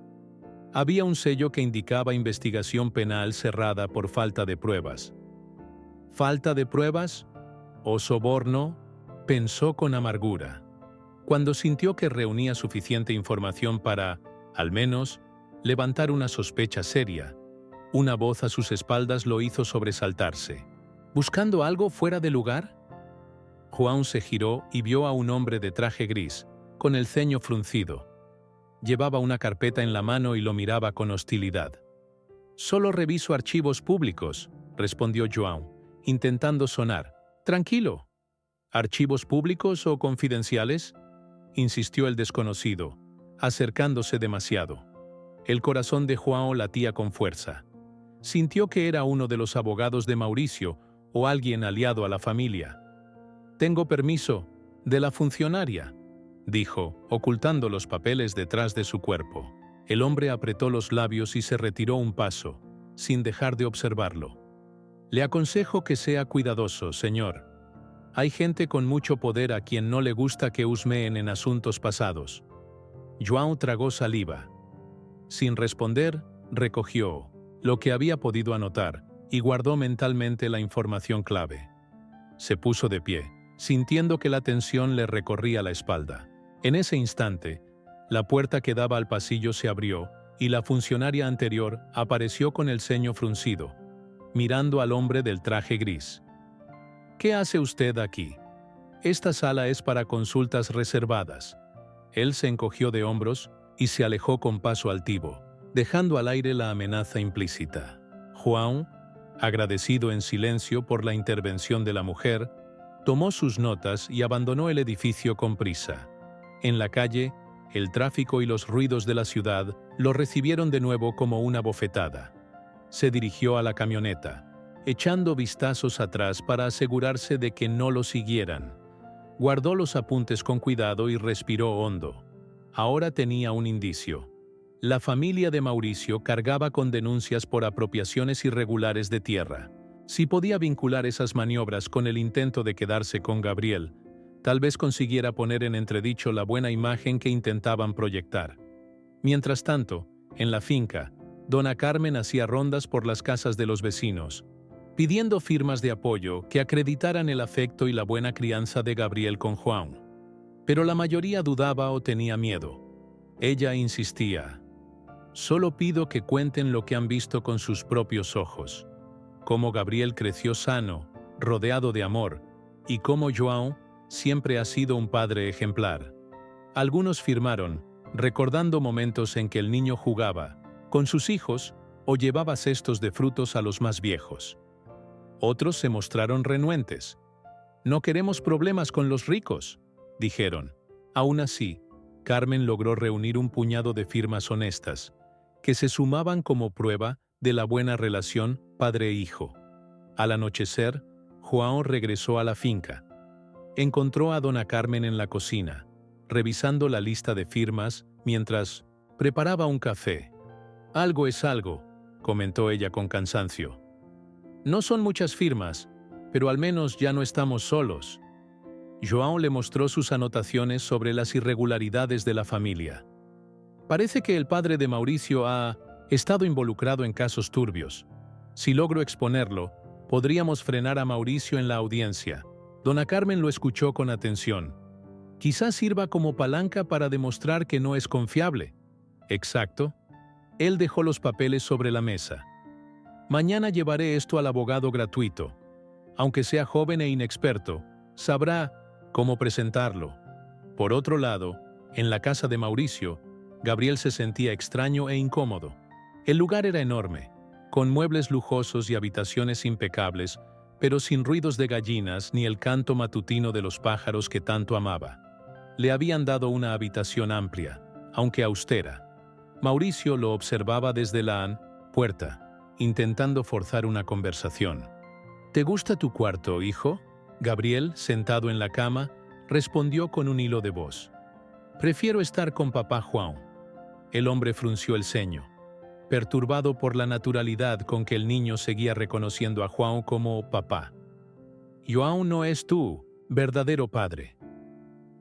Había un sello que indicaba investigación penal cerrada por falta de pruebas. ¿Falta de pruebas? ¿O soborno? Pensó con amargura. Cuando sintió que reunía suficiente información para, al menos, levantar una sospecha seria, una voz a sus espaldas lo hizo sobresaltarse. ¿Buscando algo fuera de lugar? João se giró y vio a un hombre de traje gris, con el ceño fruncido. Llevaba una carpeta en la mano y lo miraba con hostilidad. «Solo reviso archivos públicos», respondió João, intentando sonar. «Tranquilo». «¿Archivos públicos o confidenciales?», insistió el desconocido, acercándose demasiado. El corazón de João latía con fuerza. Sintió que era uno de los abogados de Mauricio o alguien aliado a la familia. «Tengo permiso de la funcionaria», dijo, ocultando los papeles detrás de su cuerpo. El hombre apretó los labios y se retiró un paso, sin dejar de observarlo. «Le aconsejo que sea cuidadoso, señor. Hay gente con mucho poder a quien no le gusta que husmeen en asuntos pasados». João tragó saliva. Sin responder, recogió lo que había podido anotar y guardó mentalmente la información clave. Se puso de pie, sintiendo que la tensión le recorría la espalda. En ese instante, la puerta que daba al pasillo se abrió y la funcionaria anterior apareció con el ceño fruncido, mirando al hombre del traje gris. «¿Qué hace usted aquí? Esta sala es para consultas reservadas». Él se encogió de hombros y se alejó con paso altivo, dejando al aire la amenaza implícita. João, agradecido en silencio por la intervención de la mujer, tomó sus notas y abandonó el edificio con prisa. En la calle, el tráfico y los ruidos de la ciudad lo recibieron de nuevo como una bofetada. Se dirigió a la camioneta, echando vistazos atrás para asegurarse de que no lo siguieran. Guardó los apuntes con cuidado y respiró hondo. Ahora tenía un indicio. La familia de Mauricio cargaba con denuncias por apropiaciones irregulares de tierra. Si podía vincular esas maniobras con el intento de quedarse con Gabriel, tal vez consiguiera poner en entredicho la buena imagen que intentaban proyectar. Mientras tanto, en la finca, Dona Carmen hacía rondas por las casas de los vecinos, pidiendo firmas de apoyo que acreditaran el afecto y la buena crianza de Gabriel con João. Pero la mayoría dudaba o tenía miedo. Ella insistía: «Solo pido que cuenten lo que han visto con sus propios ojos. Cómo Gabriel creció sano, rodeado de amor, y cómo João siempre ha sido un padre ejemplar». Algunos firmaron, recordando momentos en que el niño jugaba con sus hijos o llevaba cestos de frutos a los más viejos. Otros se mostraron renuentes. «No queremos problemas con los ricos», dijeron. Aún así, Carmen logró reunir un puñado de firmas honestas, que se sumaban como prueba de la buena relación padre-hijo. Al anochecer, João regresó a la finca. Encontró a Dona Carmen en la cocina, revisando la lista de firmas mientras preparaba un café. «Algo es algo», comentó ella con cansancio. «No son muchas firmas, pero al menos ya no estamos solos». João le mostró sus anotaciones sobre las irregularidades de la familia. «Parece que el padre de Mauricio ha estado involucrado en casos turbios. Si logro exponerlo, podríamos frenar a Mauricio en la audiencia». Dona Carmen lo escuchó con atención. «Quizás sirva como palanca para demostrar que no es confiable». «Exacto». Él dejó los papeles sobre la mesa. «Mañana llevaré esto al abogado gratuito. Aunque sea joven e inexperto, sabrá cómo presentarlo». Por otro lado, en la casa de Mauricio, Gabriel se sentía extraño e incómodo. El lugar era enorme, con muebles lujosos y habitaciones impecables, pero sin ruidos de gallinas ni el canto matutino de los pájaros que tanto amaba. Le habían dado una habitación amplia, aunque austera. Mauricio lo observaba desde la puerta, intentando forzar una conversación. «¿Te gusta tu cuarto, hijo?». Gabriel, sentado en la cama, respondió con un hilo de voz: «Prefiero estar con papá João». El hombre frunció el ceño, perturbado por la naturalidad con que el niño seguía reconociendo a João como papá. João no es tu verdadero padre.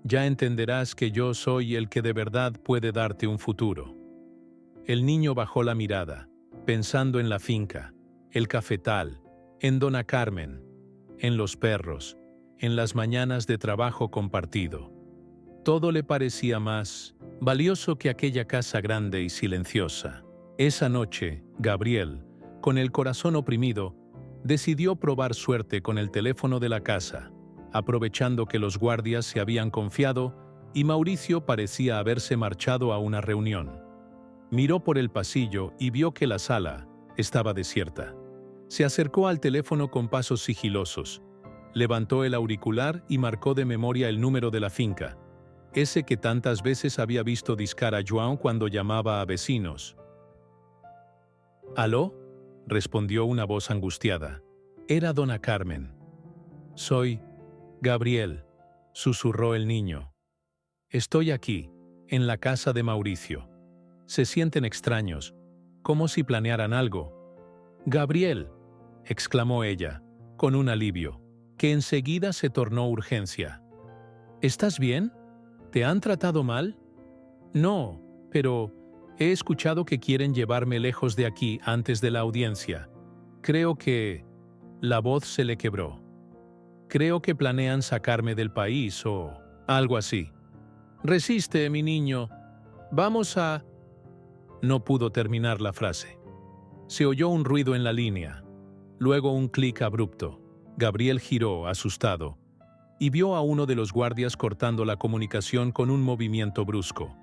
Ya entenderás que yo soy el que de verdad puede darte un futuro. El niño bajó la mirada, pensando en la finca, el cafetal, en Dona Carmen, en los perros, en las mañanas de trabajo compartido. Todo le parecía más valioso que aquella casa grande y silenciosa. Esa noche, Gabriel, con el corazón oprimido, decidió probar suerte con el teléfono de la casa, aprovechando que los guardias se habían confiado y Mauricio parecía haberse marchado a una reunión. Miró por el pasillo y vio que la sala estaba desierta. Se acercó al teléfono con pasos sigilosos, levantó el auricular y marcó de memoria el número de la finca, ese que tantas veces había visto discar a João cuando llamaba a vecinos. «¿Aló?», respondió una voz angustiada. Era Dona Carmen. «Soy Gabriel», susurró el niño. «Estoy aquí, en la casa de Mauricio. Se sienten extraños, como si planearan algo». «Gabriel», exclamó ella, con un alivio, que enseguida se tornó urgencia. «¿Estás bien? ¿Te han tratado mal?» «No, pero he escuchado que quieren llevarme lejos de aquí antes de la audiencia. Creo que...». La voz se le quebró. «Creo que planean sacarme del país o algo así». «Resiste, mi niño. Vamos a...». No pudo terminar la frase. Se oyó un ruido en la línea, luego un clic abrupto. Gabriel giró, asustado, y vio a uno de los guardias cortando la comunicación con un movimiento brusco.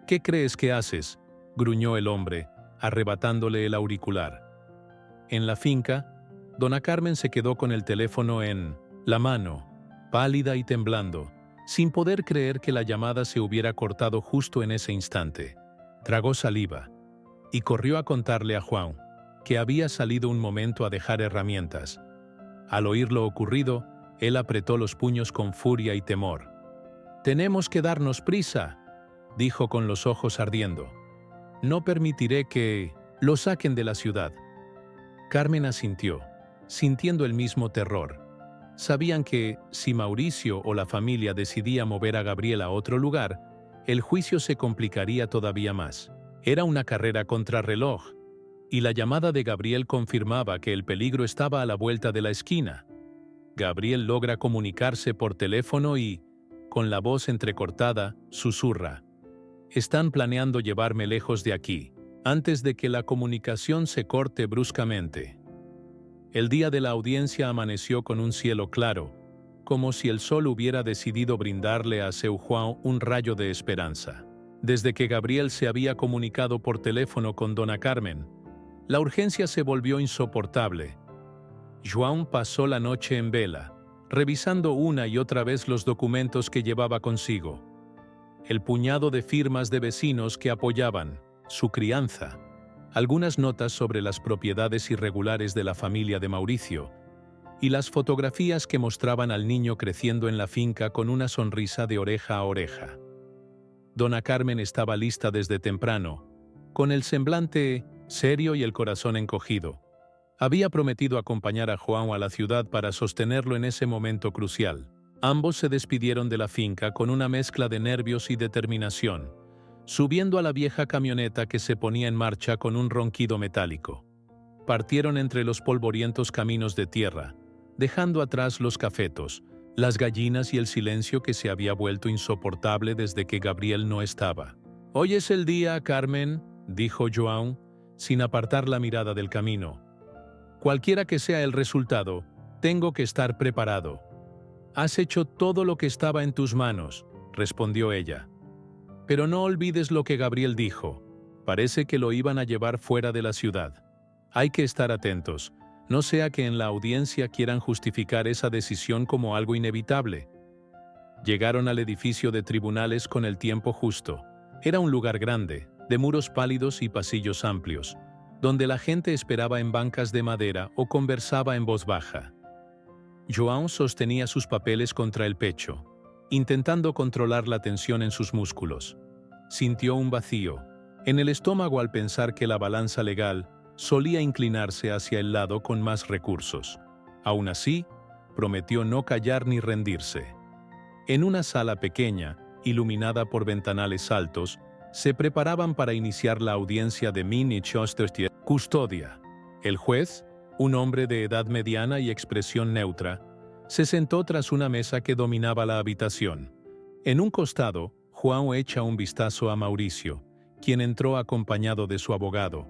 «¿Qué crees que haces?», gruñó el hombre, arrebatándole el auricular. En la finca, Dona Carmen se quedó con el teléfono en la mano, pálida y temblando, sin poder creer que la llamada se hubiera cortado justo en ese instante. Tragó saliva y corrió a contarle a João, que había salido un momento a dejar herramientas. Al oír lo ocurrido, él apretó los puños con furia y temor. «Tenemos que darnos prisa», dijo con los ojos ardiendo. «No permitiré que lo saquen de la ciudad». Carmen asintió, sintiendo el mismo terror. Sabían que, si Mauricio o la familia decidía mover a Gabriel a otro lugar, el juicio se complicaría todavía más. Era una carrera contrarreloj, y la llamada de Gabriel confirmaba que el peligro estaba a la vuelta de la esquina. Gabriel logra comunicarse por teléfono y, con la voz entrecortada, susurra: «Están planeando llevarme lejos de aquí», antes de que la comunicación se corte bruscamente. El día de la audiencia amaneció con un cielo claro, como si el sol hubiera decidido brindarle a seu João un rayo de esperanza. Desde que Gabriel se había comunicado por teléfono con Dona Carmen, la urgencia se volvió insoportable. João pasó la noche en vela, revisando una y otra vez los documentos que llevaba consigo. El puñado de firmas de vecinos que apoyaban su crianza, algunas notas sobre las propiedades irregulares de la familia de Mauricio, y las fotografías que mostraban al niño creciendo en la finca con una sonrisa de oreja a oreja. Dona Carmen estaba lista desde temprano, con el semblante serio y el corazón encogido. Había prometido acompañar a João a la ciudad para sostenerlo en ese momento crucial. Ambos se despidieron de la finca con una mezcla de nervios y determinación, subiendo a la vieja camioneta que se ponía en marcha con un ronquido metálico. Partieron entre los polvorientos caminos de tierra, dejando atrás los cafetos, las gallinas y el silencio que se había vuelto insoportable desde que Gabriel no estaba. «Hoy es el día, Carmen», dijo João, sin apartar la mirada del camino. «Cualquiera que sea el resultado, tengo que estar preparado». «Has hecho todo lo que estaba en tus manos», respondió ella. «Pero no olvides lo que Gabriel dijo. Parece que lo iban a llevar fuera de la ciudad. Hay que estar atentos, no sea que en la audiencia quieran justificar esa decisión como algo inevitable». Llegaron al edificio de tribunales con el tiempo justo. Era un lugar grande, de muros pálidos y pasillos amplios, donde la gente esperaba en bancas de madera o conversaba en voz baja. João sostenía sus papeles contra el pecho, intentando controlar la tensión en sus músculos. Sintió un vacío en el estómago al pensar que la balanza legal solía inclinarse hacia el lado con más recursos. Aún así, prometió no callar ni rendirse. En una sala pequeña, iluminada por ventanales altos, se preparaban para iniciar la audiencia de Minnie Chostertier, custodia. El juez, un hombre de edad mediana y expresión neutra, se sentó tras una mesa que dominaba la habitación. En un costado, Juan echa un vistazo a Mauricio, quien entró acompañado de su abogado.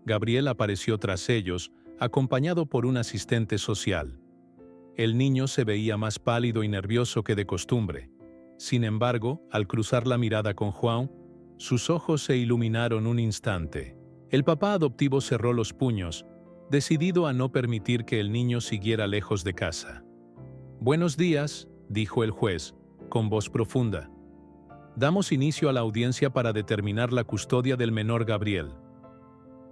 Gabriel apareció tras ellos, acompañado por un asistente social. El niño se veía más pálido y nervioso que de costumbre. Sin embargo, al cruzar la mirada con Juan, sus ojos se iluminaron un instante. El papá adoptivo cerró los puños, decidido a no permitir que el niño siguiera lejos de casa. «Buenos días», dijo el juez, con voz profunda. «Damos inicio a la audiencia para determinar la custodia del menor Gabriel.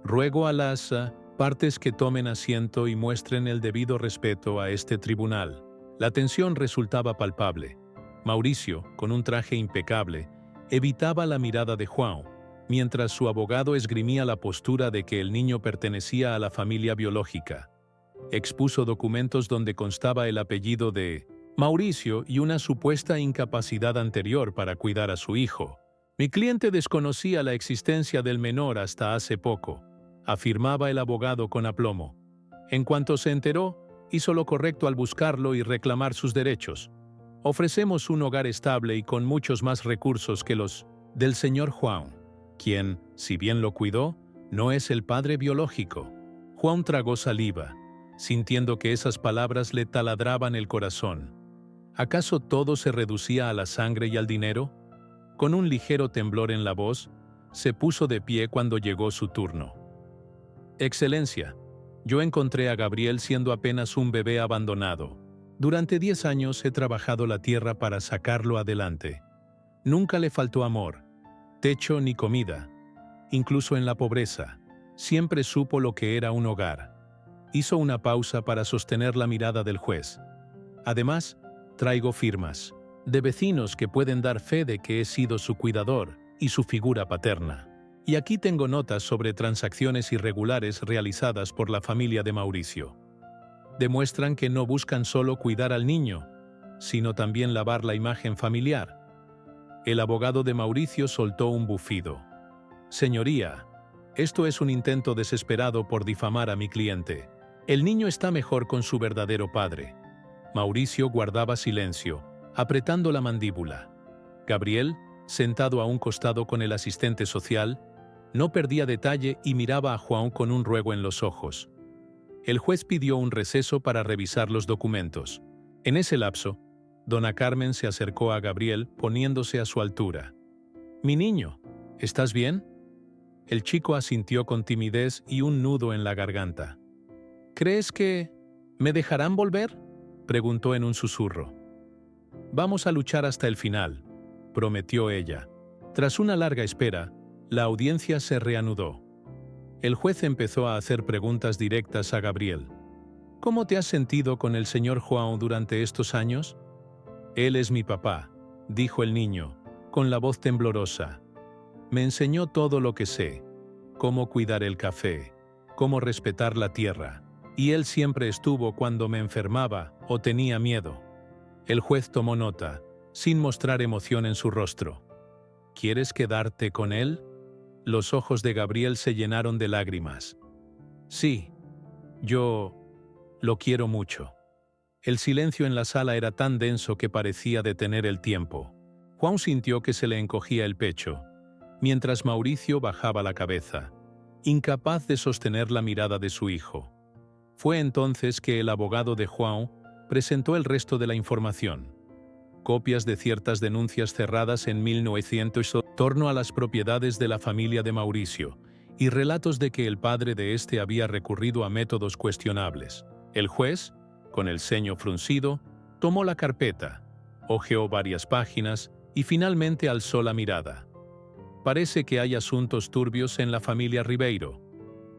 Ruego a las partes que tomen asiento y muestren el debido respeto a este tribunal». La tensión resultaba palpable. Mauricio, con un traje impecable, evitaba la mirada de Juan, mientras su abogado esgrimía la postura de que el niño pertenecía a la familia biológica. Expuso documentos donde constaba el apellido de Mauricio y una supuesta incapacidad anterior para cuidar a su hijo. «Mi cliente desconocía la existencia del menor hasta hace poco», afirmaba el abogado con aplomo. «En cuanto se enteró, hizo lo correcto al buscarlo y reclamar sus derechos. Ofrecemos un hogar estable y con muchos más recursos que los del señor Juan, quien, si bien lo cuidó, no es el padre biológico». Juan tragó saliva, sintiendo que esas palabras le taladraban el corazón. ¿Acaso todo se reducía a la sangre y al dinero? Con un ligero temblor en la voz, se puso de pie cuando llegó su turno. «Excelencia, yo encontré a Gabriel siendo apenas un bebé abandonado. Durante 10 años he trabajado la tierra para sacarlo adelante. Nunca le faltó amor, techo ni comida. Incluso en la pobreza, siempre supo lo que era un hogar». Hizo una pausa para sostener la mirada del juez. «Además, traigo firmas de vecinos que pueden dar fe de que he sido su cuidador y su figura paterna. Y aquí tengo notas sobre transacciones irregulares realizadas por la familia de Mauricio. Demuestran que no buscan solo cuidar al niño, sino también lavar la imagen familiar». El abogado de Mauricio soltó un bufido. «Señoría, esto es un intento desesperado por difamar a mi cliente. El niño está mejor con su verdadero padre». Mauricio guardaba silencio, apretando la mandíbula. Gabriel, sentado a un costado con el asistente social, no perdía detalle y miraba a Juan con un ruego en los ojos. El juez pidió un receso para revisar los documentos. En ese lapso, dona Carmen se acercó a Gabriel poniéndose a su altura. «Mi niño, ¿estás bien?». El chico asintió con timidez y un nudo en la garganta. «¿Crees que me dejarán volver?», preguntó en un susurro. «Vamos a luchar hasta el final», prometió ella. Tras una larga espera, la audiencia se reanudó. El juez empezó a hacer preguntas directas a Gabriel. «¿Cómo te has sentido con el señor Juan durante estos años?». «Él es mi papá», dijo el niño, con la voz temblorosa. «Me enseñó todo lo que sé, cómo cuidar el café, cómo respetar la tierra, y él siempre estuvo cuando me enfermaba o tenía miedo». El juez tomó nota, sin mostrar emoción en su rostro. «¿Quieres quedarte con él?». Los ojos de Gabriel se llenaron de lágrimas. «Sí, yo lo quiero mucho». El silencio en la sala era tan denso que parecía detener el tiempo. Juan sintió que se le encogía el pecho, mientras Mauricio bajaba la cabeza, incapaz de sostener la mirada de su hijo. Fue entonces que el abogado de Juan presentó el resto de la información. Copias de ciertas denuncias cerradas en 1900 en torno a las propiedades de la familia de Mauricio y relatos de que el padre de este había recurrido a métodos cuestionables. El juez, con el ceño fruncido, tomó la carpeta, hojeó varias páginas y finalmente alzó la mirada. «Parece que hay asuntos turbios en la familia Ribeiro.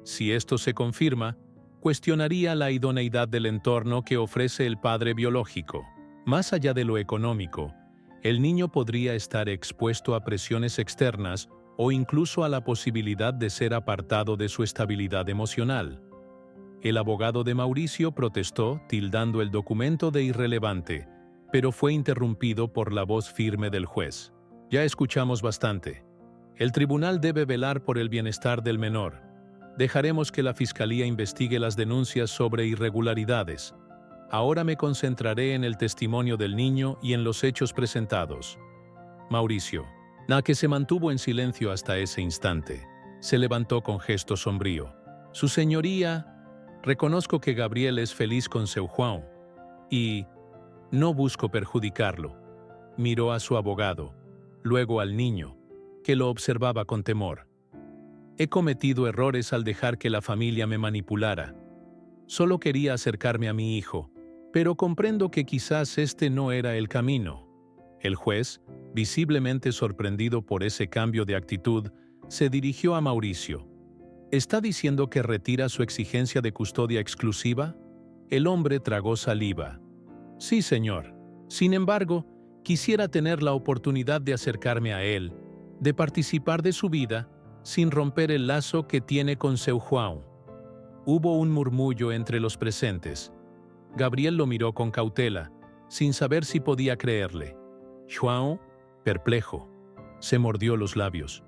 Si esto se confirma, cuestionaría la idoneidad del entorno que ofrece el padre biológico. Más allá de lo económico, el niño podría estar expuesto a presiones externas o incluso a la posibilidad de ser apartado de su estabilidad emocional. El abogado de Mauricio protestó, tildando el documento de irrelevante, pero fue interrumpido por la voz firme del juez. Ya escuchamos bastante. El tribunal debe velar por el bienestar del menor. Dejaremos que la fiscalía investigue las denuncias sobre irregularidades. Ahora me concentraré en el testimonio del niño y en los hechos presentados. Mauricio, que se mantuvo en silencio hasta ese instante, se levantó con gesto sombrío. Su señoría, reconozco que Gabriel es feliz con seu Juan y no busco perjudicarlo. Miró a su abogado, luego al niño, que lo observaba con temor. He cometido errores al dejar que la familia me manipulara. Solo quería acercarme a mi hijo, pero comprendo que quizás este no era el camino. El juez, visiblemente sorprendido por ese cambio de actitud, se dirigió a Mauricio. ¿Está diciendo que retira su exigencia de custodia exclusiva? El hombre tragó saliva. Sí, señor. Sin embargo, quisiera tener la oportunidad de acercarme a él, de participar de su vida, sin romper el lazo que tiene con seu Juan. Hubo un murmullo entre los presentes. Gabriel lo miró con cautela, sin saber si podía creerle. Juan, perplejo, se mordió los labios.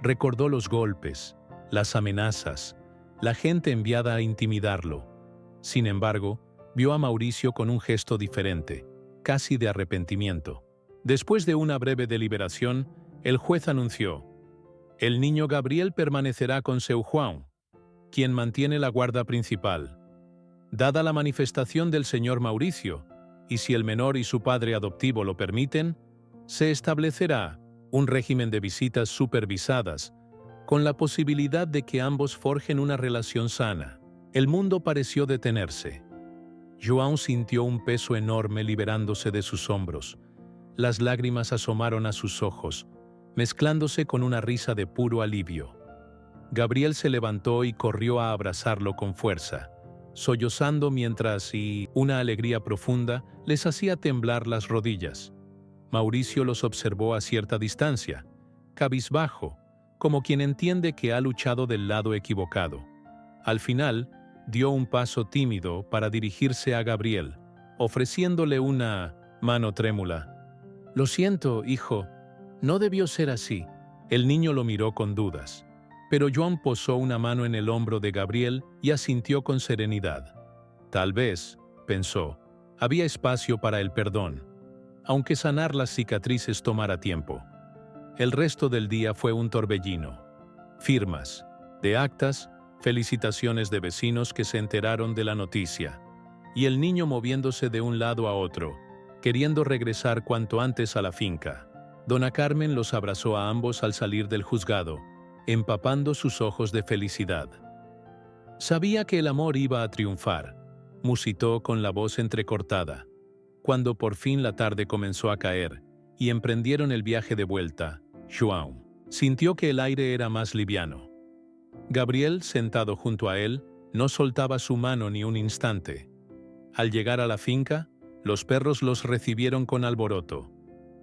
Recordó los golpes, las amenazas, la gente enviada a intimidarlo. Sin embargo, vio a Mauricio con un gesto diferente, casi de arrepentimiento. Después de una breve deliberación, el juez anunció: el niño Gabriel permanecerá con seu Juan, quien mantiene la guarda principal. Dada la manifestación del señor Mauricio, y si el menor y su padre adoptivo lo permiten, se establecerá un régimen de visitas supervisadas, con la posibilidad de que ambos forjen una relación sana. El mundo pareció detenerse. João sintió un peso enorme liberándose de sus hombros. Las lágrimas asomaron a sus ojos, mezclándose con una risa de puro alivio. Gabriel se levantó y corrió a abrazarlo con fuerza, sollozando mientras una alegría profunda les hacía temblar las rodillas. Mauricio los observó a cierta distancia, cabizbajo, como quien entiende que ha luchado del lado equivocado. Al final, dio un paso tímido para dirigirse a Gabriel, ofreciéndole una mano trémula. Lo siento, hijo, no debió ser así. El niño lo miró con dudas, pero Joan posó una mano en el hombro de Gabriel y asintió con serenidad. Tal vez, pensó, había espacio para el perdón, aunque sanar las cicatrices tomara tiempo. El resto del día fue un torbellino. Firmas, de actas, felicitaciones de vecinos que se enteraron de la noticia, y el niño moviéndose de un lado a otro, queriendo regresar cuanto antes a la finca. Dona Carmen los abrazó a ambos al salir del juzgado, empapando sus ojos de felicidad. Sabía que el amor iba a triunfar, musitó con la voz entrecortada. Cuando por fin la tarde comenzó a caer y emprendieron el viaje de vuelta, João sintió que el aire era más liviano. Gabriel, sentado junto a él, no soltaba su mano ni un instante. Al llegar a la finca, los perros los recibieron con alboroto.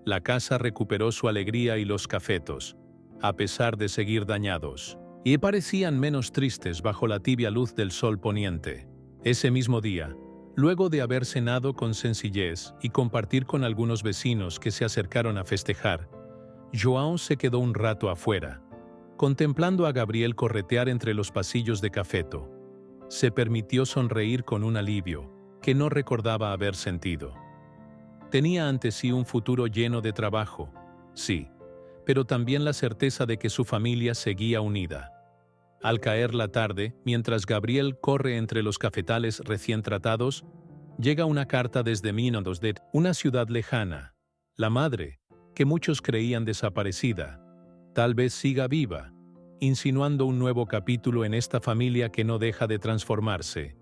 La casa recuperó su alegría y los cafetos, a pesar de seguir dañados, y parecían menos tristes bajo la tibia luz del sol poniente. Ese mismo día, luego de haber cenado con sencillez y compartir con algunos vecinos que se acercaron a festejar, João se quedó un rato afuera, contemplando a Gabriel corretear entre los pasillos de Cafeto. Se permitió sonreír con un alivio que no recordaba haber sentido. Tenía ante sí un futuro lleno de trabajo, sí, pero también la certeza de que su familia seguía unida. Al caer la tarde, mientras Gabriel corre entre los cafetales recién tratados, llega una carta desde Minas de una ciudad lejana. La madre, que muchos creían desaparecida, tal vez siga viva, insinuando un nuevo capítulo en esta familia que no deja de transformarse.